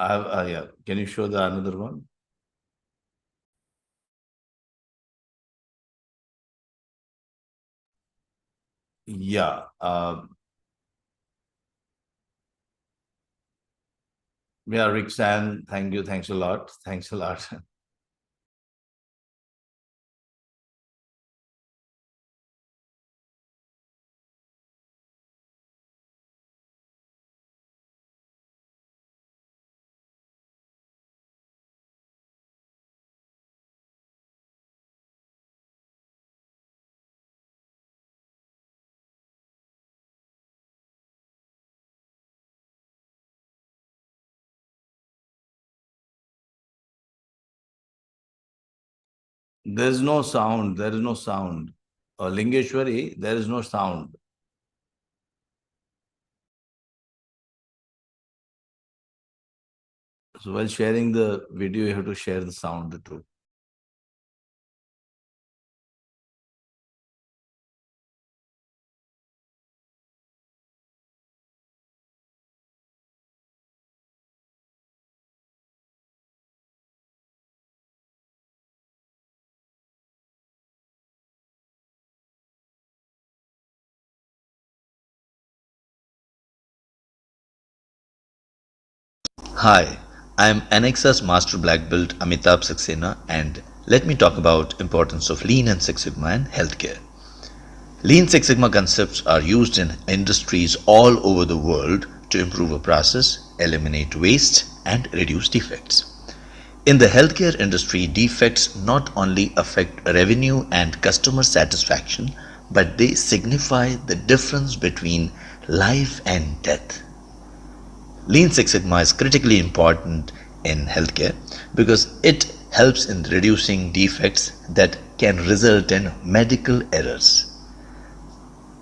Yeah. Can you show the another one? Yeah. Yeah, Rick Stan, thank you. Thanks a lot. Thanks a lot. There's no sound. There is no sound. Lingeshwari, there is no sound. So while sharing the video, you have to share the sound too. Hi, I am Anexas Master Black Belt Amitabh Saxena, and let me talk about importance of Lean and Six Sigma in healthcare. Lean Six Sigma concepts are used in industries all over the world to improve a process, eliminate waste, and reduce defects. In the healthcare industry, defects not only affect revenue and customer satisfaction, but they signify the difference between life and death. Lean Six Sigma is critically important in healthcare because it helps in reducing defects that can result in medical errors.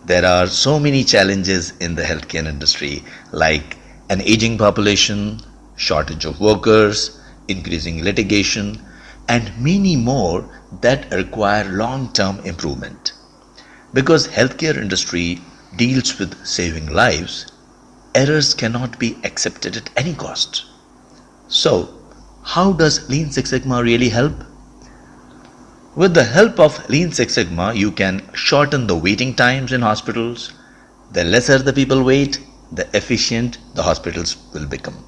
There are so many challenges in the healthcare industry, like an aging population, shortage of workers, increasing litigation, and many more that require long-term improvement. Because healthcare industry deals with saving lives, errors cannot be accepted at any cost. So, how does Lean Six Sigma really help? With the help of Lean Six Sigma, you can shorten the waiting times in hospitals. The lesser the people wait, the efficient the hospitals will become.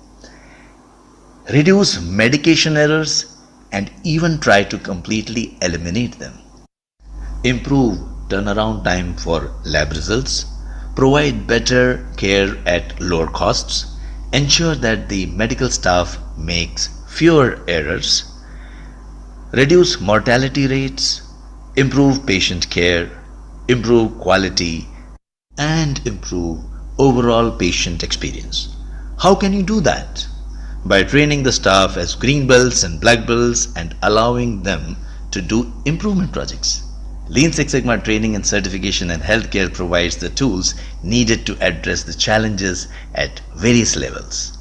Reduce medication errors and even try to completely eliminate them. Improve turnaround time for lab results. Provide better care at lower costs. Ensure that the medical staff makes fewer errors. Reduce mortality rates. Improve patient care. Improve quality. And improve overall patient experience. How can you do that? By training the staff as green belts and black belts and allowing them to do improvement projects. Lean Six Sigma training and certification in healthcare provides the tools needed to address the challenges at various levels.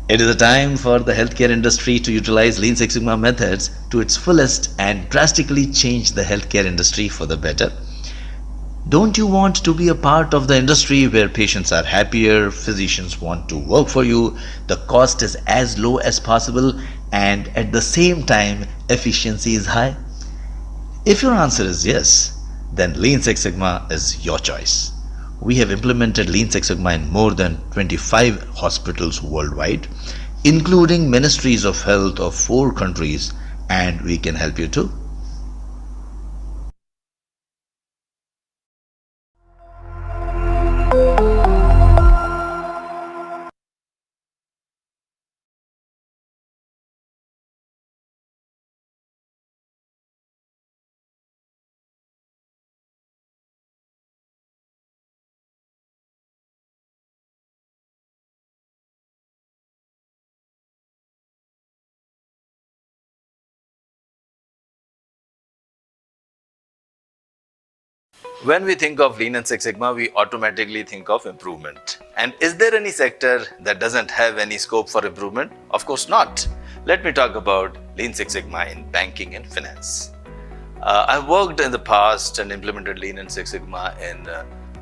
It is a time for the healthcare industry to utilize Lean Six Sigma methods to its fullest and drastically change the healthcare industry for the better. Don't you want to be a part of the industry where patients are happier, physicians want to work for you, the cost is as low as possible, and at the same time efficiency is high? If your answer is yes, then Lean Six Sigma is your choice. We have implemented Lean Six Sigma in more than 25 hospitals worldwide, including ministries of health of 4 countries, and we can help you too. When we think of Lean and Six Sigma, we automatically think of improvement. And is there any sector that doesn't have any scope for improvement? Of course not. Let me talk about Lean Six Sigma in banking and finance. I've worked in the past and implemented Lean and Six Sigma in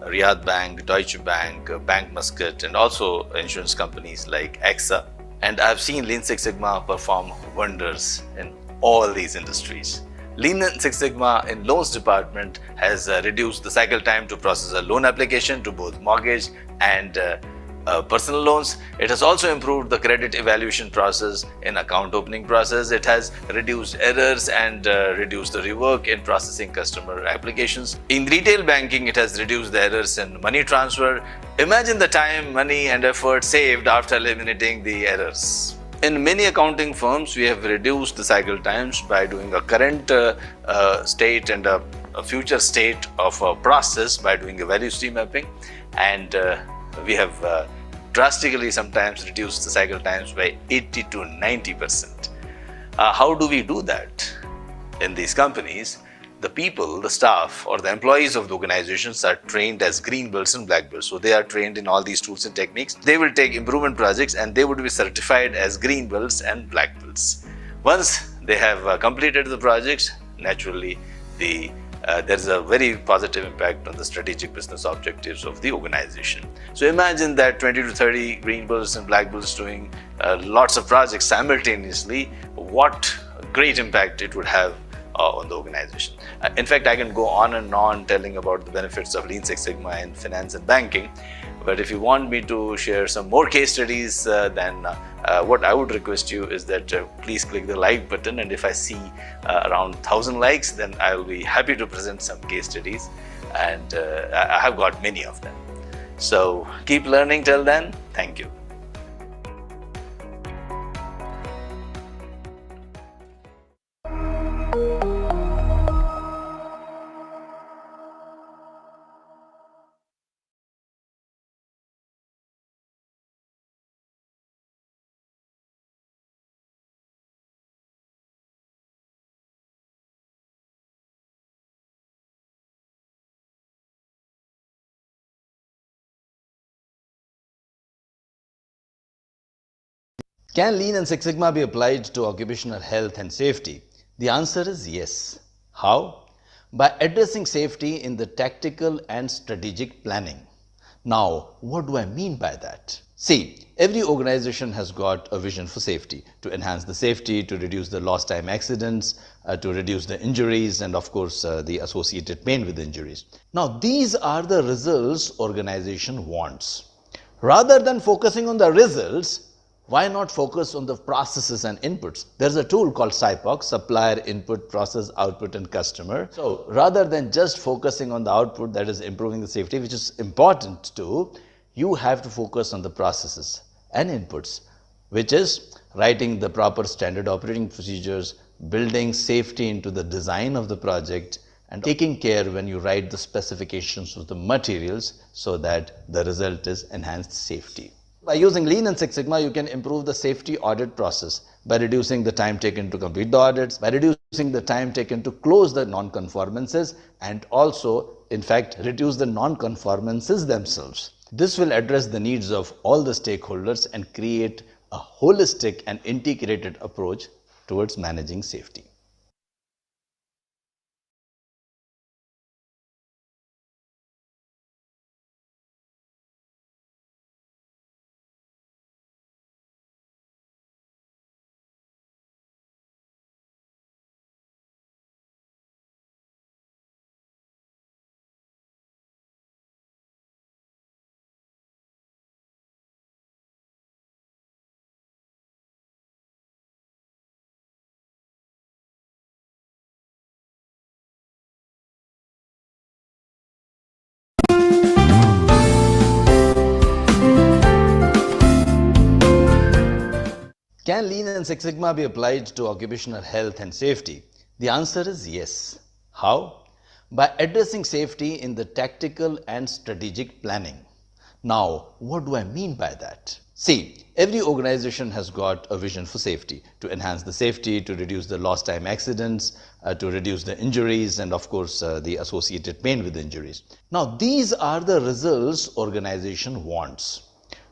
Riyadh Bank, Deutsche Bank, Bank Muscat, and also insurance companies like AXA. And I've seen Lean Six Sigma perform wonders in all these industries. Lean Six Sigma in loans department has reduced the cycle time to process a loan application to both mortgage and personal loans. It has also improved the credit evaluation process in account opening process. It has reduced errors and reduced the rework in processing customer applications. In retail banking, it has reduced the errors in money transfer. Imagine the time, money and effort saved after eliminating the errors. In many accounting firms, we have reduced the cycle times by doing a current state and a future state of a process by doing a value stream mapping, and we have drastically sometimes reduced the cycle times by 80 to 90%. How do we do that? In these companies, the people, the staff or the employees of the organizations are trained as green belts and black belts. So they are trained in all these tools and techniques. They will take improvement projects and they would be certified as green belts and black belts. Once they have completed the projects, naturally there's a very positive impact on the strategic business objectives of the organization. So imagine that 20 to 30 green belts and black belts doing lots of projects simultaneously, what great impact it would have on the organization. In fact, I can go on and on telling about the benefits of Lean Six Sigma in finance and banking, but if you want me to share some more case studies, then what I would request you is that please click the like button, and if I see around 1,000 likes, then I will be happy to present some case studies, and I have got many of them. So keep learning till then. Thank you. Can Lean and Six Sigma be applied to occupational health and safety? The answer is yes. How? By addressing safety in the tactical and strategic planning. Now, what do I mean by that? See, every organization has got a vision for safety, to enhance the safety, to reduce the lost time accidents, to reduce the injuries, and of course the associated pain with injuries. Now, these are the results organization wants. Rather than focusing on the results, why not focus on the processes and inputs? There's a tool called CPHQ, supplier, input, process, output, and customer. So rather than just focusing on the output, that is improving the safety, which is important too, you have to focus on the processes and inputs, which is writing the proper standard operating procedures, building safety into the design of the project, and taking care when you write the specifications of the materials so that the result is enhanced safety. By using Lean and Six Sigma, you can improve the safety audit process by reducing the time taken to complete the audits, by reducing the time taken to close the non-conformances, and also, in fact, reduce the non-conformances themselves. This will address the needs of all the stakeholders and create a holistic and integrated approach towards managing safety. Can Lean and Six Sigma be applied to occupational health and safety? The answer is yes. How? By addressing safety in the tactical and strategic planning. Now, what do I mean by that? See, every organization has got a vision for safety, to enhance the safety, to reduce the lost time accidents, to reduce the injuries, and of course the associated pain with injuries. Now, these are the results organization wants.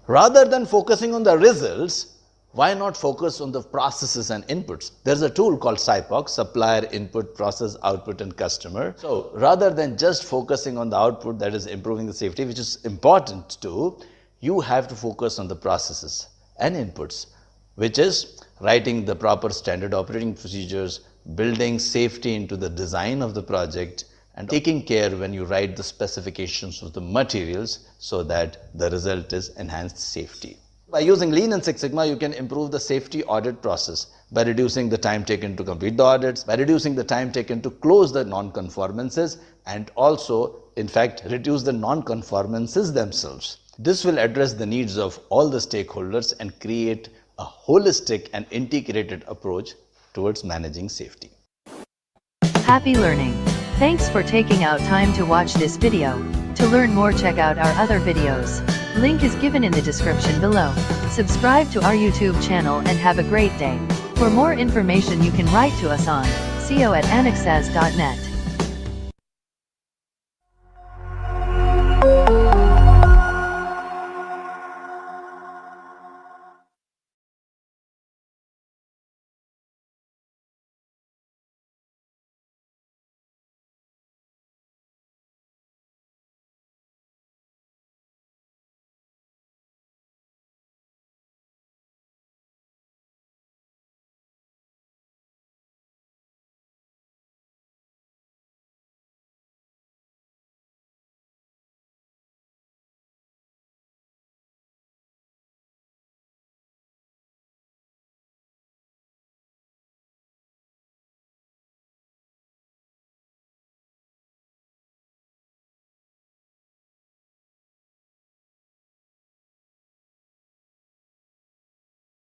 Rather than focusing on the results, why not focus on the processes and inputs? There's a tool called CPHQ, supplier, input, process, output, and customer. So rather than just focusing on the output, that is improving the safety, which is important too, you have to focus on the processes and inputs, which is writing the proper standard operating procedures, building safety into the design of the project, and taking care when you write the specifications of the materials so that the result is enhanced safety. By using Lean and Six Sigma, you can improve the safety audit process by reducing the time taken to complete the audits, by reducing the time taken to close the non-conformances, and also, in fact, reduce the non-conformances themselves. This will address the needs of all the stakeholders and create a holistic and integrated approach towards managing safety. Happy learning! Thanks for taking out time to watch this video. To learn more, check out our other videos. Link is given in the description below. Subscribe to our YouTube channel and have a great day. For more information you can write to us on co@anexas.net.